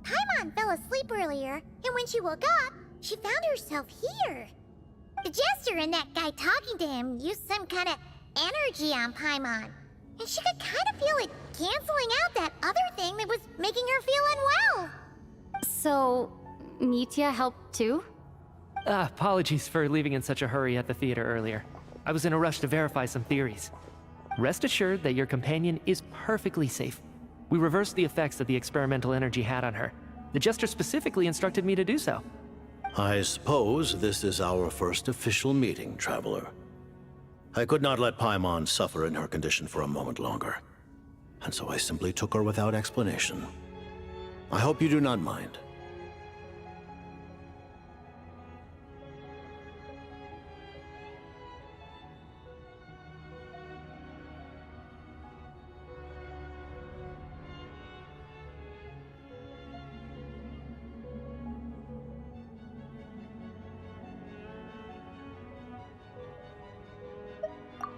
Paimon fell asleep earlier, and when she woke up, she found herself here. The Jester and that guy talking to him used some kind of energy on Paimon, and she could kind of feel it canceling out that other thing that was making her feel unwell. So, Mitya helped too? Apologies for leaving in such a hurry at the theater earlier. I was in a rush to verify some theories. Rest assured that your companion is perfectly safe. We reversed the effects that the experimental energy had on her. The Jester specifically instructed me to do so. I suppose this is our first official meeting, Traveler. I could not let Paimon suffer in her condition for a moment longer, and so I simply took her without explanation. I hope you do not mind.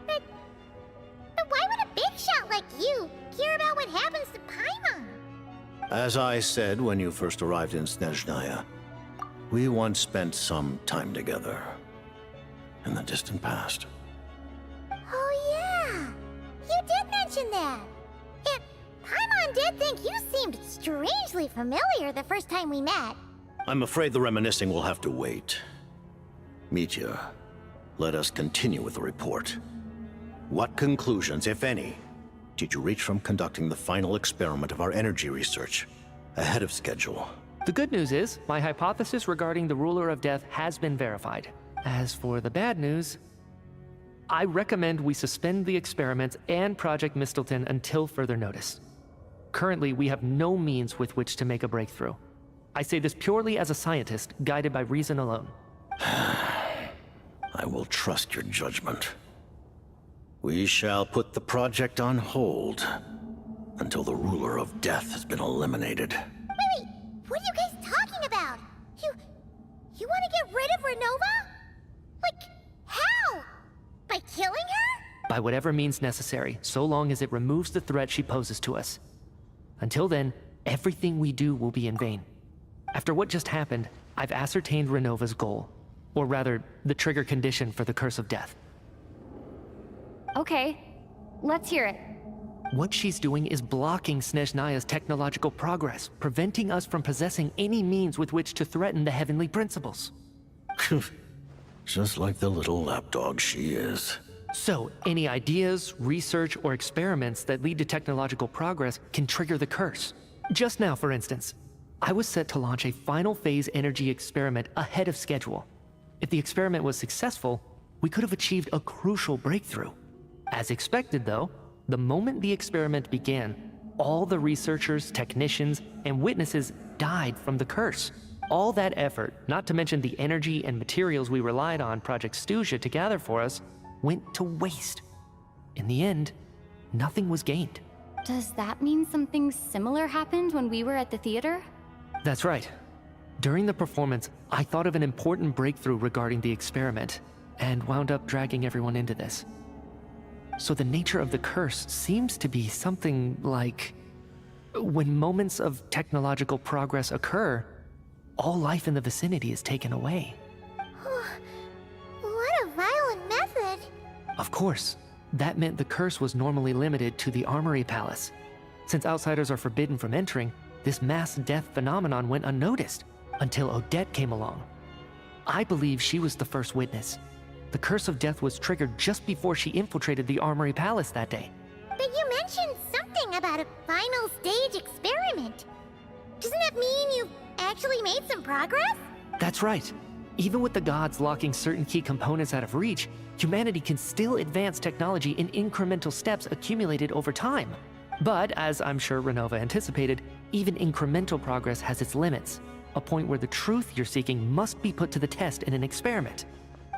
But why would a big shot like you care about what happens to Paimon? As I said when you first arrived in Snezhnaya, we once spent some time together in the distant past. Oh yeah, you did mention that. And Paimon did think you seemed strangely familiar the first time we met. I'm afraid the reminiscing will have to wait. Mitya, let us continue with the report. What conclusions, if any, did you reach from conducting the final experiment of our energy research ahead of schedule? The good news is, my hypothesis regarding the Ruler of Death has been verified. As for the bad news, I recommend we suspend the experiments and Project Mistleton until further notice. Currently, we have no means with which to make a breakthrough. I say this purely as a scientist, guided by reason alone. I will trust your judgment. We shall put the project on hold until the Ruler of Death has been eliminated. Wait, what are you guys talking about? You want to get rid of Renova? Like, how? By killing her? By whatever means necessary, so long as it removes the threat she poses to us. Until then, everything we do will be in vain. After what just happened, I've ascertained Renova's goal. Or rather, the trigger condition for the Curse of Death. Okay, let's hear it. What she's doing is blocking Snezhnaya's technological progress, preventing us from possessing any means with which to threaten the heavenly principles. Just like the little lapdog she is. So, any ideas, research, or experiments that lead to technological progress can trigger the curse. Just now, for instance, I was set to launch a final phase energy experiment ahead of schedule. If the experiment was successful, we could have achieved a crucial breakthrough. As expected, though, the moment the experiment began, all the researchers, technicians, and witnesses died from the curse. All that effort, not to mention the energy and materials we relied on Project Stuzha to gather for us, went to waste. In the end, nothing was gained. Does that mean something similar happened when we were at the theater? That's right. During the performance, I thought of an important breakthrough regarding the experiment, and wound up dragging everyone into this. So the nature of the curse seems to be something like... when moments of technological progress occur, all life in the vicinity is taken away. What a violent method. Of course, That meant the curse was normally limited to the Armory Palace. Since outsiders are forbidden from entering, this mass death phenomenon went unnoticed until Odette came along. I believe she was the first witness. The curse of death was triggered just before she infiltrated the Armory Palace that day. But you mentioned something about a final stage experiment. Doesn't that mean you've actually made some progress? That's right. Even with the gods locking certain key components out of reach, humanity can still advance technology in incremental steps accumulated over time. But, as I'm sure Renova anticipated, even incremental progress has its limits. A point where the truth you're seeking must be put to the test in an experiment.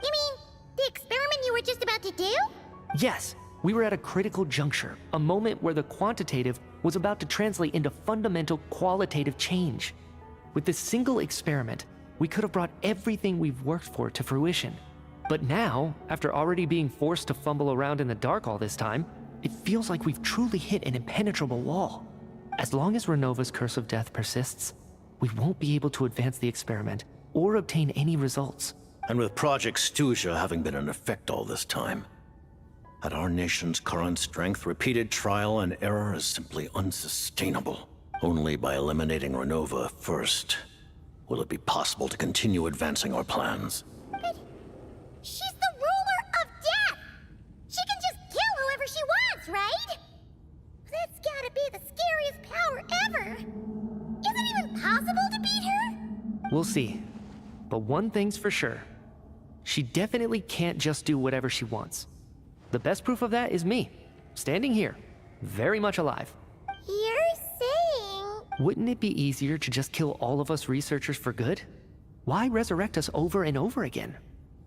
You mean the experiment you were just about to do? Yes, we were at a critical juncture, a moment where the quantitative was about to translate into fundamental qualitative change. With this single experiment, we could have brought everything we've worked for to fruition. But now, after already being forced to fumble around in the dark all this time, it feels like we've truly hit an impenetrable wall. As long as Renova's curse of death persists, we won't be able to advance the experiment or obtain any results. And with Project Snezhnaya having been in effect all this time, at our nation's current strength, repeated trial and error is simply unsustainable. Only by eliminating Renova first will it be possible to continue advancing our plans. But she's the ruler of death! She can just kill whoever she wants, right? That's gotta be the scariest power ever! Is it even possible to beat her? We'll see. But one thing's for sure. She definitely can't just do whatever she wants. The best proof of that is me, standing here, very much alive. You're saying... Wouldn't it be easier to just kill all of us researchers for good? Why resurrect us over and over again?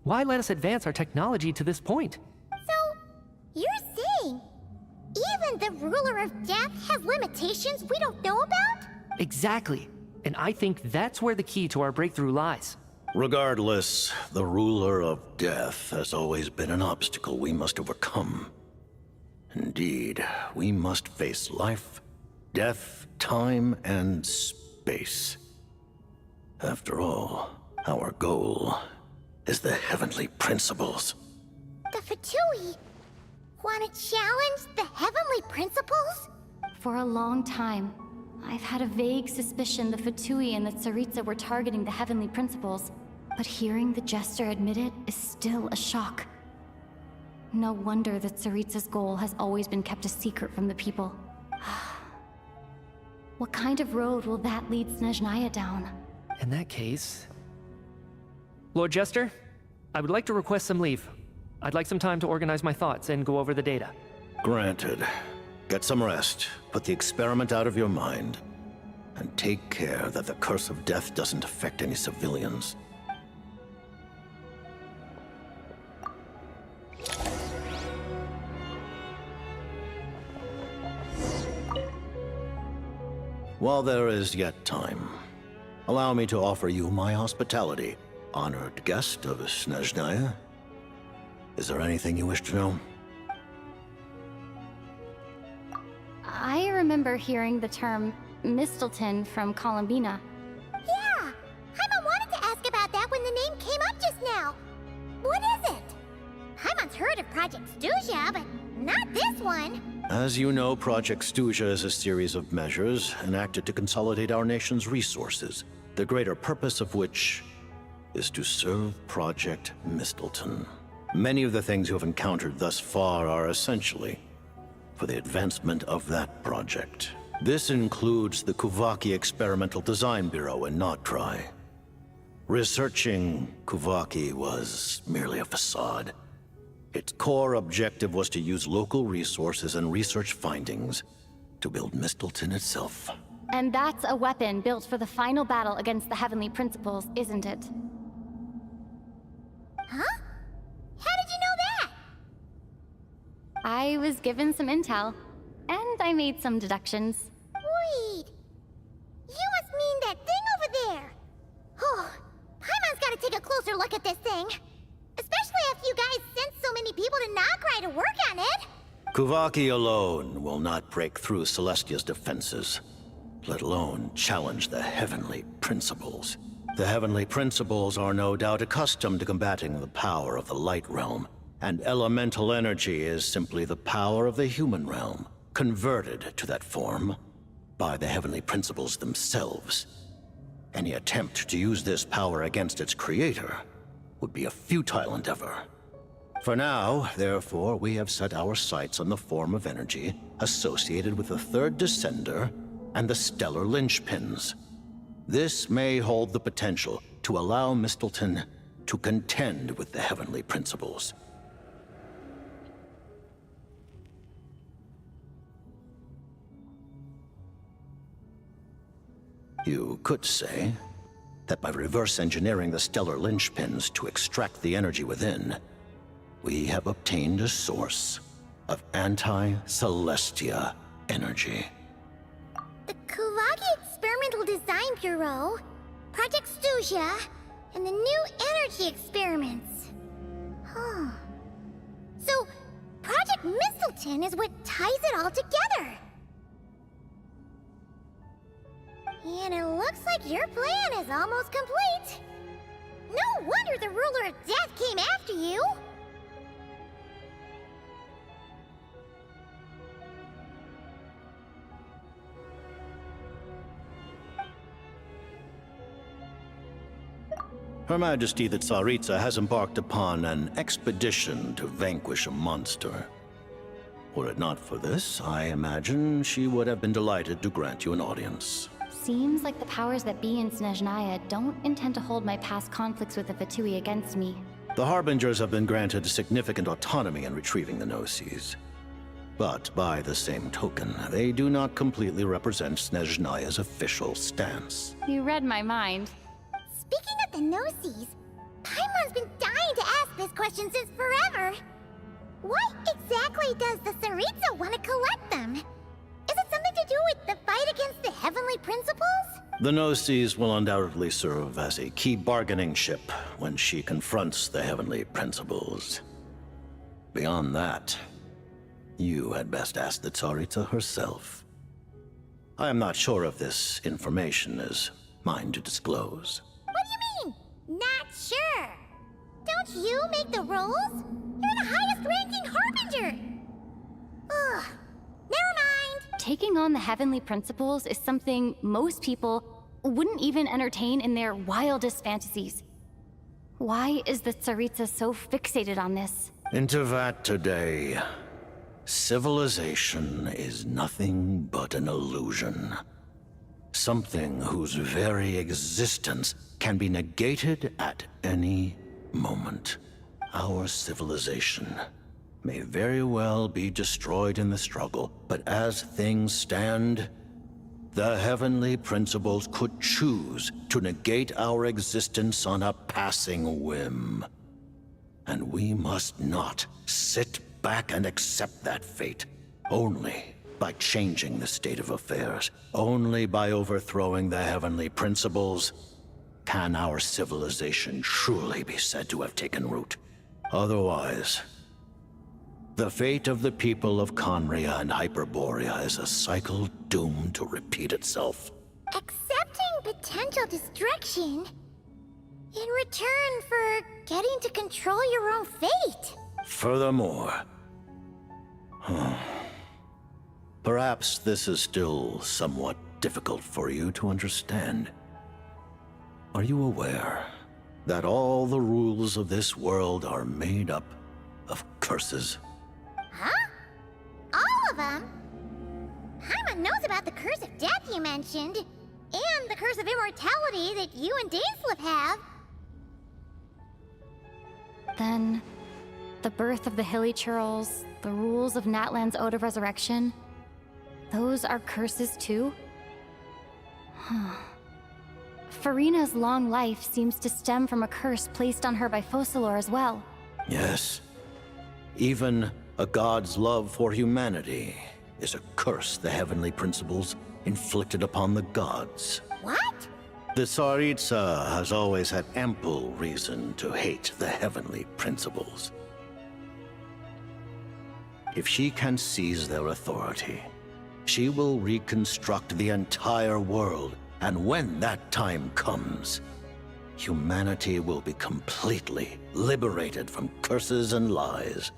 Why let us advance our technology to this point? So, you're saying even the ruler of death has limitations we don't know about? Exactly. And I think that's where the key to our breakthrough lies. Regardless, the ruler of death has always been an obstacle we must overcome. Indeed, we must face life, death, time, and space. After all, our goal is the heavenly principles. The Fatui want to challenge the heavenly principles? For a long time, I've had a vague suspicion the Fatui and the Tsaritsa were targeting the heavenly principles. But hearing the Jester admit it is still a shock. No wonder that Tsaritsa's goal has always been kept a secret from the people. What kind of road will that lead Snezhnaya down? In that case... Lord Jester, I would like to request some leave. I'd like some time to organize my thoughts and go over the data. Granted. Get some rest, put the experiment out of your mind, and take care that the curse of death doesn't affect any civilians. While there is yet time, allow me to offer you my hospitality, honored guest of Snezhnaya. Is there anything you wish to know? I remember hearing the term Mistleton from Columbina. Yeah! Paimon wanted to ask about that when the name came up just now. What is it? Paimon's heard of Project Snezhnaya, but not this one. As you know, Project Snezhnaya is a series of measures enacted to consolidate our nation's resources, the greater purpose of which is to serve Project Mistleton. Many of the things you have encountered thus far are essentially for the advancement of that project. This includes the Kuvaki Experimental Design Bureau in Notri. Researching Kuvaki was merely a facade. Its core objective was to use local resources and research findings to build Mistleton itself. And that's a weapon built for the final battle against the Heavenly Principles, isn't it? Huh? How did you know that? I was given some intel, and I made some deductions. Wait. You must mean that thing over there. Oh, Paimon's gotta take a closer look at this thing. Especially after you guys sent so many people to Notri to work on it. Kuvaki alone will not break through Celestia's defenses, let alone challenge the Heavenly Principles. The Heavenly Principles are no doubt accustomed to combating the power of the Light Realm, And elemental energy is simply the power of the human realm, converted to that form by the heavenly principles themselves. Any attempt to use this power against its creator would be a futile endeavor. For now, therefore, we have set our sights on the form of energy associated with the third descender and the stellar linchpins. This may hold the potential to allow Mistleton to contend with the heavenly principles. You could say that by reverse engineering the stellar linchpins to extract the energy within, we have obtained a source of anti-Celestia energy. The Kulagi Experimental Design Bureau, Project Stuja, and the new energy experiments. Huh. So, Project Mistleton is what ties it all together. And it looks like your plan is almost complete. No wonder the Ruler of Death came after you. Her Majesty the Tsaritsa has embarked upon an expedition to vanquish a monster. Were it not for this, I imagine she would have been delighted to grant you an audience. Seems like the powers that be in Snezhnaya don't intend to hold my past conflicts with the Fatui against me. The Harbingers have been granted significant autonomy in retrieving the Gnosis. But by the same token, they do not completely represent Snezhnaya's official stance. You read my mind. Speaking of the Gnosis, Paimon's been dying to ask this question since forever. Why exactly does the Tsaritsa want to collect them? Is it something to do with the fight against the heavenly principles? The Gnosis will undoubtedly serve as a key bargaining chip when she confronts the heavenly principles. Beyond that, you had best ask the Tsaritsa herself. I am not sure if this information is mine to disclose. What do you mean, not sure? Don't you make the rules? You're the highest-ranking Harbinger! Ugh, never mind. Taking on the heavenly principles is something most people wouldn't even entertain in their wildest fantasies. Why is the Tsaritsa so fixated on this? Into that today, civilization is nothing but an illusion. Something whose very existence can be negated at any moment. Our civilization may very well be destroyed in the struggle, but as things stand, the heavenly principles could choose to negate our existence on a passing whim. And we must not sit back and accept that fate. Only by changing the state of affairs, only by overthrowing the heavenly principles, can our civilization truly be said to have taken root. Otherwise, the fate of the people of Conria and Hyperborea is a cycle doomed to repeat itself. Accepting potential destruction in return for getting to control your own fate. Furthermore, perhaps this is still somewhat difficult for you to understand. Are you aware that all the rules of this world are made up of curses? Huh? All of them? Paimon knows about the curse of death you mentioned, and the curse of immortality that you and Dainsleif have. Then, the birth of the Hilly Churls, the rules of Natlan's Ode of Resurrection, those are curses too? Farina's long life seems to stem from a curse placed on her by Focalor as well. Yes. Even a god's love for humanity is a curse the heavenly principles inflicted upon the gods. What? The Tsaritsa has always had ample reason to hate the heavenly principles. If she can seize their authority, she will reconstruct the entire world, and when that time comes, humanity will be completely liberated from curses and lies.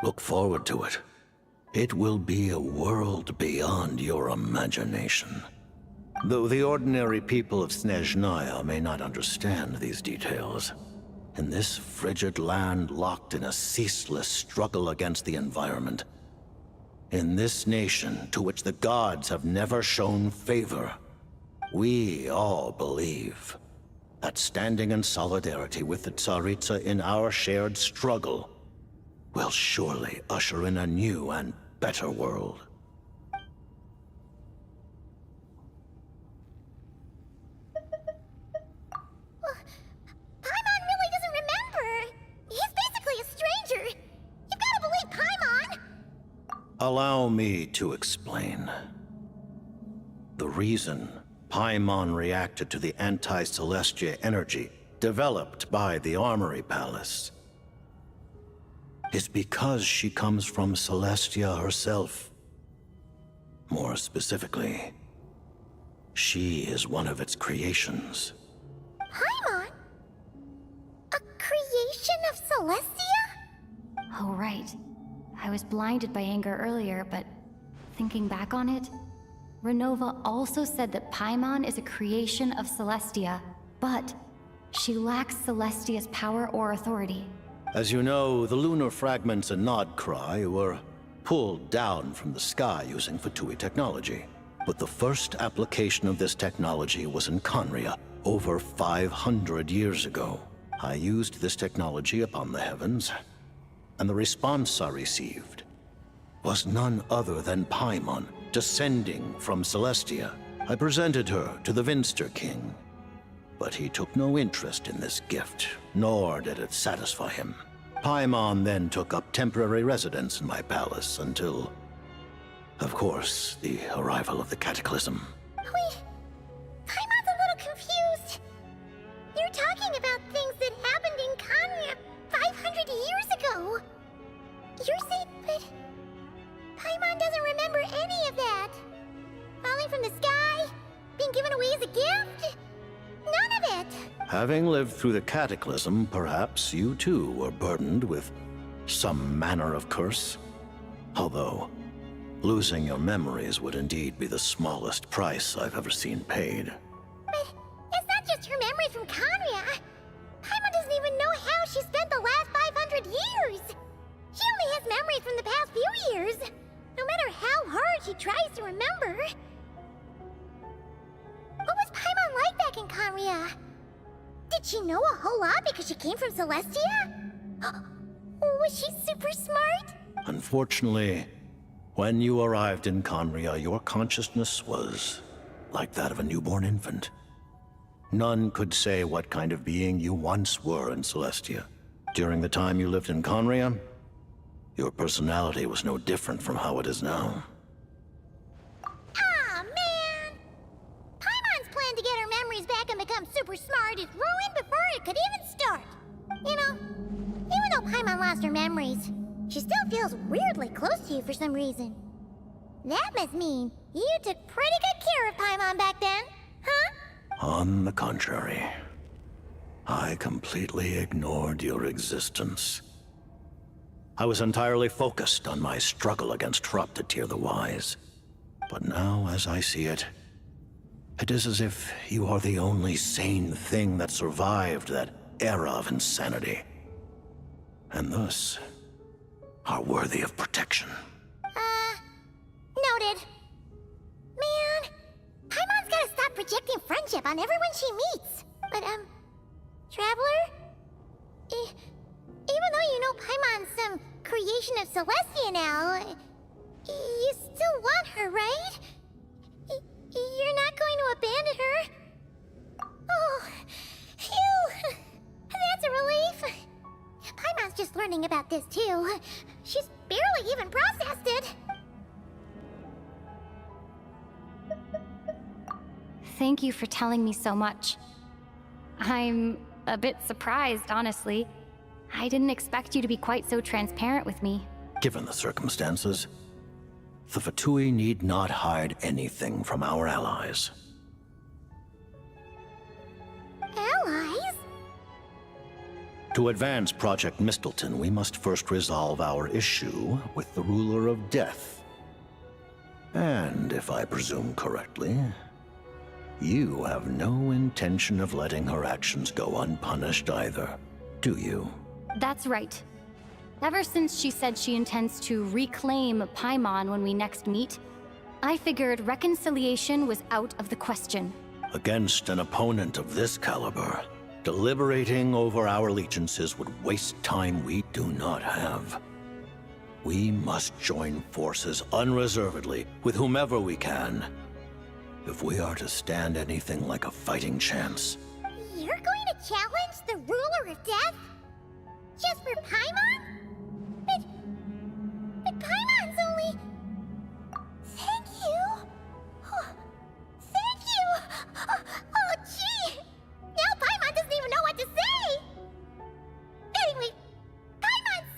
Look forward to it. It will be a world beyond your imagination. Though the ordinary people of Snezhnaya may not understand these details, in this frigid land locked in a ceaseless struggle against the environment, in this nation to which the gods have never shown favor, we all believe that standing in solidarity with the Tsaritsa in our shared struggle will surely usher in a new and better world. Paimon really doesn't remember. He's basically a stranger. You've got to believe Paimon. Allow me to explain. The reason Paimon reacted to the anti-Celestia energy developed by the Armory Palace is because she comes from Celestia herself. More specifically, she is one of its creations. Paimon? A creation of Celestia? Oh, right. I was blinded by anger earlier, but thinking back on it, Renova also said that Paimon is a creation of Celestia, but she lacks Celestia's power or authority. As you know, the lunar fragments in Nodcry were pulled down from the sky using Fatui technology. But the first application of this technology was in Conria, over 500 years ago. I used this technology upon the heavens, and the response I received was none other than Paimon, descending from Celestia. I presented her to the Vinster King, but he took no interest in this gift, nor did it satisfy him. Paimon then took up temporary residence in my palace until, of course, the arrival of the Cataclysm. Wait, Paimon's a little confused. You're talking about things that happened in Conria 500 years ago. You're saying, but Paimon doesn't remember any of that. Falling from the sky? Being given away as a gift? None of it! Having lived through the Cataclysm, perhaps you too were burdened with some manner of curse. Although, losing your memories would indeed be the smallest price I've ever seen paid. But it's not just her memories from Conria. Paimon doesn't even know how she spent the last 500 years. She only has memories from the past few years. No matter how hard she tries to remember. What was Paimon like back in Conria? Did she know a whole lot because she came from Celestia? Was she super smart? Unfortunately, when you arrived in Conria, your consciousness was like that of a newborn infant. None could say what kind of being you once were in Celestia. During the time you lived in Conria, your personality was no different from how it is now. Aw, man! Paimon's plan to get her memories back and become super smart is ruined before it could even start. You know, even though Paimon lost her memories, she still feels weirdly close to you for some reason. That must mean you took pretty good care of Paimon back then, huh? On the contrary, I completely ignored your existence. I was entirely focused on my struggle against Troptatir the Wise. But now, as I see it, it is as if you are the only sane thing that survived that era of insanity. And thus, are worthy of protection. Noted. Man, Paimon's gotta stop projecting friendship on everyone she meets. But, Traveler? Even though you know Paimon's some creation of Celestia now, you still want her, right? You're not going to abandon her? Oh, She's barely even processed it. Thank you for telling me so much. I'm a bit surprised, honestly. I didn't expect you to be quite so transparent with me. Given the circumstances, the Fatui need not hide anything from our allies. Allies? To advance Project Mistleton, we must first resolve our issue with the Ruler of Death. And if I presume correctly, you have no intention of letting her actions go unpunished either, do you? That's right. Ever since she said she intends to reclaim Paimon when we next meet, I figured reconciliation was out of the question. Against an opponent of this caliber, deliberating over our allegiances would waste time we do not have. We must join forces unreservedly with whomever we can, if we are to stand anything like a fighting chance. You're going to challenge the Ruler of Death? Just for Paimon? But Paimon's only... Thank you! Oh, thank you! Oh, gee! Now Paimon doesn't even know what to say! Anyway, Paimon's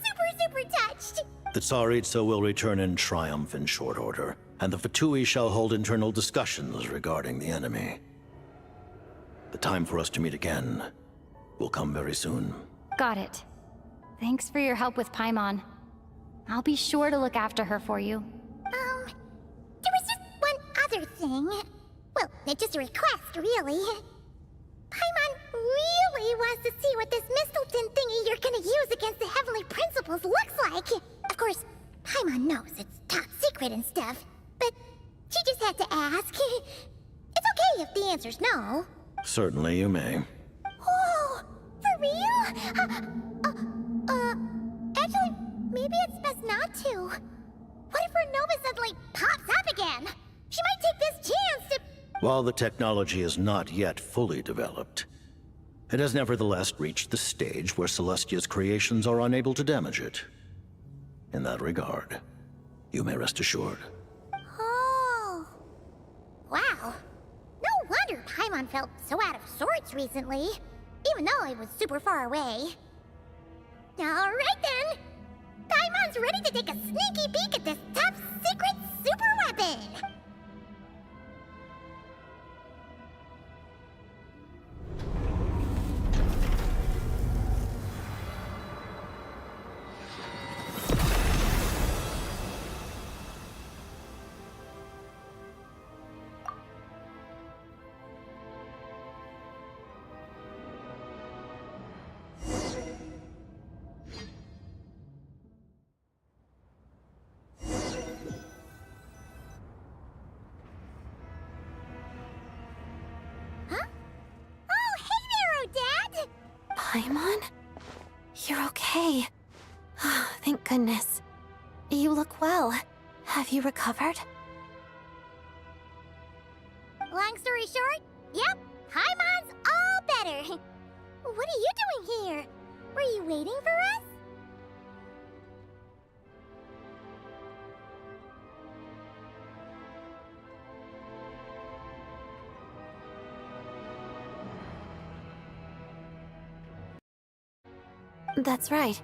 super touched! The Tsaritsa will return in triumph in short order, and the Fatui shall hold internal discussions regarding the enemy. The time for us to meet again will come very soon. Got it. Thanks for your help with Paimon. I'll be sure to look after her for you. There was just one other thing. Well, it's just a request, really. Paimon really wants to see what this Mistleton thingy you're gonna use against the Heavenly Principles looks like. Of course, Paimon knows it's top secret and stuff, but she just had to ask. It's okay if the answer's no. Certainly you may. Oh, for real? Actually, maybe it's best not to. What if her Nova suddenly pops up again? She might take this chance to... While the technology is not yet fully developed, it has nevertheless reached the stage where Celestia's creations are unable to damage it. In that regard, you may rest assured. Oh. Wow. No wonder Paimon felt so out of sorts recently, even though it was super far away. Alright then! Paimon's ready to take a sneaky peek at this top secret super weapon! Paimon? You're okay. Thank goodness. You look well. Have you recovered? Long story short, yep, Paimon's all better. What are you doing here? Were you waiting for us? That's right.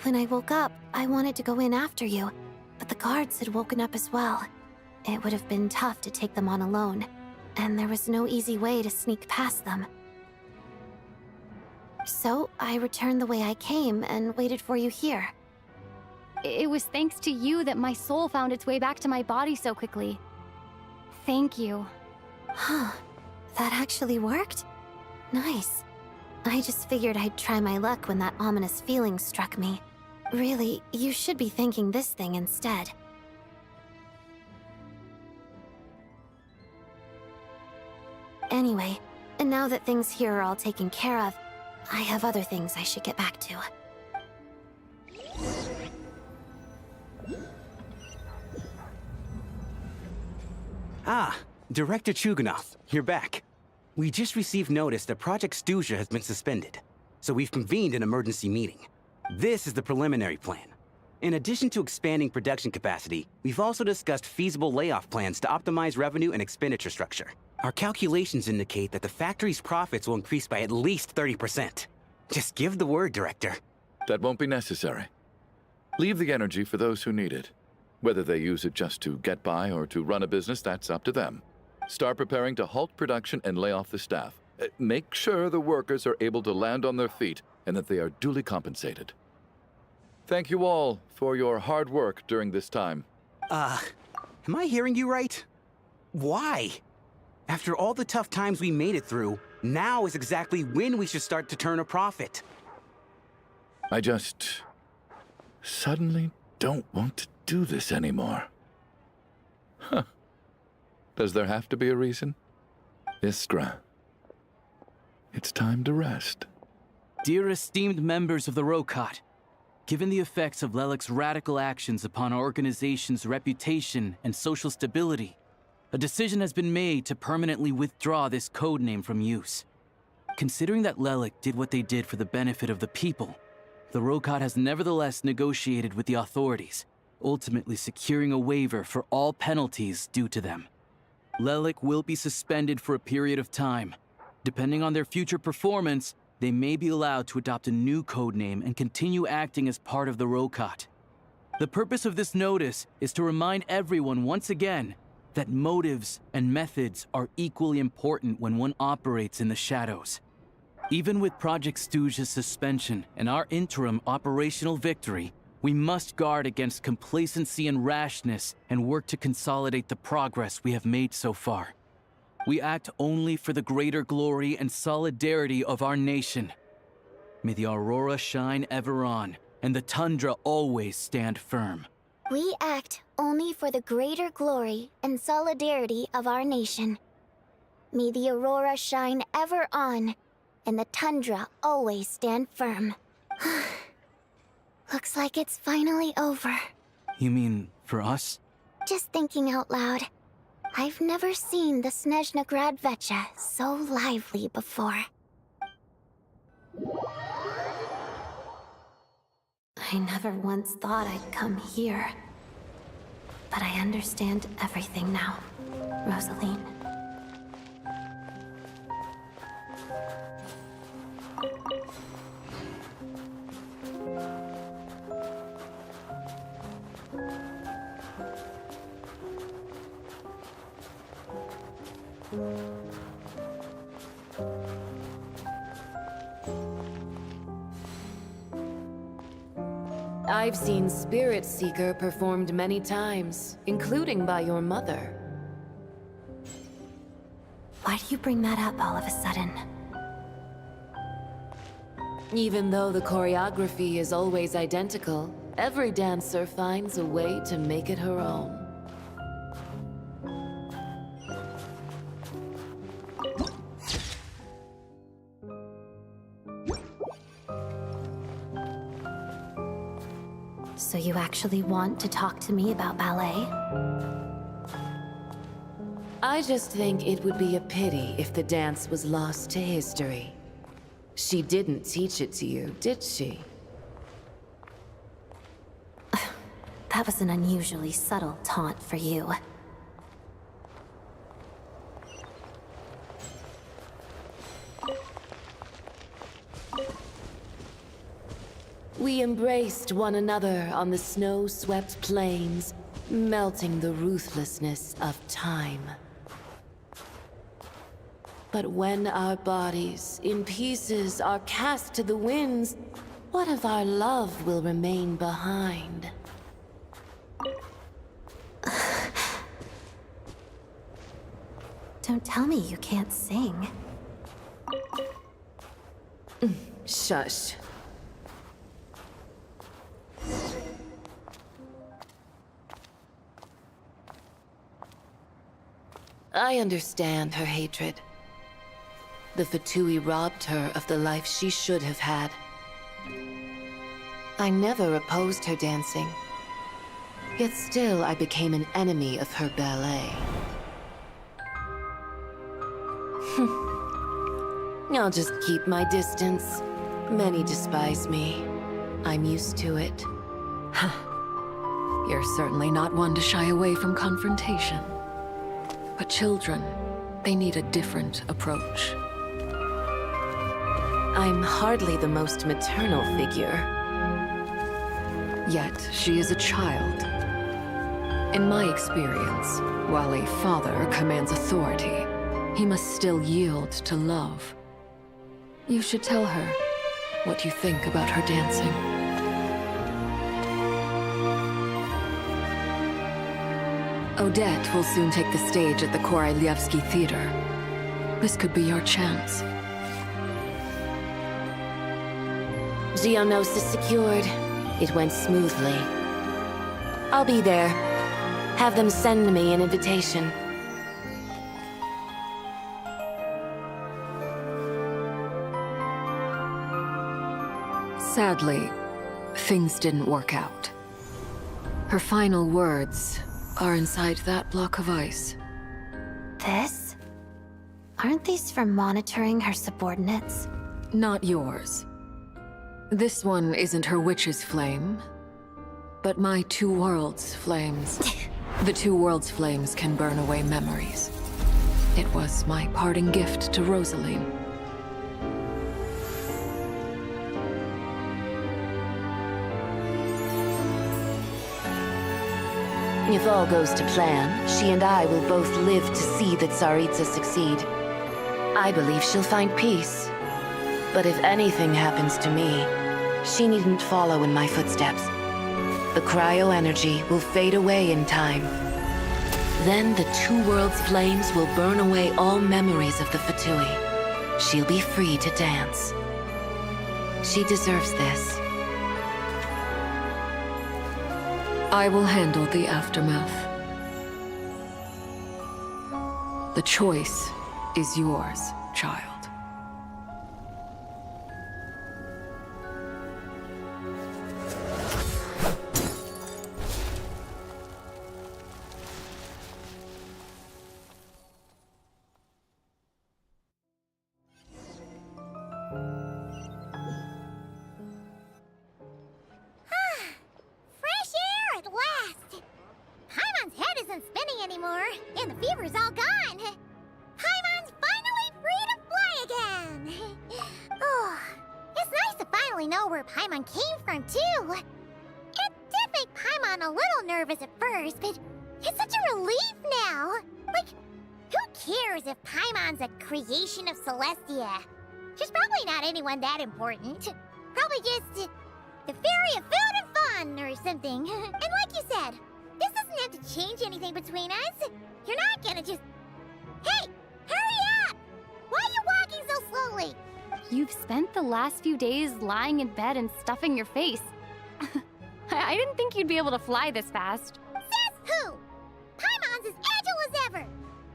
When I woke up, I wanted to go in after you, but the guards had woken up as well. It would have been tough to take them on alone, and there was no easy way to sneak past them. So, I returned the way I came and waited for you here. It was thanks to you that my soul found its way back to my body so quickly. Thank you. Huh. That actually worked? Nice. I just figured I'd try my luck when that ominous feeling struck me. Really, you should be thanking this thing instead. Anyway, and now that things here are all taken care of, I have other things I should get back to. Ah, Director Chuganov, you're back. We just received notice that Project Snezhnaya has been suspended, so we've convened an emergency meeting. This is the preliminary plan. In addition to expanding production capacity, we've also discussed feasible layoff plans to optimize revenue and expenditure structure. Our calculations indicate that the factory's profits will increase by at least 30%. Just give the word, Director. That won't be necessary. Leave the energy for those who need it. Whether they use it just to get by or to run a business, that's up to them. Start preparing to halt production and lay off the staff. Make sure the workers are able to land on their feet and that they are duly compensated. Thank you all for your hard work during this time. Am I hearing you right? Why? After all the tough times we made it through, now is exactly when we should start to turn a profit. I just suddenly don't want to do this anymore. Huh. Does there have to be a reason? Iskra, it's time to rest. Dear esteemed members of the Rokot, given the effects of Lelik's radical actions upon our organization's reputation and social stability, a decision has been made to permanently withdraw this codename from use. Considering that Lelik did what they did for the benefit of the people, the Rokot has nevertheless negotiated with the authorities, ultimately securing a waiver for all penalties due to them. Lelik will be suspended for a period of time. Depending on their future performance, they may be allowed to adopt a new codename and continue acting as part of the Rokot. The purpose of this notice is to remind everyone once again that motives and methods are equally important when one operates in the shadows. Even with Project Stooge's suspension and our interim operational victory, we must guard against complacency and rashness and work to consolidate the progress we have made so far. We act only for the greater glory and solidarity of our nation. May the aurora shine ever on, and the tundra always stand firm. We act only for the greater glory and solidarity of our nation. May the aurora shine ever on, and the tundra always stand firm. Looks like it's finally over. You mean for us? Just thinking out loud. I've never seen the Snezhnaya Vecha so lively before. I never once thought I'd come here. But I understand everything now, Rosaline. I've seen Spirit Seeker performed many times, including by your mother. Why do you bring that up all of a sudden? Even though the choreography is always identical, every dancer finds a way to make it her own. So you actually want to talk to me about ballet? I just think it would be a pity if the dance was lost to history. She didn't teach it to you, did she? That was an unusually subtle taunt for you. We embraced one another on the snow-swept plains, melting the ruthlessness of time. But when our bodies, in pieces, are cast to the winds, what of our love will remain behind? Don't tell me you can't sing. Shush. I understand her hatred. The Fatui robbed her of the life she should have had. I never opposed her dancing. Yet still I became an enemy of her ballet. I'll just keep my distance. Many despise me. I'm used to it. You're certainly not one to shy away from confrontation. But children, they need a different approach. I'm hardly the most maternal figure. Yet, she is a child. In my experience, while a father commands authority, he must still yield to love. You should tell her what you think about her dancing. Odette will soon take the stage at the Koralyevsky Theater. This could be your chance. Geonosis secured. It went smoothly. I'll be there. Have them send me an invitation. Sadly, things didn't work out. Her final words are inside that block of ice. This? Aren't these for monitoring her subordinates? Not yours. This one isn't her witch's flame, but my two worlds' flames. The two worlds' flames can burn away memories. It was my parting gift to Rosaline. If all goes to plan, she and I will both live to see the Tsaritsa succeed. I believe she'll find peace. But if anything happens to me, she needn't follow in my footsteps. The cryo-energy will fade away in time. Then the two worlds' flames will burn away all memories of the Fatui. She'll be free to dance. She deserves this. I will handle the aftermath. The choice is yours, child. Fresh air at last! Paimon's head isn't spinning anymore, and the fever's all gone. Paimon's finally free to fly again! Oh, it's nice to finally know where Paimon came from, too. It did make Paimon a little nervous at first, but it's such a relief now. Like, who cares if Paimon's a creation of Celestia? She's probably not anyone that important. Probably just the fairy of food and fun or something. And like you said, this doesn't have to change anything between us. You're not gonna just... Hey, hurry up! Why are you walking so slowly? You've spent the last few days lying in bed and stuffing your face. I didn't think you'd be able to fly this fast. Says who? Paimon's as agile as ever.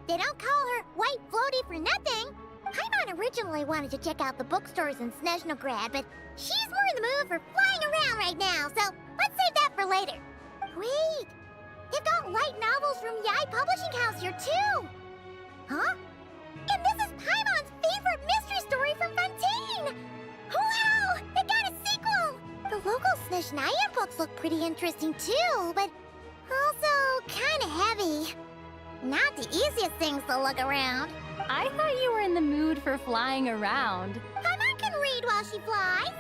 They don't call her White Floaty for nothing. Paimon originally wanted to check out the bookstores in Snezhnaya, but she's more in the mood for flying around right now, so let's save that for later. Wait, they've got light novels from Yai Publishing House here too. Huh? And this is Paimon's favorite mystery story from Fontaine! Wow! They got a sequel! The local Snezhnaya books look pretty interesting too, but also kinda heavy. Not the easiest things to look around. I thought you were in the mood for flying around. Paimon can read while she flies.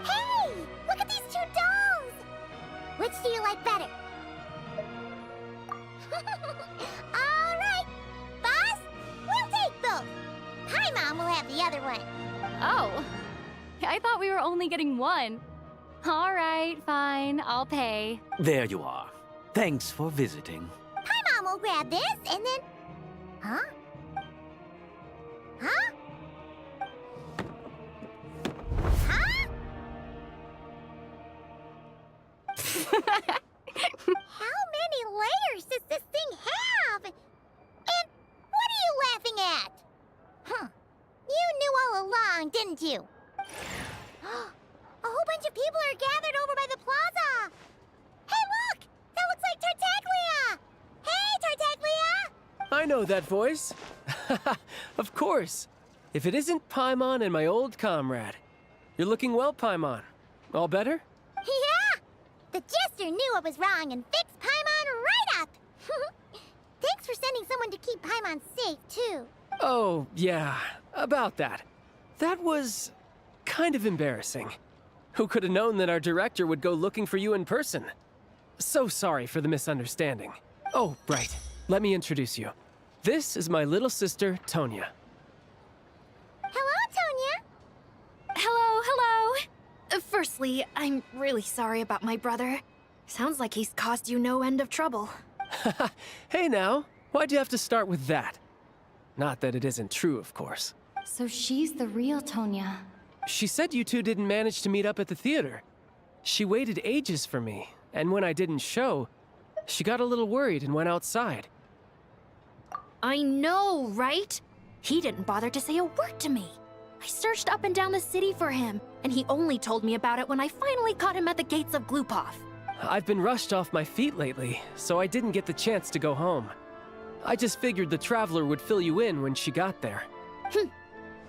Hey! Look at these two domes! Which do you like better? Alright! Boss, we'll take both. Paimon will have the other one. Oh, I thought we were only getting one. All right, fine, I'll pay. There you are. Thanks for visiting. Paimon will grab this and then... Huh? Huh? Huh? How many layers does this thing have? And what are you laughing at? Huh. You knew all along, didn't you? A whole bunch of people are gathered over by the plaza. Hey, look! That looks like Tartaglia! Hey, Tartaglia! I know that voice. Of course. If it isn't Paimon and my old comrade. You're looking well, Paimon. All better? Yeah! The Jester knew I was wrong and fixed Paimon right up! Thanks for sending someone to keep Paimon safe, too. Oh, yeah, about that. That was kind of embarrassing. Who could have known that our director would go looking for you in person? So sorry for the misunderstanding. Oh, right. Let me introduce you. This is my little sister, Tonya. Hello, Tonya. Hello, hello. Firstly, I'm really sorry about my brother. Sounds like he's caused you no end of trouble. Hey now, why'd you have to start with that? Not that it isn't true, of course. So she's the real Tonya. She said you two didn't manage to meet up at the theater. She waited ages for me, and when I didn't show, she got a little worried and went outside. I know, right? He didn't bother to say a word to me. I searched up and down the city for him, and he only told me about it when I finally caught him at the gates of Glupov. I've been rushed off my feet lately, so I didn't get the chance to go home. I just figured the Traveler would fill you in when she got there.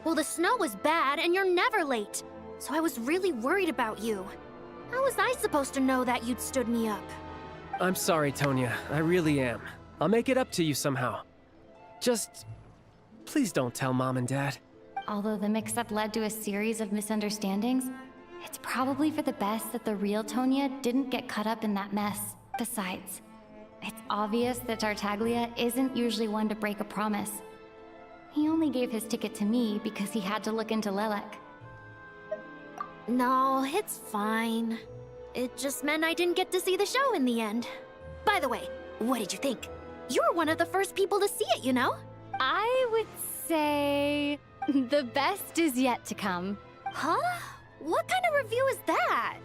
Well, the snow was bad, and you're never late. So I was really worried about you. How was I supposed to know that you'd stood me up? I'm sorry, Tonya. I really am. I'll make it up to you somehow. Just... please don't tell Mom and Dad. Although the mix-up led to a series of misunderstandings, it's probably for the best that the real Tonya didn't get caught up in that mess. Besides, it's obvious that Tartaglia isn't usually one to break a promise. He only gave his ticket to me because he had to look into Lelek. No, it's fine. It just meant I didn't get to see the show in the end. By the way, what did you think? You were one of the first people to see it, you know? I would say... the best is yet to come. Huh? What kind of review is that?